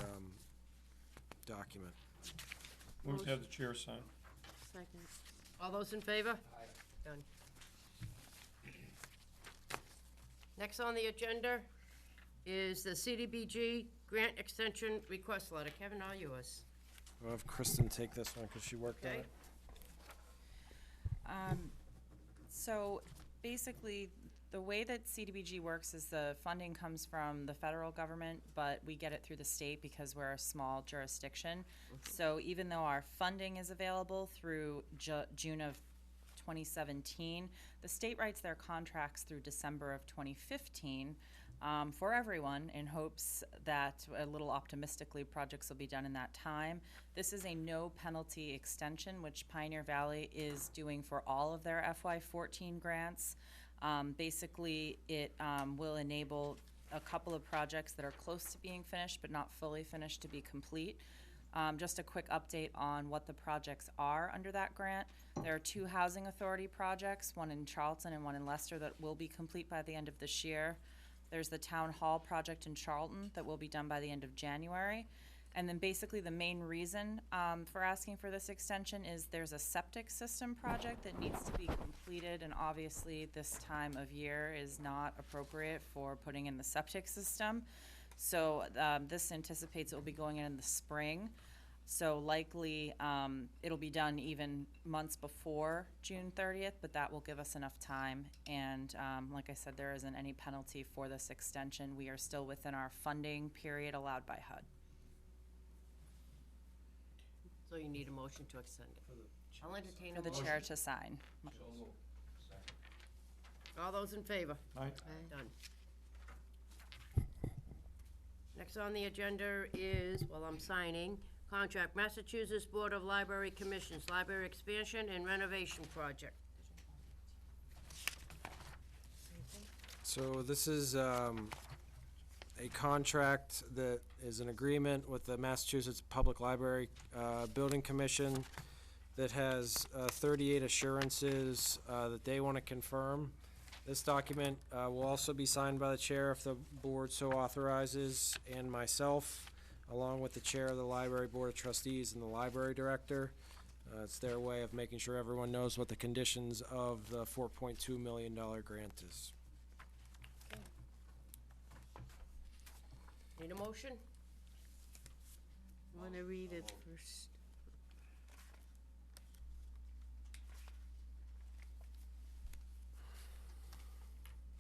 document. Move to have the chair sign. Second. All those in favor? Done. Next on the agenda is the CDBG grant extension request letter. Kevin, all yours. We'll have Kristen take this one because she worked on Okay. it. So basically, the way that CDBG works is the funding comes from the federal government, but we get it through the state because we're a small jurisdiction. So even though our funding is available through June of 2017, the state writes their contracts through December of 2015 for everyone, in hopes that, a little optimistically, projects will be done in that time. This is a no penalty extension, which Pioneer Valley is doing for all of their FY14 grants. Basically, it will enable a couple of projects that are close to being finished but not fully finished to be complete. Just a quick update on what the projects are under that grant. There are 2 housing authority projects, one in Charlton and one in Leicester, that will be complete by the end of this year. There's the town hall project in Charlton that will be done by the end of January. And then basically the main reason for asking for this extension is there's a septic system project that needs to be completed, and obviously this time of year is not appropriate for putting in the septic system. So this anticipates it will be going in the spring. So likely it'll be done even months before June 30th, but that will give us enough time. And like I said, there isn't any penalty for this extension. We are still within our funding period allowed by HUD. So you need a motion to extend it. I'll entertain a For the motion. chair to sign. All those in favor? Aye. Done. Next on the agenda is, well, I'm signing, contract Massachusetts Board of Library Commissions, Library Expansion and Renovation Project. So this is a contract that is an agreement with the Massachusetts Public Library Building Commission that has 38 assurances that they want to confirm. This document will also be signed by the chair if the board so authorizes, and myself, along with the chair of the Library Board of Trustees and the library director. It's their way of making sure everyone knows what the conditions of the $4.2 million grant is. Need a motion? You wanna read it first?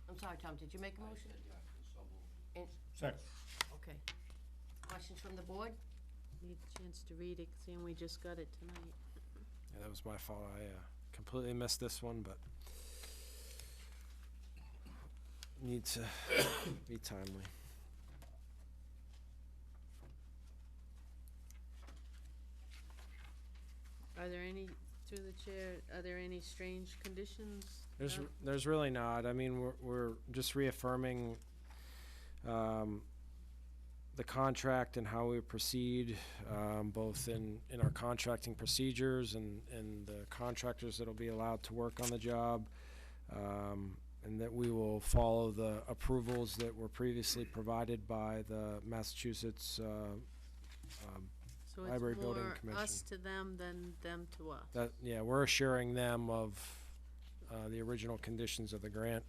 I'm sorry, Tom, did you make a motion? And- Second. Okay. Questions from the board? Need a chance to read it, seeing we just got it tonight. Yeah, that was my fault. I completely missed this one, but need to be timely. Are there any, through the chair, are there any strange conditions? There's really not. I mean, we're just reaffirming the contract and how we proceed, both in our contracting procedures and the contractors that'll be allowed to work on the job, and that we will follow the approvals that were previously provided by the Massachusetts So Library it's Building more Commission. us to them than them to us. That, yeah, we're assuring them of the original conditions of the grant.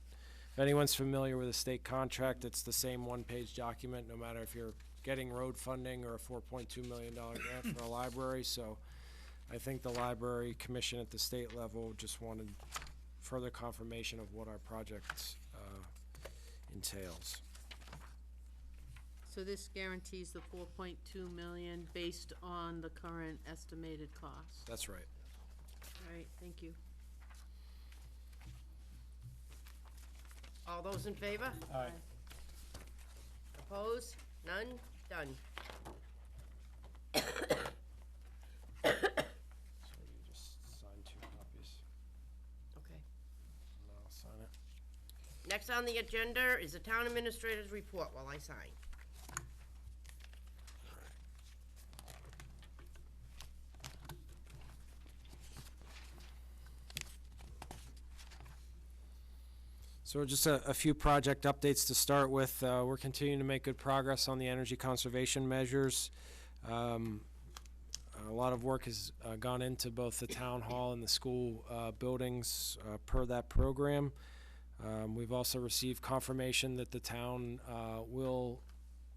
If anyone's familiar with a state contract, it's the same one-page document, no matter if you're getting road funding or a $4.2 million grant for a library. So I think the Library Commission at the state level just wanted further confirmation of what our project entails. So this guarantees the 4.2 million based on the current estimated cost. That's right. All right, thank you. All those in favor? Aye. Opposed? None? Done. So you just sign 2 copies, Okay. and I'll sign it. Next on the agenda is the town administrator's report while I sign. So just a few project updates to start with. We're continuing to make good progress on the energy conservation measures. A lot of work has gone into both the town hall and the school buildings per that program. We've also received confirmation that the town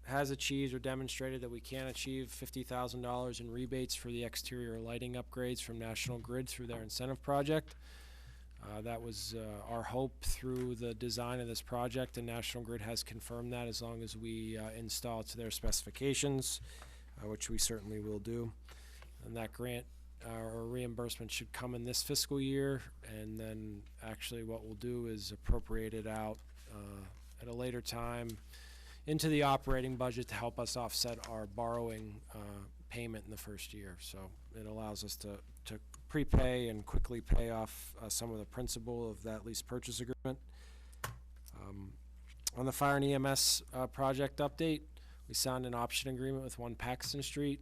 has achieved or demonstrated that we can achieve $50,000 in rebates for the exterior lighting upgrades from National Grid through their incentive project. That was our hope through the design of this project, and National Grid has confirmed that as long as we install to their specifications, which we certainly will do. And that grant or reimbursement should come in this fiscal year, and then actually what we'll do is appropriate it out at a later time into the operating budget to help us offset our borrowing payment in the first year. So it allows us to prepay and quickly pay off some of the principal of that lease purchase agreement. On the fire and EMS project update, we signed an option agreement with 1 Paxton Street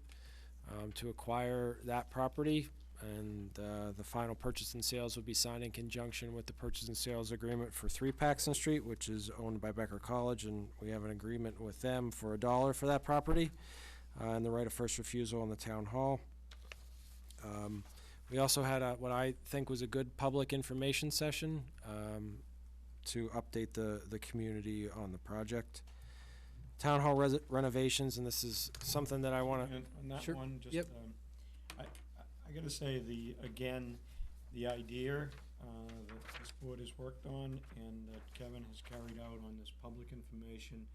to acquire that property, and the final purchase and sales will be signed in conjunction with the purchase and sales agreement for 3 Paxton Street, which is owned by Becker College, and we have an agreement with them for $1 for that property, and the right of first refusal on the town hall. We also had what I think was a good public information session to update the community on the project. Town hall renovations, and this is something that I want to... On that Sure. one, just, Yep. I gotta say, the idea that this board has worked on and that Kevin has carried out on this public information,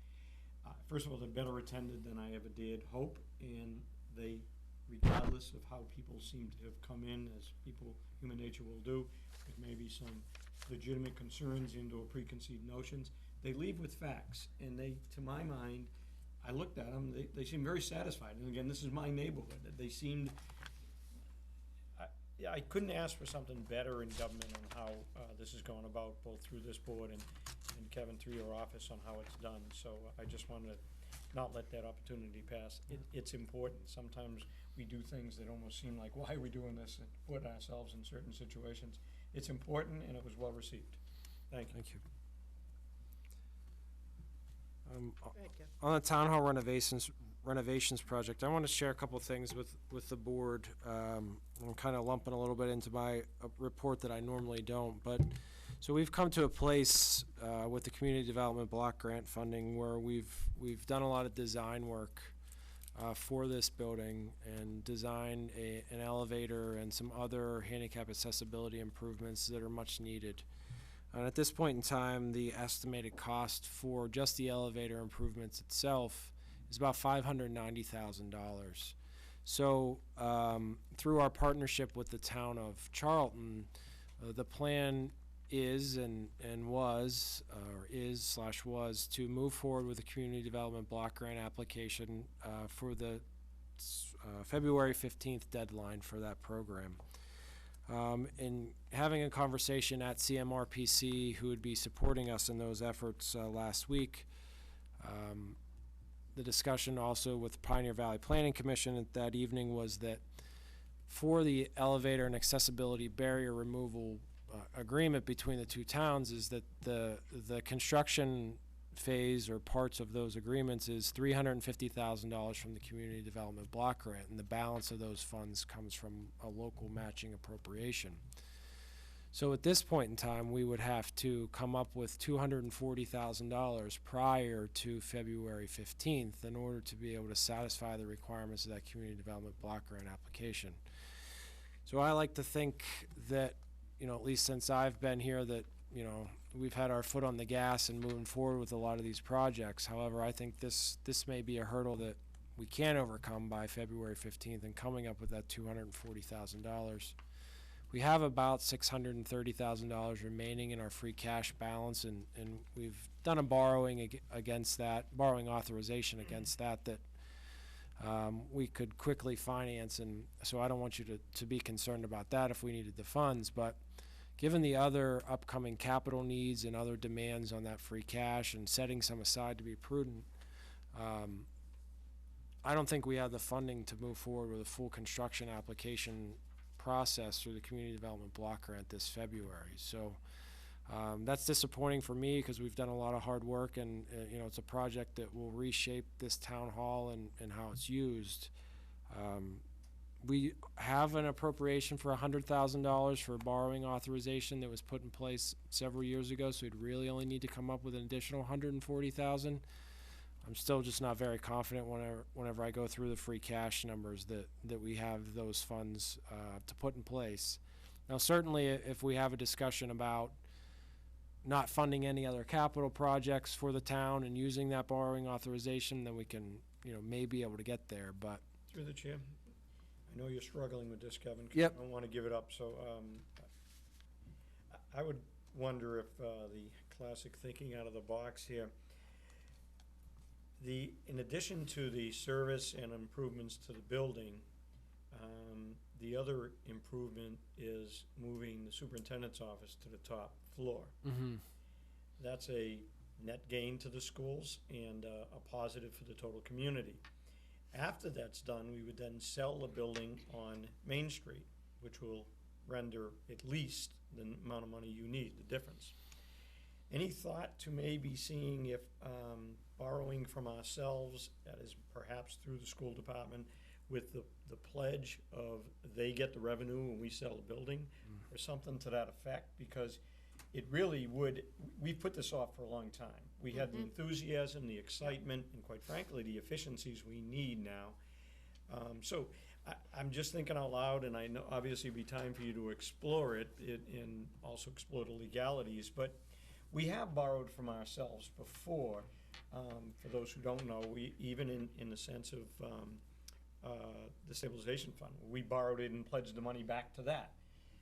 first of all, they're better attended than I ever dared hope, and they, regardless of how people seem to have come in, as human nature will do, with maybe some legitimate concerns into preconceived notions, they leave with facts, and they, to my mind, I looked at them, they seem very satisfied, and again, this is my neighborhood, they seemed, I couldn't ask for something better in government on how this is going about, both through this board and Kevin, through your office, on how it's done, so I just wanted to not let that opportunity pass. It's important. Sometimes we do things that almost seem like, why are we doing this, and put ourselves in certain situations. It's important, and it was well received. Thank you. Thank you. On the town hall renovations project, I want to share a couple things with the board. I'm kind of lumping a little bit into my report that I normally don't, but so we've come to a place with the community development block grant funding where we've done a lot of design work for this building and designed an elevator and some other handicap accessibility improvements that are much needed. And at this point in time, the estimated cost for just the elevator improvements itself is about $590,000. So through our partnership with the town of Charlton, the plan is and was, or is/was, to move forward with a community development block grant application for the February 15th deadline for that program. In having a conversation at CMRPC, who would be supporting us in those efforts last week, the discussion also with the Pioneer Valley Planning Commission that evening was that for the elevator and accessibility barrier removal agreement between the two towns is that the construction phase or parts of those agreements is $350,000 from the Community Development Block Grant, and the balance of those funds comes from a local matching appropriation. So at this point in time, we would have to come up with $240,000 prior to February 15th in order to be able to satisfy the requirements of that Community Development Block Grant application. So I like to think that, you know, at least since I've been here, that, you know, we've had our foot on the gas and moving forward with a lot of these projects. However, I think this may be a hurdle that we can overcome by February 15th and coming up with that $240,000. We have about $630,000 remaining in our free cash balance, and we've done a borrowing against that, borrowing authorization against that we could quickly finance, and so I don't want you to be concerned about that if we needed the funds, but given the other upcoming capital needs and other demands on that free cash and setting some aside to be prudent, I don't think we have the funding to move forward with a full construction application process through the Community Development Block Grant this February. So that's disappointing for me because we've done a lot of hard work, and you know, it's a project that will reshape this town hall and how it's used. We have an appropriation for $100,000 for borrowing authorization that was put in place several years ago, so we'd really only need to come up with an additional $140,000. I'm still just not very confident whenever I go through the free cash numbers that we have those funds to put in place. Now, certainly, if we have a discussion about not funding any other capital projects for the town and using that borrowing authorization, then we can, you know, may be able to get there. But through the chair, I know you're struggling with this, Kevin. Yep. I don't want to give it up. So I would wonder if the classic thinking out of the box here. In addition to the service and improvements to the building, the other improvement is moving the superintendent's office to the top floor. Mm-hmm. That's a net gain to the schools and a positive for the total community. After that's done, we would then sell the building on Main Street, which will render at least the amount of money you need, the difference. Any thought to maybe seeing if borrowing from ourselves, that is perhaps through the school department, with the pledge of they get the revenue when we sell the building, or something to that effect? Because it really would, we've put this off for a long time. We had the enthusiasm, the excitement, and quite frankly, the efficiencies we need now. So I'm just thinking out loud, and I know obviously it'd be time for you to explore it and also explore the legalities, but we have borrowed from ourselves before. For those who don't know, we even in the sense of the stabilization fund, we borrowed it and pledged the money back to that.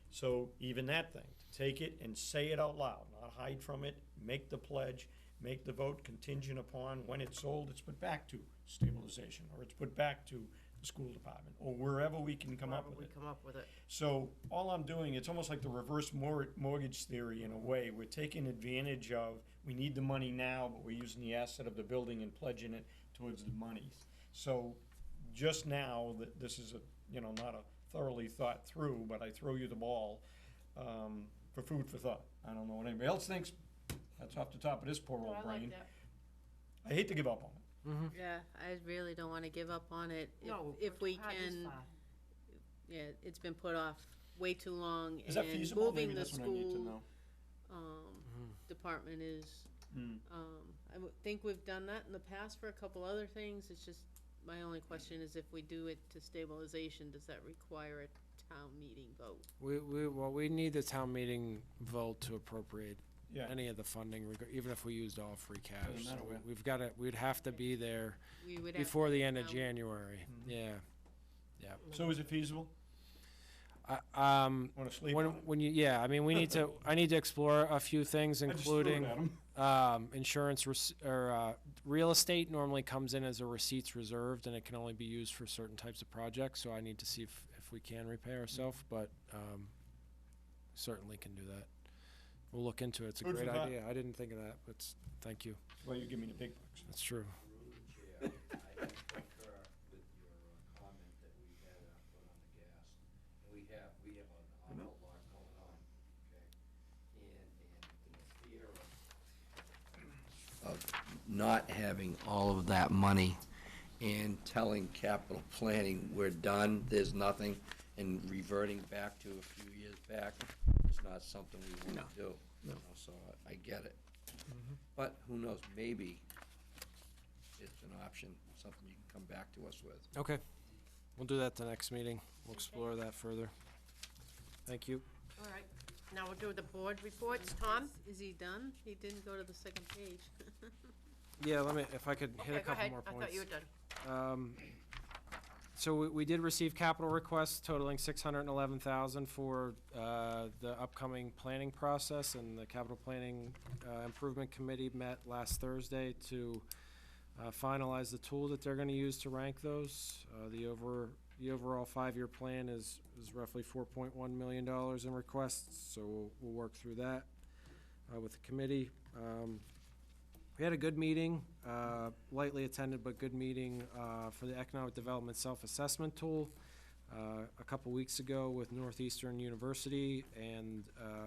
So even that thing, to take it and say it out loud, not hide from it, make the pledge, make the vote contingent upon when it's sold, it's put back to stabilization, or it's put back to the school department, or wherever we can come up with it. So all I'm doing, it's almost like the reverse mortgage theory in a way. We're taking advantage of, we need the money now, but we're using the asset of the building and pledging it towards the money. So just now, that this is not a thoroughly thought through, but I throw you the ball for food for thought. I don't know what anybody else thinks. That's off the top of this poor old brain. Like that. I hate to give up on it. Mm-hmm. Yeah, I really don't want to give up on it. No, if we hard this can, far. yeah, it's been put off way too long. Is that and feasible? moving Maybe the that's what I need to school know. department is. I would think we've done that in the past for a couple other things. It's just, my only question is if we do it to stabilization, does that require a town meeting vote? We need the town meeting vote to appropriate any of the funding, even if we used all free cash. So we've got to, we'd have to be there before the end of January. Yeah. So is it feasible? When you, I mean, we need to, I need to explore a few things, including insurance real estate normally comes in as a receipts reserved, and it can only be used for certain types of projects. So I need to see if we can repay ourselves, but certainly can do that. We'll look into it. It's a great idea. I didn't think of that, but thank you. That's why you give me the big bucks. That's true. I concur with your comment that we had our foot on the gas. We have an awful lot going on, okay? And in the fear of not having all of that money and telling capital planning, we're done, there's nothing, and reverting back to a few years back, is not something we want to do. No. So I get it. But who knows, maybe it's an option, something you can come back to us with. Okay, we'll do that at the next meeting. We'll explore that further. Thank you. All right, now we'll do the board reports. Tom? Is he done? He didn't go to the second page. Yeah, let me, if I could hit a Okay, go couple ahead. more I points. thought you were done. So we did receive capital requests totaling $611,000 for the upcoming planning process, and the capital planning improvement committee met last Thursday to finalize the tool that they're going to use to rank those. The overall 5-year plan is roughly $4.1 million in requests, so we'll work through that with the committee. We had a good meeting, lightly attended, but good meeting for the Economic Development Self-Assessment Tool a couple weeks ago with Northeastern University, and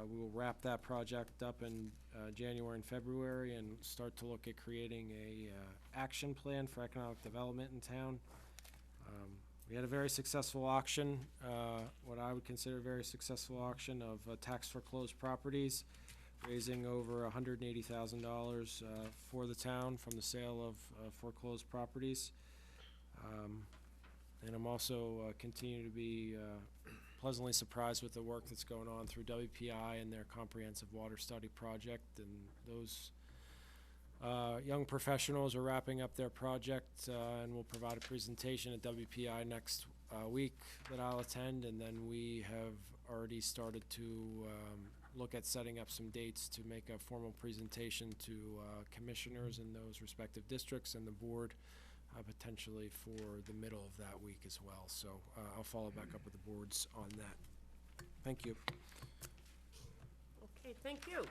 we will wrap that project up in January and February and start to look at creating a action plan for economic development in town. We had a very successful auction, what I would consider a very successful auction of tax foreclosed properties, raising over $180,000 for the town from the sale of foreclosed properties. And I'm also continuing to be pleasantly surprised with the work that's going on through WPI and their comprehensive water study project. And those young professionals are wrapping up their project and will provide a presentation at WPI next week that I'll attend. And then we have already started to look at setting up some dates to make a formal presentation to commissioners in those respective districts and the board potentially for the middle of that week as well. So I'll follow back up with the boards on that. Thank you. Okay, thank you.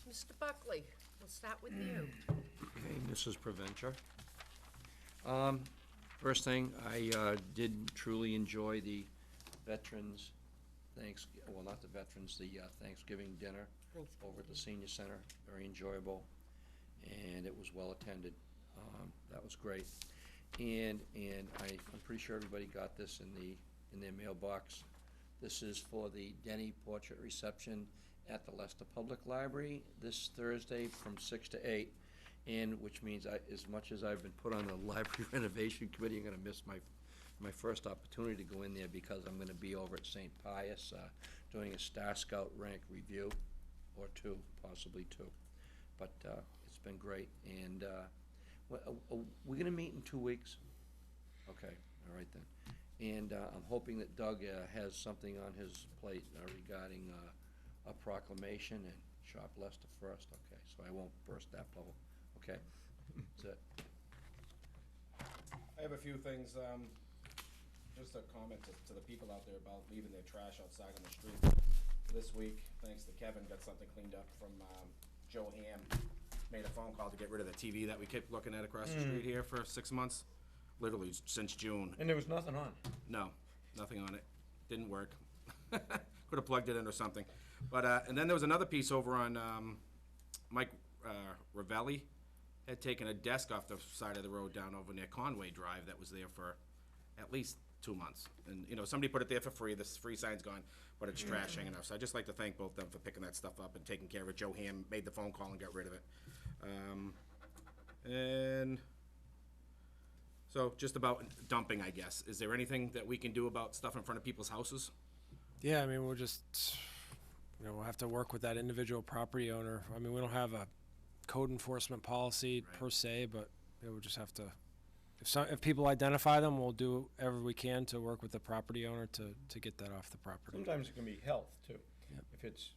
Mr. Buckley, we'll start with you. Okay, Mrs. Preventure. First thing, I did truly enjoy the Veterans well, not the Veterans, the Thanksgiving dinner over at the Senior Center. Very enjoyable, and it was well attended. That was great. And I'm pretty sure everybody got this in their mailbox. This is for the Denny Portrait Reception at the Leicester Public Library this Thursday from 6 to 8. And which means as much as I've been put on the library renovation committee, I'm going to miss my first opportunity to go in there because I'm going to be over at St. Pius doing a Star Scout rank review, or two, possibly two. But it's been great. And we're going to meet in 2 weeks? Okay, all right then. And I'm hoping that Doug has something on his plate regarding a proclamation and shop Leicester first. Okay, so I won't burst that bubble. Okay, that's it. I have a few things, just a comment to the people out there about leaving their trash outside on the street. This week, thanks to Kevin, got something cleaned up from Joe Ham. Made a phone call to get rid of the TV that we kept looking at across the street here for 6 months, literally since June. And there was nothing on. No, nothing on it. Didn't work. Could have plugged it in or something. But and then there was another piece over on Mike Ravelli had taken a desk off the side of the road down over near Conway Drive that was there for at least 2 months. And, you know, somebody put it there for free. This free sign's gone, but it's trash hanging out. So I'd just like to thank both of them for picking that stuff up and taking care of it. Joe Ham made the phone call and got rid of it. And so just about dumping, I guess. Is there anything that we can do about stuff in front of people's houses? Yeah, I mean, we'll just, we'll have to work with that individual property owner. I mean, we don't have a code enforcement policy per se, but we'll just have to, if people identify them, we'll do whatever we can to work with the property owner to get that off the property. Sometimes it can be health, too. Yep. If it's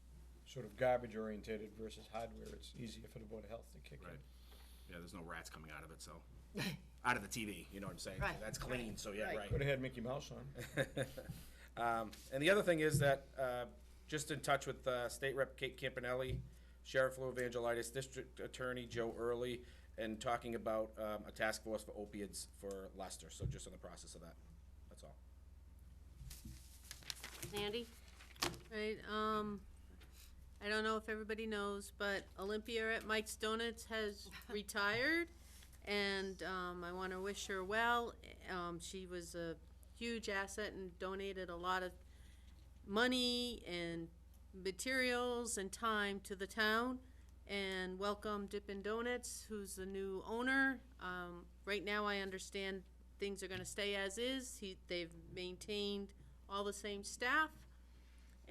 sort of garbage orientated versus hardware, it's easier for the Board of Health to kick in. Yeah, there's no rats coming out of it, so. Out of the TV, you know what I'm saying? Right. That's clean, so yeah, right. Could have had Mickey Mouse on. And the other thing is that, just in touch with State Rep Kate Campanelli, Sheriff Lou Evangelitis, District Attorney Joe Early, and talking about a task force for opiates for Leicester. So just in the process of that. That's all. Sandy? Right, I don't know if everybody knows, but Olympia at Mike's Donuts has retired, and I want to wish her well. She was a huge asset and donated a lot of money and materials and time to the town. And welcome Dippin' Donuts, who's the new owner. Right now, I understand things are going to stay as is. They've maintained all the same staff.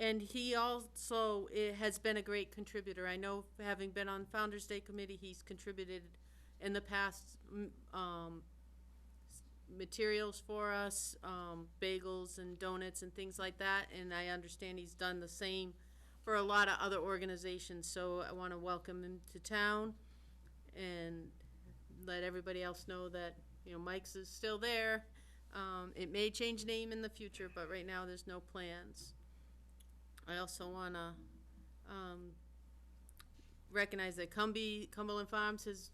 And he also has been a great contributor. I know, having been on Founders Day Committee, he's contributed in the past materials for us, bagels and donuts and things like that. And I understand he's done the same for a lot of other organizations. So I want to welcome him to town and let everybody else know that, you know, Mike's is still there. It may change name in the future, but right now there's no plans. I also want to recognize that Cumberland Farms has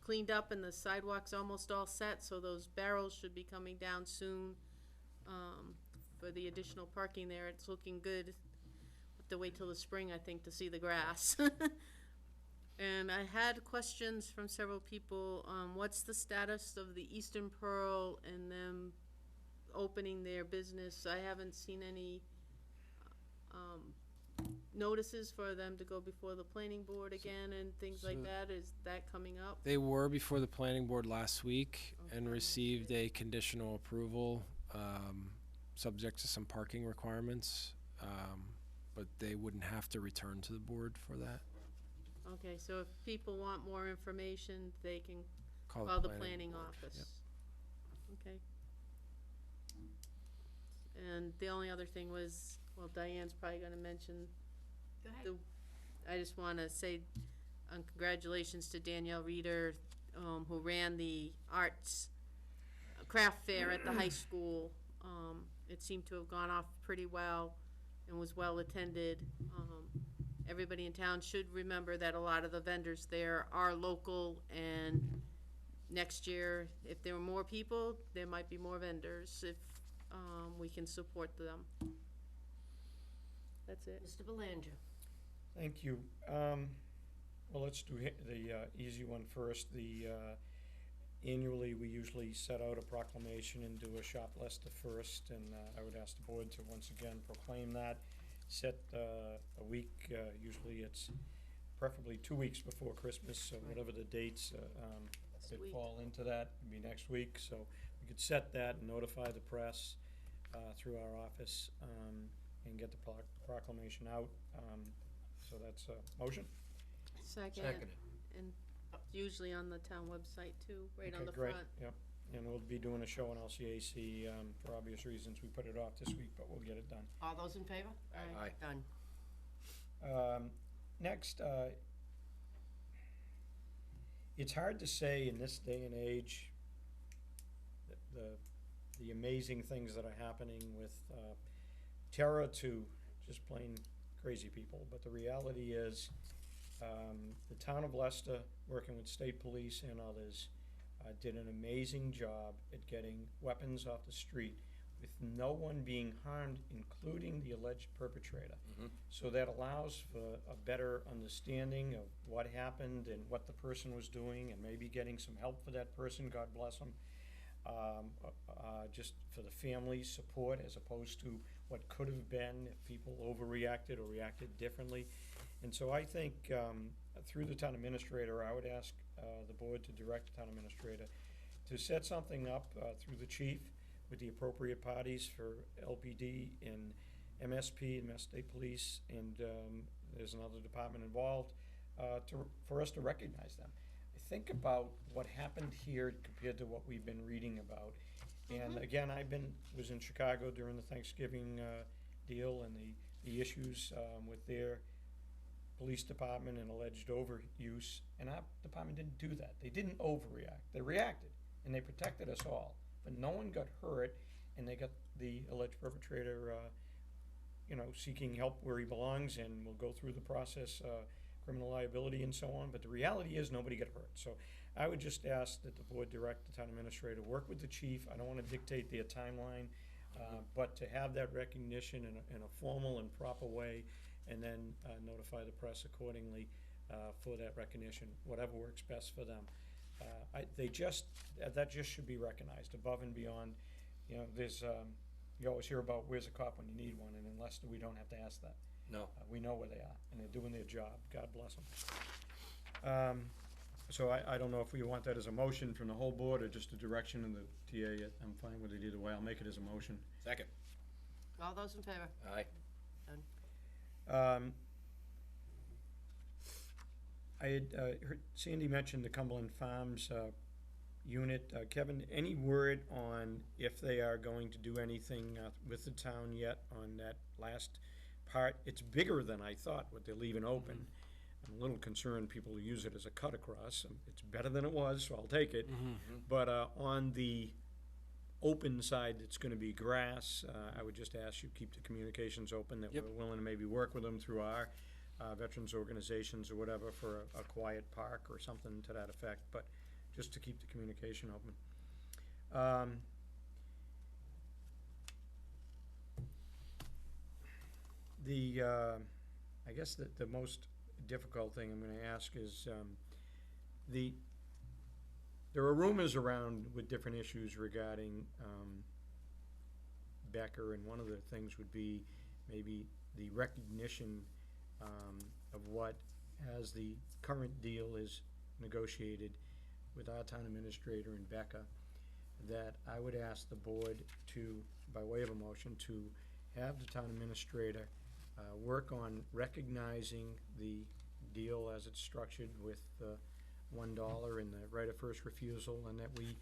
cleaned up and the sidewalk's almost all set, so those barrels should be coming down soon for the additional parking there. It's looking good. Have to wait till the spring, I think, to see the grass. And I had questions from several people. What's the status of the Eastern Pearl and them opening their business? I haven't seen any notices for them to go before the planning board again and things like that. Is that coming up? They were before the planning board last week and received a conditional approval, subject to some parking requirements, but they wouldn't have to return to the board for that. Okay, so if people want more information, they can Call call the the planning planning board, office. Okay. And the only other thing was, well, Diane's probably gonna mention. Go ahead. I just wanna say, congratulations to Danielle Reeder, who ran the arts craft fair at the high school. It seemed to have gone off pretty well and was well attended. Everybody in town should remember that a lot of the vendors there are local, and next year, if there were more people, there might be more vendors if we can support them. That's it. Mr. Belanger. Thank you. Well, let's do the easy one first. Annually, we usually set out a proclamation and do a Shop Leicester first, and I would ask the board to once again proclaim that. Set a week, usually it's preferably 2 weeks before Christmas, so whatever the dates that fall into that would be next week. So we could set that and notify the press through our office and get the proclamation out. So that's a motion. Second. And usually on the town website too, right on the great. front. Yep. And we'll be doing a show on LCAC, for obvious reasons. We put it off this week, but we'll get it done. All those in favor? Aye. Done. Next, it's hard to say in this day and age the amazing things that are happening with terror to just plain crazy people. But the reality is, the town of Leicester, working with state police and others, did an amazing job at getting weapons off the street with no one being harmed, including the alleged perpetrator. So that allows for a better understanding of what happened and what the person was doing, and maybe getting some help for that person, God bless them. Just for the family's support, as opposed to what could have been if people overreacted or reacted differently. And so I think through the town administrator, I would ask the board to direct the town administrator to set something up through the chief with the appropriate parties for LPD and MSP and Mass State Police, and there's another department involved, for us to recognize them. Think about what happened here compared to what we've been reading about. And again, was in Chicago during the Thanksgiving deal and the issues with their police department and alleged overuse, and our department didn't do that. They didn't overreact. They reacted, and they protected us all. But no one got hurt, and they got the alleged perpetrator, seeking help where he belongs, and will go through the process, criminal liability and so on. But the reality is nobody got hurt. So I would just ask that the board direct the town administrator to work with the chief. I don't want to dictate their timeline, but to have that recognition in a formal and proper way, and then notify the press accordingly for that recognition, whatever works best for them. That just should be recognized above and beyond. You know, you always hear about where's a cop when you need one, and in Leicester, we don't have to ask that. No. We know where they are, and they're doing their job. God bless them. So I don't know if we want that as a motion from the whole board or just a direction in the TA. I'm fine with it either way. I'll make it as a motion. Second. All those in favor? Aye. Done. I had heard Sandy mentioned the Cumberland Farms unit. Kevin, any word on if they are going to do anything with the town yet on that last part? It's bigger than I thought, what they're leaving open. I'm a little concerned people use it as a cut across. It's better than it was, so I'll take it. But on the open side that's going to be grass, I would just ask you keep the communications open, that we're willing to maybe work with them through our veterans organizations or whatever for a quiet park or something to that effect, but just to keep the communication open. I guess the most difficult thing I'm going to ask is there are rumors around with different issues regarding Becker, and one of the things would be maybe the recognition of what, as the current deal is negotiated with our town administrator and Becca, that I would ask the board to, by way of a motion, to have the town administrator work on recognizing the deal as it's structured with $1 and the right of first refusal, and that we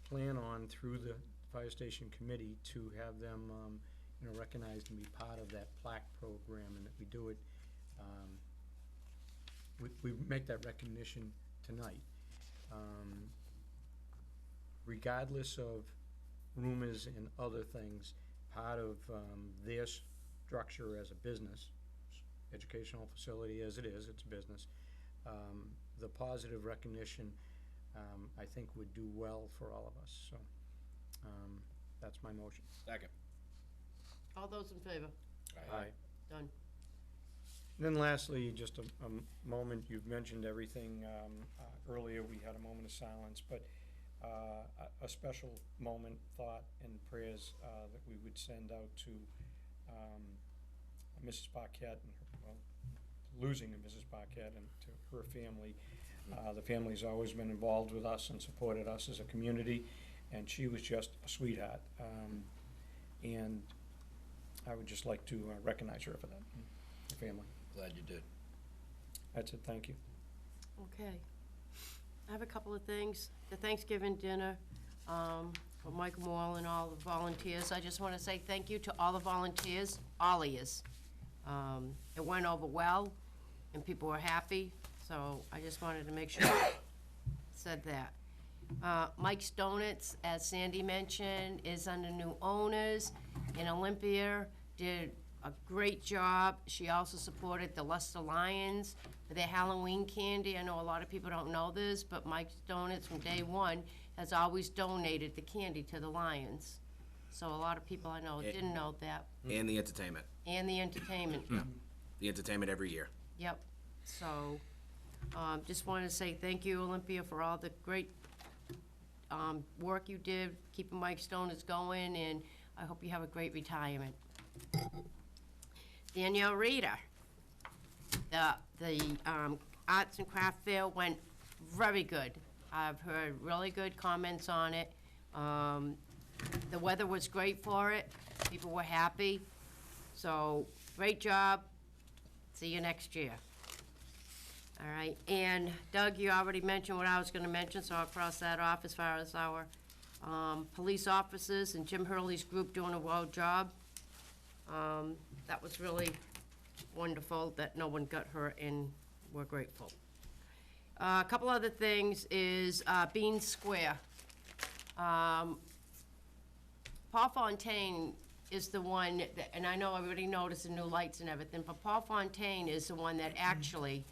plan on, through the fire station committee, to have them recognized and be part of that plaque program, and that we do it, we make that recognition tonight. Regardless of rumors and other things, part of their structure as a business, educational facility as it is, it's a business, the positive recognition, I think would do well for all of us. So that's my motion. Second. All those in favor? Aye. Done. And then lastly, just a moment, you've mentioned everything. Earlier we had a moment of silence, but a special moment, thought, and prayers that we would send out to Mrs. Paquette, and losing Mrs. Paquette, and to her family. The family's always been involved with us and supported us as a community, and she was just a sweetheart. And I would just like to recognize her for that, the family. Glad you did. That's it, thank you. Okay. I have a couple of things. The Thanksgiving dinner for Mike Moore and all the volunteers. I just want to say thank you to all the volunteers, all of yous. It went over well, and people were happy, so I just wanted to make sure I said that. Mike's Donuts, as Sandy mentioned, is under new owners, and Olympia did a great job. She also supported the Leicester Lions for their Halloween candy. I know a lot of people don't know this, but Mike's Donuts from day one has always donated the candy to the Lions. So a lot of people I know didn't know that. And the entertainment. And the entertainment. The entertainment every year. Yep. So, just wanted to say thank you, Olympia, for all the great work you did, keeping Mike's Donuts going, and I hope you have a great retirement. Danielle Reeder, the Arts and Craft Fair went very good. I've heard really good comments on it. The weather was great for it. People were happy. So, great job. See you next year. All right, and Doug, you already mentioned what I was gonna mention, so I'll cross that off as far as our police officers and Jim Hurley's group doing a well job. That was really wonderful that no one got hurt, and we're grateful. A couple other things is Bean Square. Paul Fontaine is the one, that, and I know everybody noticed the new lights and everything, but Paul Fontaine is the one that actually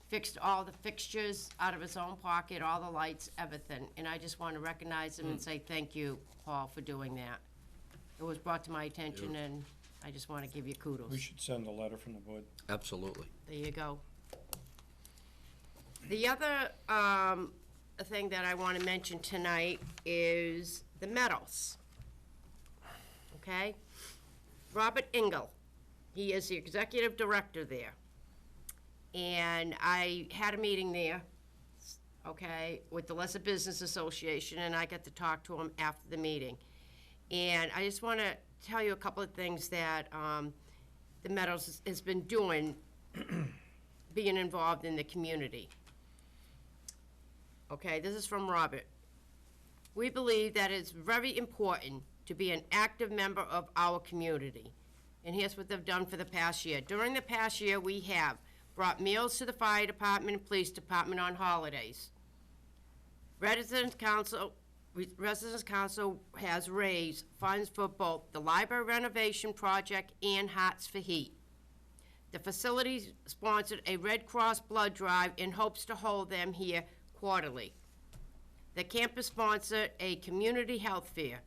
fixed all the fixtures out of his own pocket, all the lights, everything. And I just want to recognize him and say thank you, Paul, for doing that. It was brought to my attention, and I just want to give you kudos. We should send a letter from the board. Absolutely. There you go. The other thing that I want to mention tonight is the medals. Okay? Robert Engel, he is the executive director there. And I had a meeting there, okay, with the Leicester Business Association, and I got to talk to him after the meeting. And I just want to tell you a couple of things that the Meadows has been doing, being involved in the community. Okay, this is from Robert. We believe that it's very important to be an active member of our community. And here's what they've done for the past year. During the past year, we have brought meals to the fire department and police department on holidays. Residents Council has raised funds for both the library renovation project and Hearts for Heat. The facility sponsored a Red Cross blood drive in hopes to hold them here quarterly. The campus sponsored a community health fair.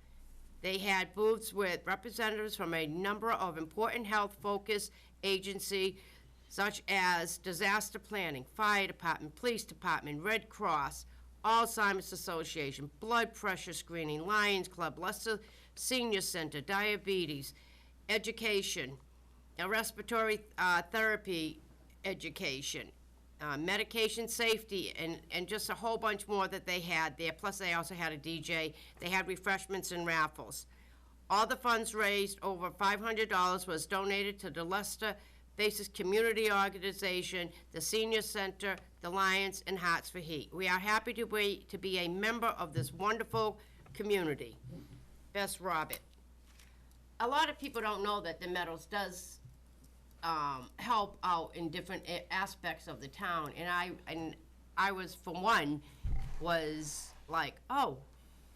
They had booths with representatives from a number of important health-focused agencies such as disaster planning, fire department, police department, Red Cross, Alzheimer's Association, blood pressure screening, Lions Club, Leicester Senior Center, diabetes, education, respiratory therapy education, medication safety, and just a whole bunch more that they had there. Plus, they also had a DJ. They had refreshments and raffles. All the funds raised, over $500, was donated to the Leicester Basis Community Organization, the Senior Center, the Lions, and Hearts for Heat. We are happy to be a member of this wonderful community. Best Robert. A lot of people don't know that the Meadows does help out in different aspects of the town, and I was, for one, was like, oh,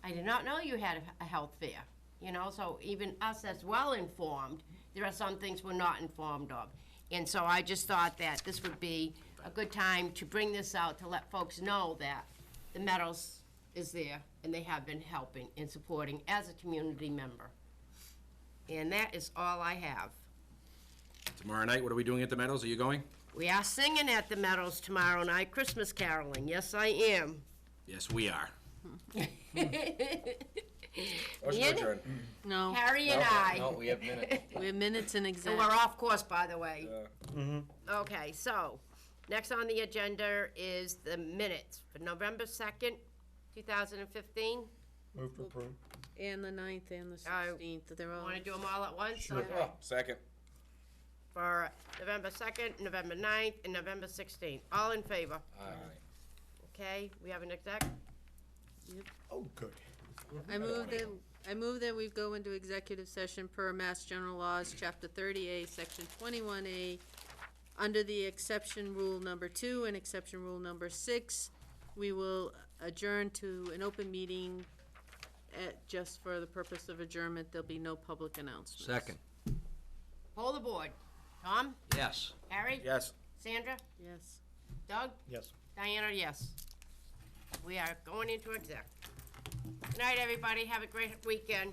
I did not know you had a health fair, you know. So even us as well informed, there are some things we're not informed of, and so I just thought that this would be a good time to bring this out to let folks know that the Meadows is there and they have been helping and supporting as a community member. And that is all I have. Tomorrow night, what are we doing at the Meadows? Are you going? We are singing at the Meadows tomorrow night, Christmas caroling. Yes, I am. Yes, we are. Motion to adjourn. No. Harry and I. No, we have minutes. We have minutes and So exam. we're off course, by the way. Mm-hmm. Okay, so, next on the agenda is the minutes for November 2nd, 2015. Move to approve. And the 9th and the 16th, they're all. Want to do them all at once? Sure. Okay. Oh, second. For November 2nd, November 9th, and November 16th. All in favor? Aye. Okay, we have an exec? Oh, good. I move that we go into executive session per Mass General Laws, Chapter 30A, Section 21A, under the exception rule number 2 and exception rule number 6. We will adjourn to an open meeting just for the purpose of adjournment. There'll be no public announcements. Second. Hold the board. Tom? Yes. Harry? Yes. Sandra? Yes. Doug? Yes. Diana, yes. We are going into exec. Good night, everybody. Have a great weekend.